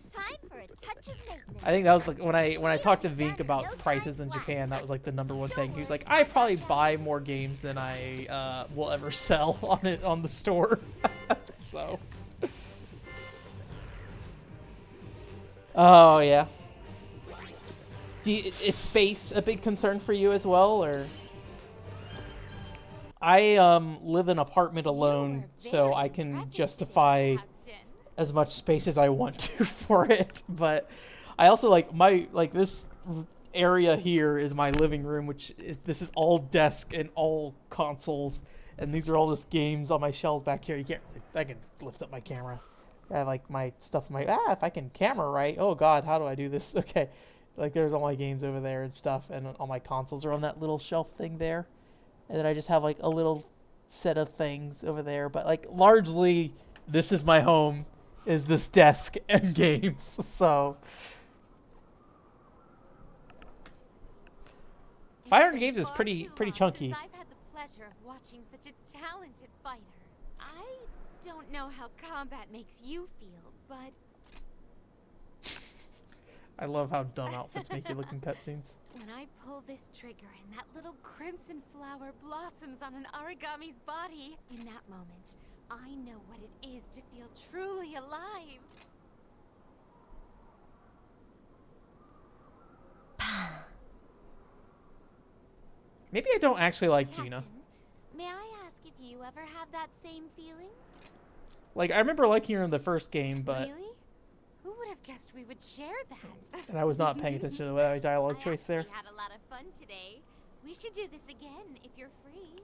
for a touch of maintenance. I think that was like when I talked to Vink about prices in Japan, that was like the #1 thing. He was like, I probably buy more games than I will ever sell on the store. So. Oh yeah. Is space a big concern for you as well, or? I live in an apartment alone, so I can justify as much space as I want to for it. But I also like this area here is my living room, this is all desk and all consoles, and these are all just games on my shelves back here. I can lift up my camera. I have like my stuff if I can camera right. Oh god, how do I do this? Okay. Like there's all my games over there and stuff, and all my consoles are on that little shelf thing there. And then I just have like a little set of things over there, but like largely this is my home, is this desk and games. So 500 games is pretty chunky. I've had the pleasure of watching such a talented fighter. I don't know how combat makes you feel, but I love how dumb outfits make you look in cutscenes. when I pull this trigger and that little crimson flower blossoms on an origami's body, in that moment, I know what it is to feel truly alive. Maybe I don't actually like Gina. Captain, may I ask if you ever have that same feeling? Like, I remember liking her in the first game, but... Really? Who would have guessed we would share that? And I was not paying attention to my dialogue choice there. I had a lot of fun today. We should do this again if you're free.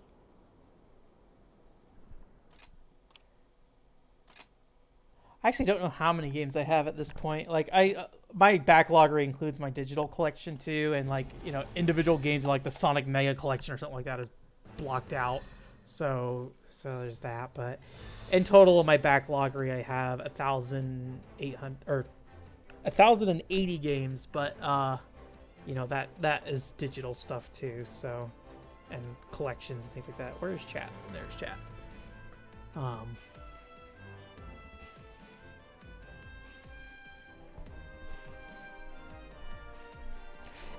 I actually don't know how many games I have at this point. Like, my backloggery includes my digital collection too, and like, you know, individual games like the Sonic Mega Collection or something like that is blocked out. So there's that. But in total, in my backloggery, I have 1,080 games. But you know, that is digital stuff too. So, and collections and things like that. Where's chat? There's chat.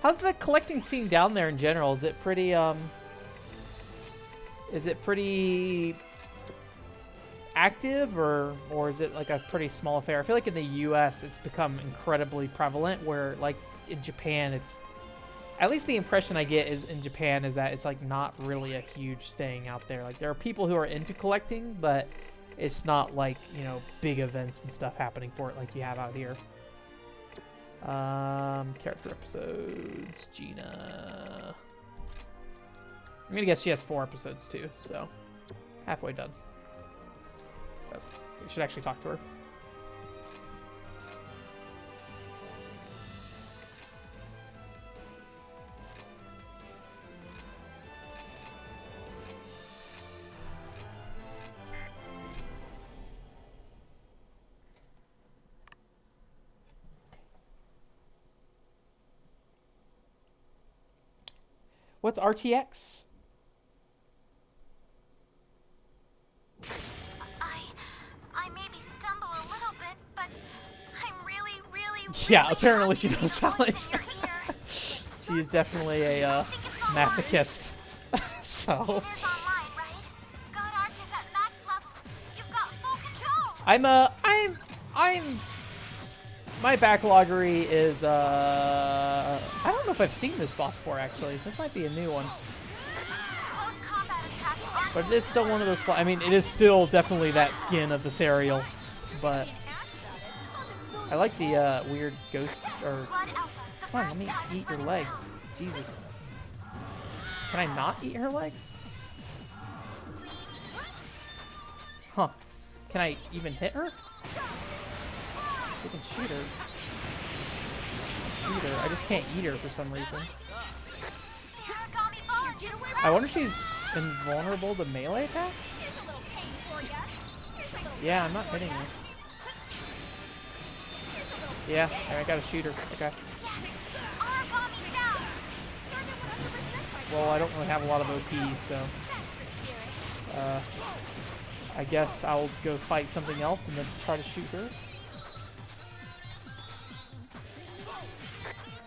How's the collecting scene down there in general? Is it pretty active, or is it like a pretty small affair? I feel like in the US it's become incredibly prevalent, where like in Japan it's, at least the impression I get is in Japan is that it's like not really a huge thing out there. Like there are people who are into collecting, but it's not like, you know, big events and stuff happening for it like you have out here. Character episodes, Gina. I'm gonna guess she has 4 episodes too, so halfway done. But we should actually talk to her. What's RTX? I maybe stumble a little bit, but I'm really Yeah, apparently she does happy sound like voice in your ear. she is definitely a masochist. So It is online, right? God Arc is at max level. You've got full control. I'm my backloggery is I don't know if I've seen this boss before actually. This might be a new one. Close combat attacks aren't But it is still one of those, I mean, it is still definitely that skin of the cereal, but I like the weird ghost, or... Blood Alpha, the Come on, let first me time is eat your running legs. Jesus. Can I not eat her legs? Huh. Can I even hit her? I can shoot her. Shoot her. I just can't eat her for some reason. The origami bar just I wonder if she's invulnerable to melee attacks? Here's a little pain for ya. Here's a little Yeah, I'm not hitting her. Yeah, I gotta shoot her. Okay. origami down. Well, I don't really have a lot of OP, so... I guess I'll go fight something else and then try to shoot her. The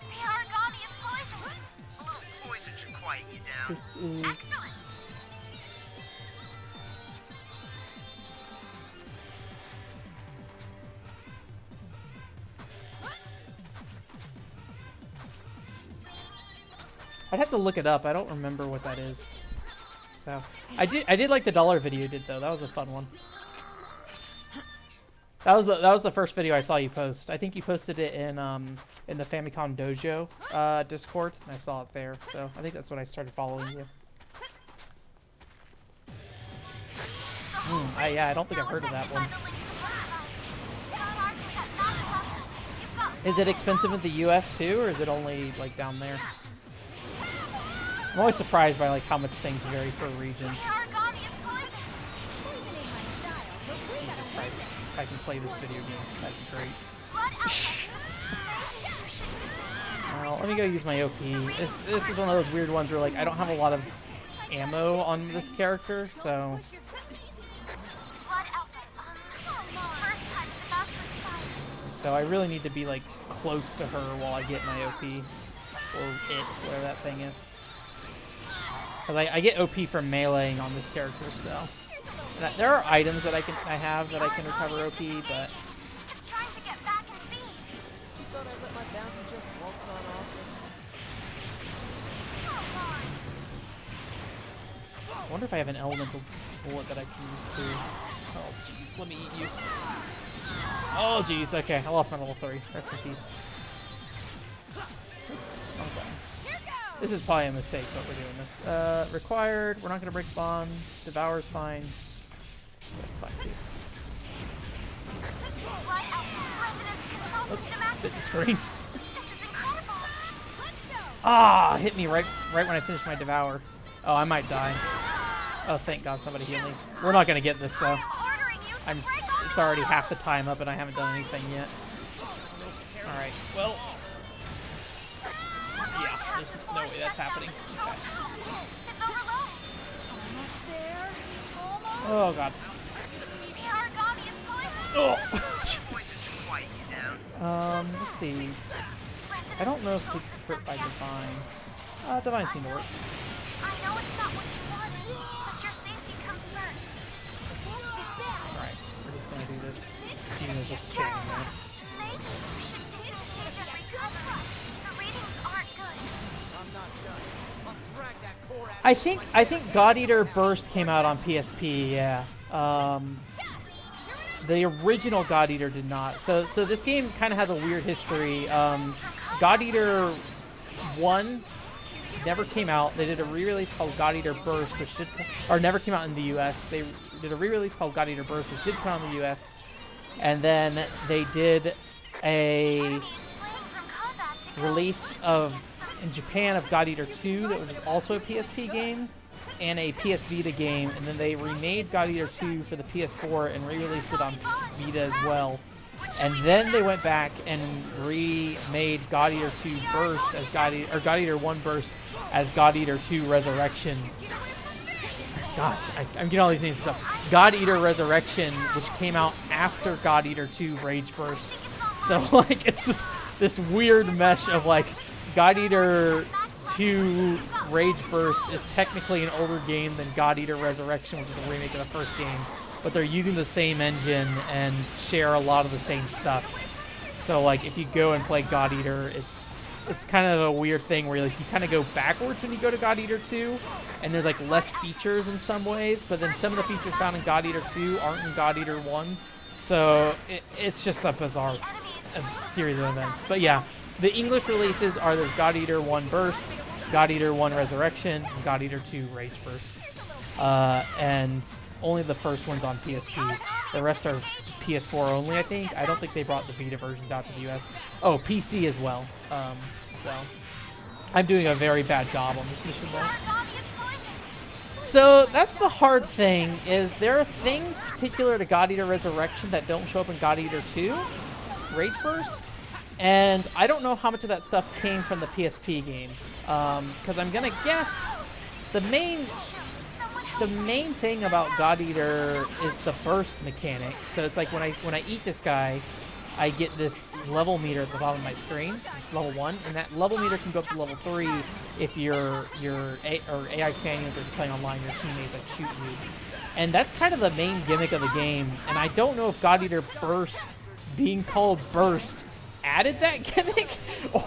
origami is poisoned. A little poison should quiet you down. This is... Excellent. I'd have to look it up. I don't remember what that is. So I did like the dollar video you did though. That was a fun one. That was the first video I saw you post. I think you posted it in the Famicom Dojo Discord, and I saw it there. So I think that's when I started following you. Yeah, I don't think I've heard of that one. Is it expensive in the U.S. too, or is it only like down there? I'm always surprised by like how much things vary per region. Jesus Christ! If I can play this video game, that'd be great. Well, let me go use my OP. This is one of those weird ones where like I don't have a lot of ammo on this character, so. So I really need to be like close to her while I get my OP, or it, whatever that thing is. Cause I get OP from meleeing on this character, so. And there are items that I have that I can recover OP, but. It's trying to get back and feed. You thought I'd let my bounty just waltz on off? I wonder if I have an elemental bullet that I can use too. Oh jeez, let me eat you. Oh jeez, okay, I lost my level 3. Rest in peace. Oops, wrong button. This is probably a mistake, but we're doing this. Required, we're not gonna break the bond. Devour's fine. That's fine too. Let's hit the screen. Ah, hit me right when I finish my Devour. Oh, I might die. Oh, thank God somebody healed me. We're not gonna get this though. It's already half the time up and I haven't done anything yet. Alright, well. Yeah, there's no way that's happening. Okay. Oh God. Oh. Let's see. I don't know if we crit by Divine. Divine seemed to work. I know it's not what you wanted, but your safety comes first. Alright, we're just gonna do this. Gina's just standing there. Maybe you should disengage and recover. The readings aren't good. I'm not done. I'll drag that core out. I think God Eater Burst came out on PSP, yeah. The original God Eater did not. So this game kind of has a weird history. God Eater 1 never came out. They did a re-release called God Eater Burst, which did, or never came out in the U.S. They did a re-release called God Eater Burst, which did come out in the U.S. And then they did a release in Japan of God Eater 2 that was also a PSP game and a PS Vita game, and then they remade God Eater 2 for the PS4 and re-released it on Vita as well. And then they went back and remade God Eater 2 Burst as God Eater 1 Burst as God Eater 2 Resurrection. Gosh, I'm getting all these names mixed up. God Eater Resurrection, which came out after God Eater 2 Rage Burst. So like it's this weird mesh of like God Eater 2 Rage Burst is technically an older game than God Eater Resurrection, which is a remake of the first game, but they're using the same engine and share a lot of the same stuff. So like if you go and play God Eater, it's kind of a weird thing where like you kind of go backwards when you go to God Eater 2, and there's like less features in some ways, but then some of the features found in God Eater 2 aren't in God Eater 1. So it's just a bizarre a series of events. But yeah, the English releases are there's God Eater 1 Burst, God Eater 1 Resurrection, and God Eater 2 Rage Burst. And only the first one's on PSP. The rest are PS4 only, I think. I don't think they brought the Vita versions out to the US. Oh, PC as well. So I'm doing a very bad job on this mission though. So that's the hard thing, is there are things particular to God Eater Resurrection that don't show up in God Eater 2, Rage Burst, and I don't know how much of that stuff came from the PSP game. Because I'm gonna guess the main thing about God Eater is the burst mechanic. So it's like when I eat this guy, I get this level meter at the bottom of my screen. It's level 1, and that level meter can go up to level 3 if your AI companions are playing online, your teammates that shoot you. And that's kind of the main gimmick of the game. And I don't know if God Eater Burst, being called Burst, added that gimmick,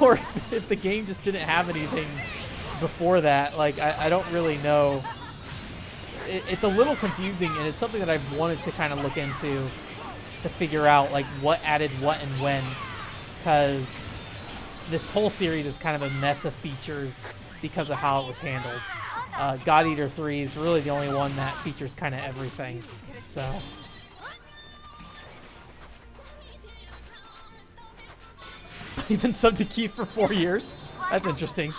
or if the game just didn't have anything before that. Like, I don't really know. It's a little confusing, and it's something that I've wanted to kind of look into to figure out like what added what and when, because this whole series is kind of a mess of features because of how it was handled. God Eater 3 is really the only one that features kind of everything. So you've been subbed to Keith for 4 years. That's interesting.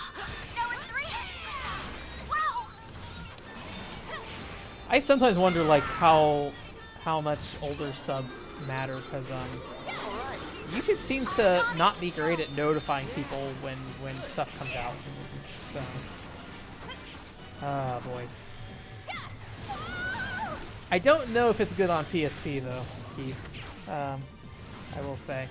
I sometimes wonder like how much older subs matter, because YouTube seems to not be great at notifying people when stuff comes out. So, oh boy. I don't know if it's good on PSP though, Keith. I will say.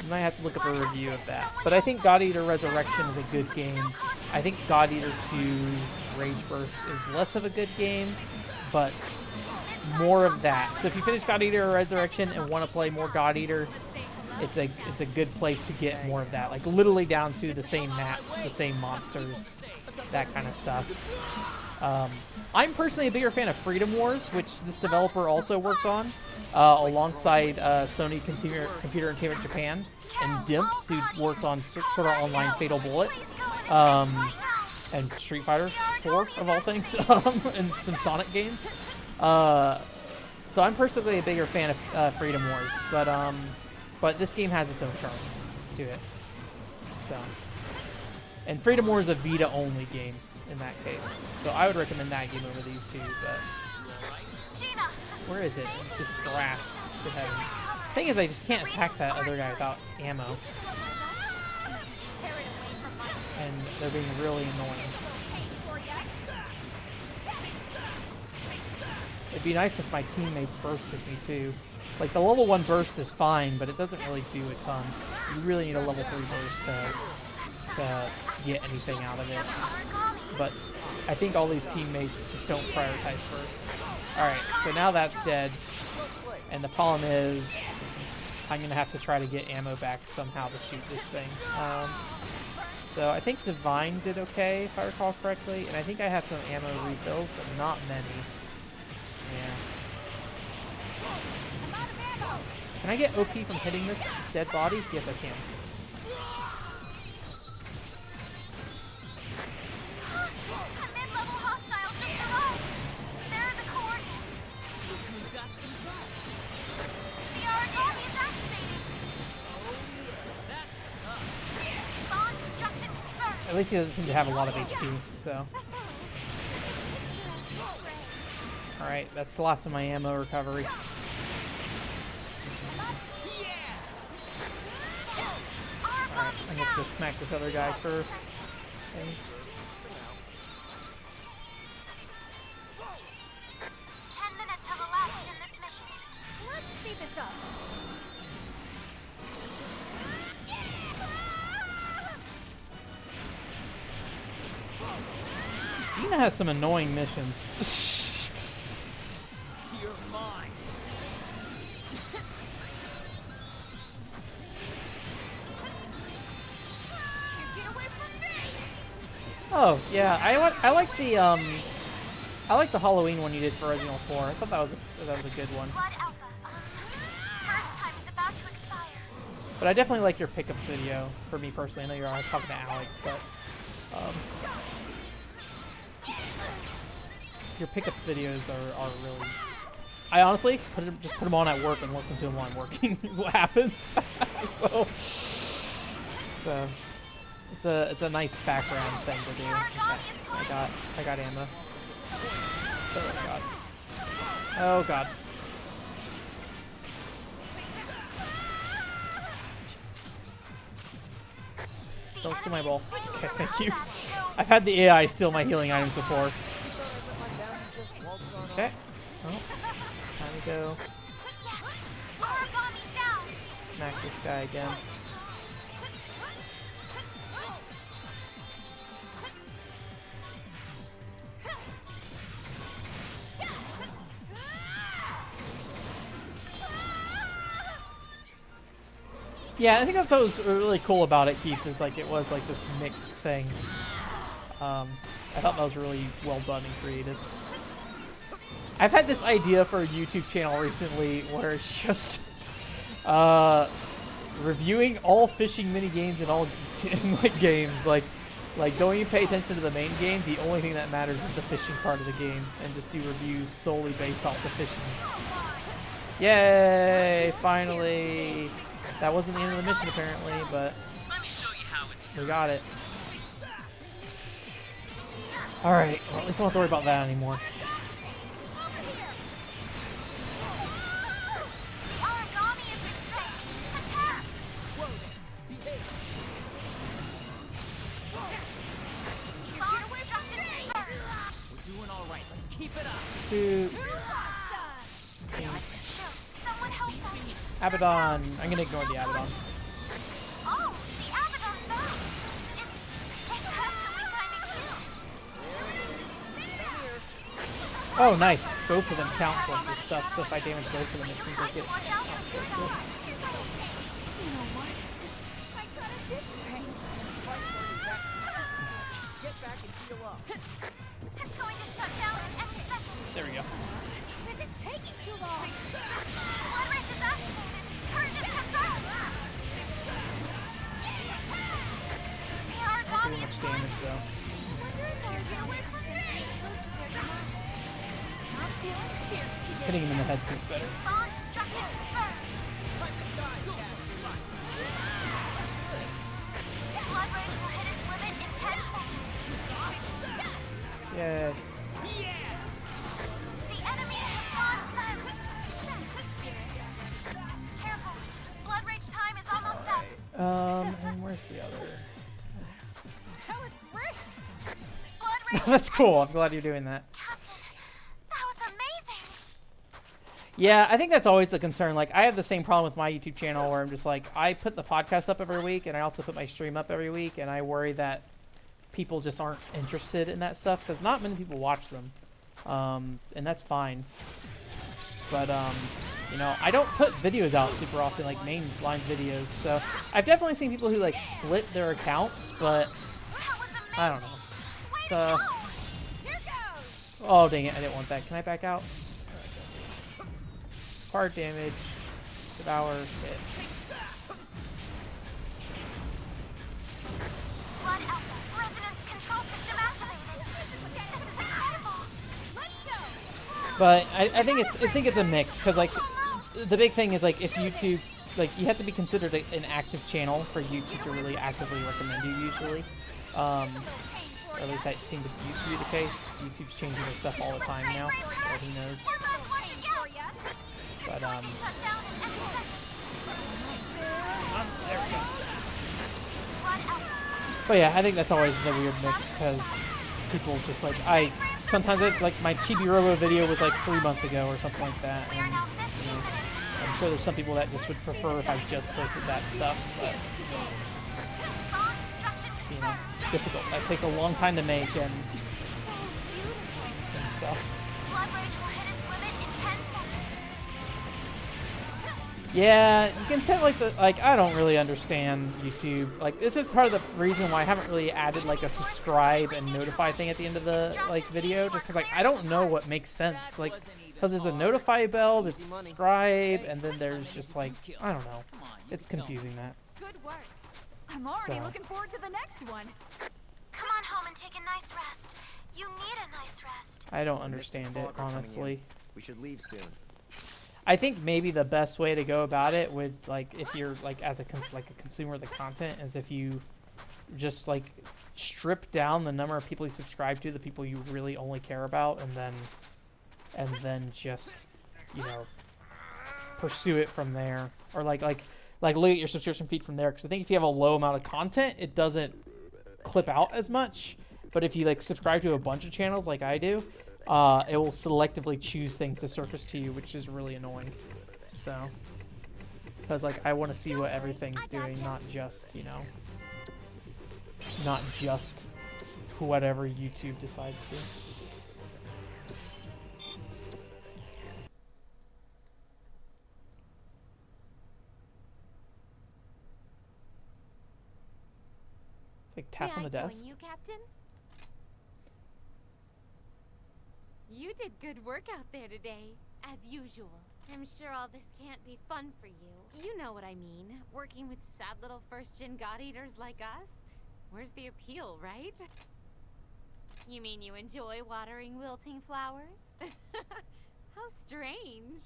You might have to look up a review of that. But I think God Eater Resurrection is a good game. I think God Eater 2 Rage Burst is less of a good game, but more of that. So if you finish God Eater Resurrection and want to play more God Eater, it's a good place to get more of that. Like literally down to the same maps, the same monsters, that kind of stuff. I'm personally a bigger fan of Freedom Wars, which this developer also worked on, alongside Sony Computer Entertainment Japan and Dimps, who worked on sort of online Fatal Bullet, and Street Fighter 4 of all things, and some Sonic games. So I'm personally a bigger fan of Freedom Wars, but this game has its own charms to it. So, and Freedom Wars is a Vita only game in that case, so I would recommend that game over these two. But where is it? This grass. Good heavens. Thing is, I just can't attack that other guy without ammo, and they're being really annoying. It'd be nice if my teammates bursted me too. Like the level 1 burst is fine, but it doesn't really do a ton. You really need a level 3 burst to get anything out of it. But I think all these teammates just don't prioritize bursts. Alright, so now that's dead. And the problem is I'm going to have to try to get ammo back somehow to shoot this thing. So I think Divine did okay, if I recall correctly. And I think I have some ammo refills, but not many. Yeah. Can I get OP from hitting this dead body? Yes, I can. A mid-level hostile just arrived. There are the coordinates. Look who's got some guts. The origami is activating. Oh yeah, that's tough. Bond destruction confirmed. At least he doesn't seem to have a lot of HP, so. Alright, that's the last of my ammo recovery. Alright, I'm gonna have to smack this other guy for things. 10 minutes have elapsed in this mission. Let's speed this up. Gina has some annoying missions. You're mine. Get away from me! Oh yeah, I like the Halloween one you did for Resident Evil 4. I thought that was a good one. Blood Alpha. But I definitely like your pickups video for me personally. I know you're talking to Alex, but your pickups videos are really. I honestly just put them on at work and listen to them while I'm working. Is what happens. So it's a nice background thing to do. Okay, I got ammo. Oh god. Oh god. Don't steal my ball. Okay, thank you. I've had the AI steal my healing items before. Okay. Oh. Time to go. Smack this guy again. Yeah, I think that's what was really cool about it, Keith, is like it was like this mixed thing. I thought that was really well done and creative. I've had this idea for a YouTube channel recently where it's just reviewing all fishing mini games and all like games. Like don't even pay attention to the main game. The only thing that matters is the fishing part of the game, and just do reviews solely based off the fishing. Yay! Finally. That wasn't the end of the mission apparently, but we got it. Alright, well, at least I don't have to worry about that anymore. We're doing all right. Let's keep it up. Abaddon. I'm gonna ignore the Abaddon. Oh, the Abaddon's back. It's actually kind of cute. Oh, nice. Both of them count towards this stuff, so if I damage both of them, it seems like it counts towards it. It's going to shut down in any second. There we go. This is taking too long. Blood Rage is activated. Purge is confirmed. The Not Origami doing is much damage though. Get away from me! I'm feeling fierce today. Hitting him in the head seems better. bond destruction confirmed. Blood Rage will hit its limit in 10 seconds. Yay. The enemy has gone silent. Careful. Blood Rage time is almost up. And where's the other? That was great! Blood Rage That's cool. I'm glad you're doing that. Captain, that was amazing. Yeah, I think that's always the concern. Like, I have the same problem with my YouTube channel where I'm just like, I put the podcast up every week, and I also put my stream up every week, and I worry that people just aren't interested in that stuff because not many people watch them, and that's fine. But you know, I don't put videos out super often, like mainline videos. So I've definitely seen people who like split their accounts, but That was amazing. I don't know. Way It's, to go. Here goes! oh dang it, I didn't want that. Can I back out? Hard damage, devour, hit. Blood Alpha. Resonance control system activated. This is incredible. Let's go! But I think it's a mix because like the big thing is like if YouTube like you have to be considered an active channel for YouTube to really actively recommend you usually. Or at least that seemed to used to be the case. YouTube's changing their stuff all the time now, so who knows. One last one to For get. ya. But Going to shut down in any second. there we go. Blood Alpha. But yeah, I think that's always a weird mix because people just like sometimes like my Chibi Robo video was like 3 months ago or something like that, We are and now 15 minutes into I'm sure there's some people that just would prefer if I just posted that stuff, but bond destruction it's, you know, confirmed. it's difficult. That takes a long time to make and stuff. Blood Rage will hit its limit in 10 seconds. Yeah, you can set like I don't really understand YouTube. Like this is part of the reason why I haven't really added like a subscribe and notify thing at the end of the like video, just because like I don't know what makes sense. Like Because there's a notify bell, there's subscribe, and then there's just like, I don't know. It's confusing, that. Good work. I'm already looking forward to the next one. Come on home and take a nice rest. You need a nice rest. I don't understand it, honestly. We should leave soon. I think maybe the best way to go about it would, like, if you're like as a consumer of the content, is if you just like strip down the number of people you subscribe to, the people you really only care about, and then just, you know, pursue it from there, or like look at your subscription feed from there. Because I think if you have a low amount of content, it doesn't clip out as much. But if you like subscribe to a bunch of channels like I do, it will selectively choose things to surface to you, which is really annoying. So, because like I want to see what everything's doing, not just, you know, not just whatever YouTube decides to. It's like tap on the desk. Join you, Captain? You did good work out there today, as usual. I'm sure all this can't be fun for you. You know what I mean. Working with sad little first-gen god-eaters like us? Where's the appeal, right? You mean you enjoy watering wilting flowers? How strange.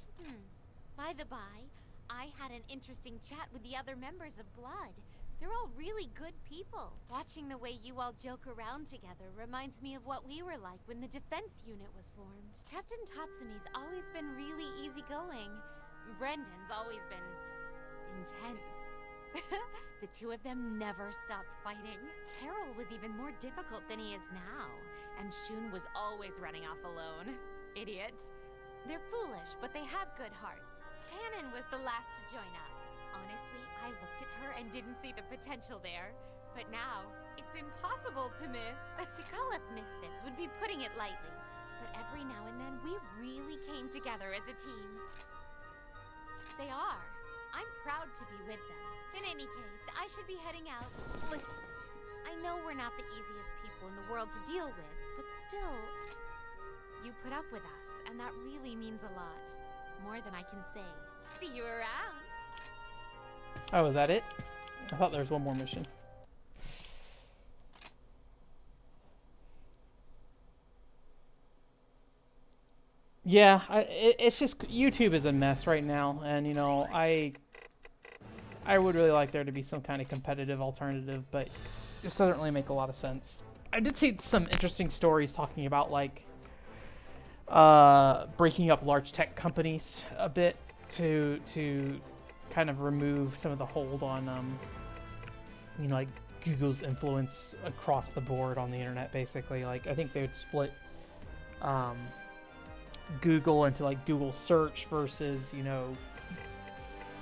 By the by, I had an interesting chat with the other members of Blood. They're all really good people. Watching the way you all joke around together reminds me of what we were like when the defense unit was formed. Captain Tatsumi's always been really easygoing. Brendan's always been intense. The two of them never stopped fighting. Carol was even more difficult than he is now, and Shun was always running off alone. Idiot. They're foolish, but they have good hearts. Cannon was the last to join up. Honestly, I looked at her and didn't see the potential there. But now, it's impossible to miss. To call us misfits would be putting it lightly. But every now and then, we really came together as a team. They are. I'm proud to be with them. In any case, I should be heading out. Listen, I know we're not the easiest people in the world to deal with, but still, you put up with us, and that really means a lot. More than I can say. See you around. Oh, is that it? I thought there was one more mission. Yeah, it's just YouTube is a mess right now, and you know, I would really like there to be some kind of competitive alternative, but it just doesn't really make a lot of sense. I did see some interesting stories talking about like breaking up large tech companies a bit to kind of remove some of the hold on you know, like Google's influence across the board on the internet. Basically, like I think they would split Google into like Google search versus, you know,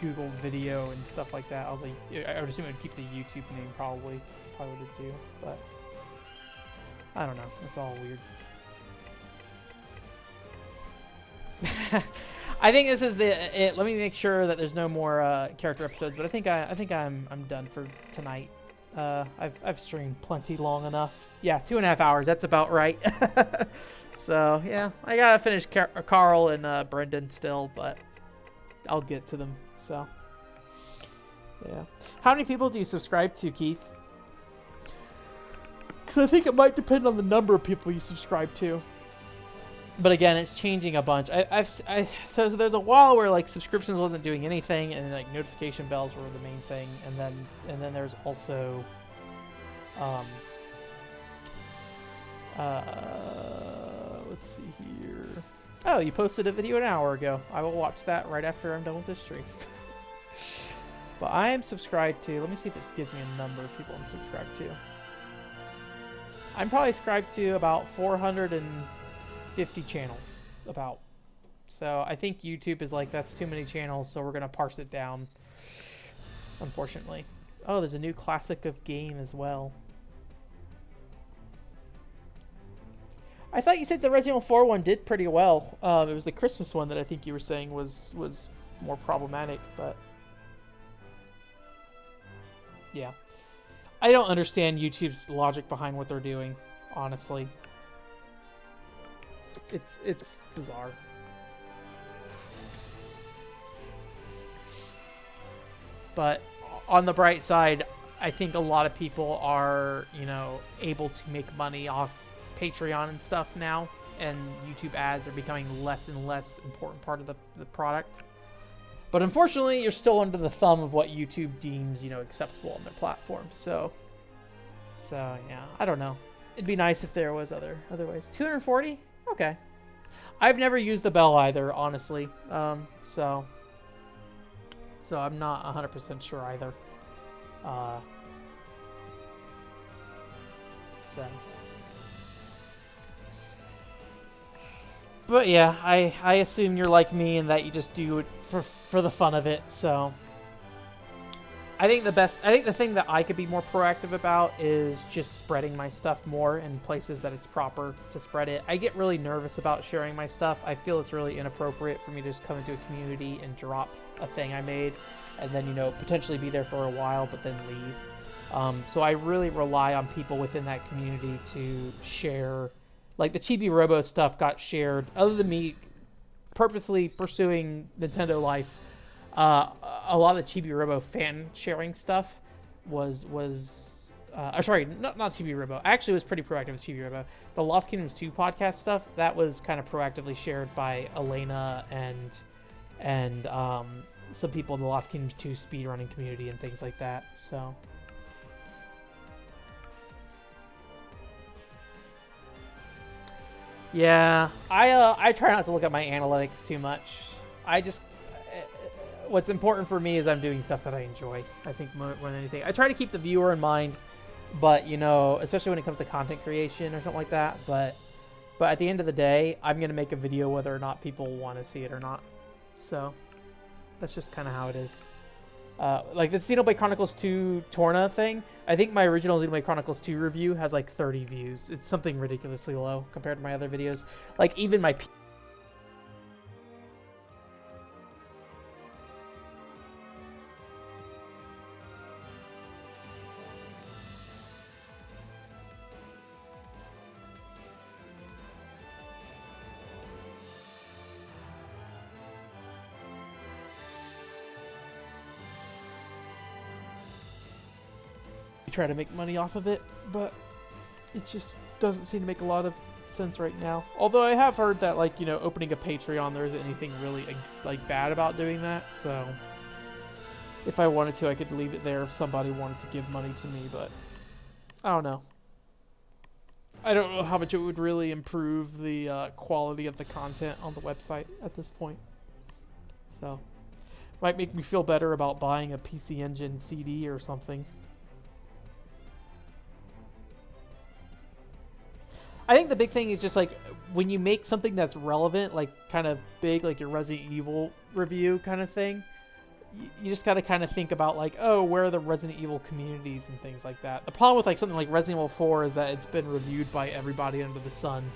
Google video and stuff like that. Although I would assume it would keep the YouTube name, probably would do, but I don't know, it's all weird. I think this is it. Let me make sure that there's no more character episodes, but I think I'm done for tonight. I've streamed plenty long enough. Yeah, 2.5 hours. That's about right. So yeah, I gotta finish Carl and Brendan still, but I'll get to them. So yeah, how many people do you subscribe to, Keith? Because I think it might depend on the number of people you subscribe to. But again, it's changing a bunch. So there's a while where like subscriptions wasn't doing anything, and like notification bells were the main thing, and then there's also let's see here. Oh, you posted a video an hour ago. I will watch that right after I'm done with this stream. But I am subscribed to. Let me see if it gives me a number of people I'm subscribed to. I'm probably subscribed to about 450 channels, about. So I think YouTube is like, that's too many channels, so we're gonna parse it down, unfortunately. Oh, there's a new classic of game as well. I thought you said the Resident Evil 4 one did pretty well. It was the Christmas one that I think you were saying was more problematic, but yeah. I don't understand YouTube's logic behind what they're doing, honestly. It's bizarre. But on the bright side, I think a lot of people are, you know, able to make money off Patreon and stuff now, and YouTube ads are becoming less and less important part of the product. But unfortunately, you're still under the thumb of what YouTube deems, you know, acceptable on their platform. So yeah, I don't know. It'd be nice if there was other ways. 240? Okay. I've never used the bell either, honestly. So I'm not 100% sure either. But yeah, I assume you're like me in that you just do it for the fun of it. So I think the thing that I could be more proactive about is just spreading my stuff more in places that it's proper to spread it. I get really nervous about sharing my stuff. I feel it's really inappropriate for me to just come into a community and drop a thing I made and then, you know, potentially be there for a while but then leave. So I really rely on people within that community to share. Like, the Chibi Robo stuff got shared. Other than me purposely pursuing Nintendo life, a lot of the Chibi Robo fan sharing stuff was sorry, not Chibi Robo. Actually, it was pretty proactive with Chibi Robo. The Lost Kingdoms 2 podcast stuff, that was kind of proactively shared by Elena and some people in the Lost Kingdoms 2 speedrunning community and things like that. So yeah, I try not to look at my analytics too much. What's important for me is I'm doing stuff that I enjoy. I think more than anything, I try to keep the viewer in mind, but, you know, especially when it comes to content creation or something like that. But at the end of the day, I'm gonna make a video whether or not people want to see it or not. So that's just kind of how it is. Like the Xenoblade Chronicles 2 Torna thing, I think my original Xenoblade Chronicles 2 review has like 30 views. It's something ridiculously low compared to my other videos. Like, even my try to make money off of it, but it just doesn't seem to make a lot of sense right now. Although I have heard that, like, you know, opening a Patreon, there isn't anything really like bad about doing that. So if I wanted to, I could leave it there if somebody wanted to give money to me, but I don't know. I don't know how much it would really improve the quality of the content on the website at this point. So might make me feel better about buying a PC Engine CD or something. I think the big thing is just, like, when you make something that's relevant, like, kind of big, like your Resident Evil review kind of thing, you just got to kind of think about, like, oh, where are the Resident Evil communities and things like that. The problem with, like, something like Resident Evil 4 is that it's been reviewed by everybody under the sun,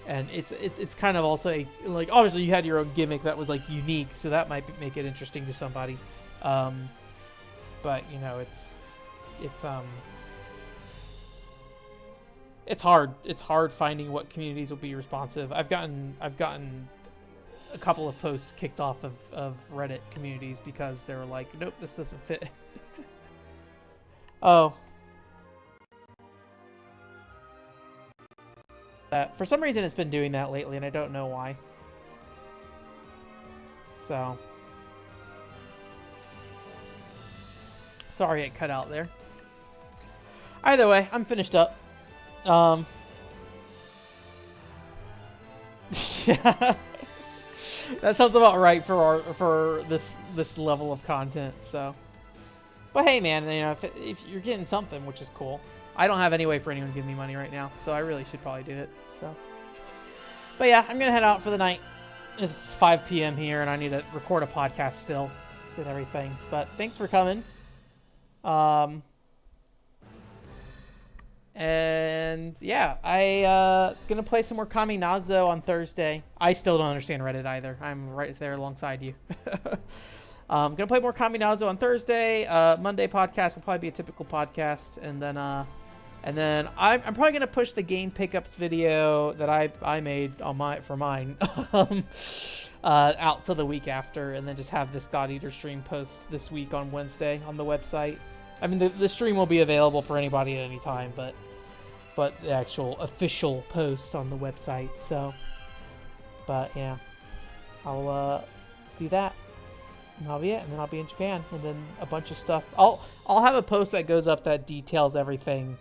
and it's kind of also like, obviously you had your own gimmick that was, like, unique, so that might make it interesting to somebody. But, you know, it's hard. It's hard finding what communities will be responsive. I've gotten a couple of posts kicked off of Reddit communities because they were like, nope, this doesn't fit. Oh. For some reason, it's been doing that lately, and I don't know why. So. Sorry it cut out there. Either way, I'm finished up. Yeah, that sounds about right for this level of content. So, but hey, man, you know, if you're getting something, which is cool. I don't have any way for anyone to give me money right now, so I really should probably do it. So, but yeah, I'm gonna head out for the night. It's 5 p.m. here, and I need to record a podcast still with everything. But thanks for coming. And yeah, gonna play some more Kami Nazo on Thursday. I still don't understand Reddit either. I'm right there alongside you. Gonna play more Kami Nazo on Thursday. Monday podcast will probably be a typical podcast, and then I'm probably gonna push the game pickups video that I made on for mine. out till the week after, and then just have this God Eater stream post this week on Wednesday on the website. I mean, the stream will be available for anybody at any time, but the actual official post on the website. So, but yeah, I'll do that, and that'll be it. And then I'll be in Japan, and then a bunch of stuff. I'll have a post that goes up that details everything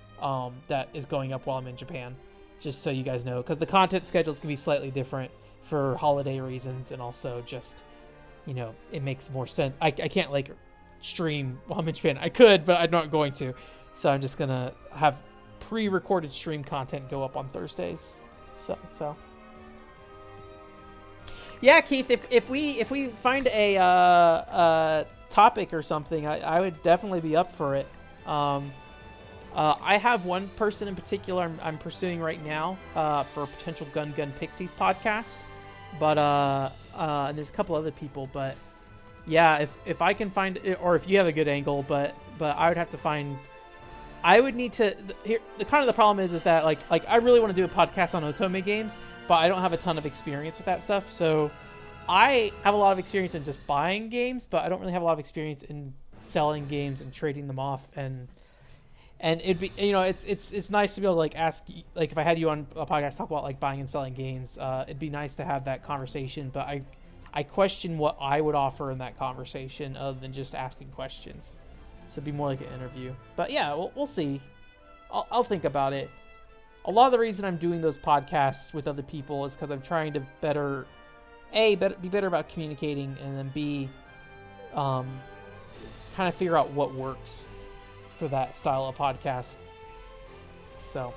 that is going up while I'm in Japan, just so you guys know, because the content schedules can be slightly different for holiday reasons, and also just, you know, it makes more sense. I can't like stream while I'm in Japan. I could, but I'm not going to. So I'm just gonna have pre-recorded stream content go up on Thursdays. So yeah, Keith, if we find a topic or something, I would definitely be up for it. I have one person in particular I'm pursuing right now for a potential Gun Pixies podcast, but and there's a couple other people, but yeah, if I can find it, or if you have a good angle, but I would have to find. I would need to. Here, the kind of the problem is that like I really want to do a podcast on Otome games, but I don't have a ton of experience with that stuff. So I have a lot of experience in just buying games, but I don't really have a lot of experience in selling games and trading them off. And it'd be, you know, it's nice to be able to like ask, like if I had you on a podcast talk about like buying and selling games, it'd be nice to have that conversation. But I question what I would offer in that conversation other than just asking questions. So it'd be more like an interview. But yeah, we'll see. I'll think about it. A lot of the reason I'm doing those podcasts with other people is because I'm trying to be better about communicating, and then B, kind of figure out what works for that style of podcast. So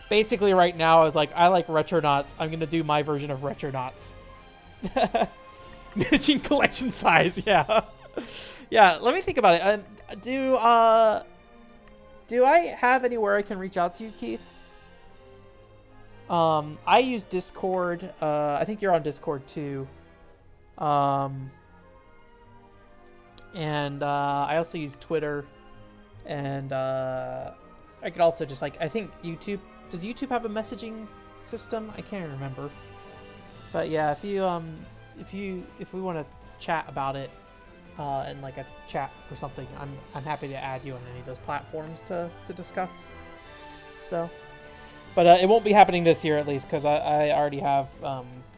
basically right now is like, I like Retronauts. I'm going to do my version of Retronauts. Managing collection size, yeah. Yeah, let me think about it. Do I have anywhere I can reach out to you, Keith? I use Discord. I think you're on Discord too. And I also use Twitter. And I could also just like, I think YouTube. Does YouTube have a messaging system? I can't remember. But yeah, if we want to chat about it in like a chat or something, I'm happy to add you on any of those platforms to discuss. So, but it won't be happening this year, at least, because I already have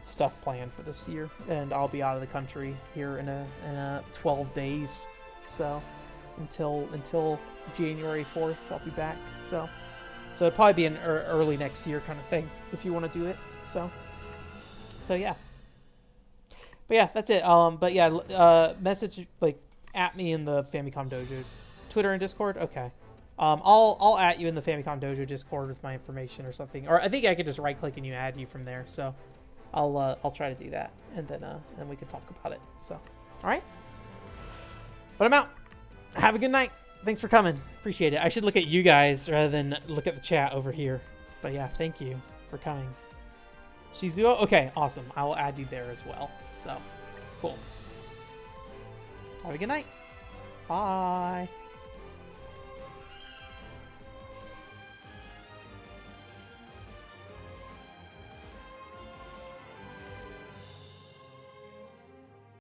stuff planned for this year, and I'll be out of the country here in a 12 days. So until January 4th, I'll be back. So it'd probably be an early next year kind of thing if you want to do it. So yeah. But yeah, that's it. But yeah, message like at me in the Famicom Dojo, Twitter and Discord. Okay. I'll at you in the Famicom Dojo Discord with my information or something. Or I think I could just right click and you add you from there. So I'll try to do that, and then we can talk about it. So, all right. But I'm out. Have a good night. Thanks for coming. Appreciate it. I should look at you guys rather than look at the chat over here. But yeah, thank you for coming. Shizuo? Okay, awesome. I will add you there as well. So, cool. Have a good night. Bye.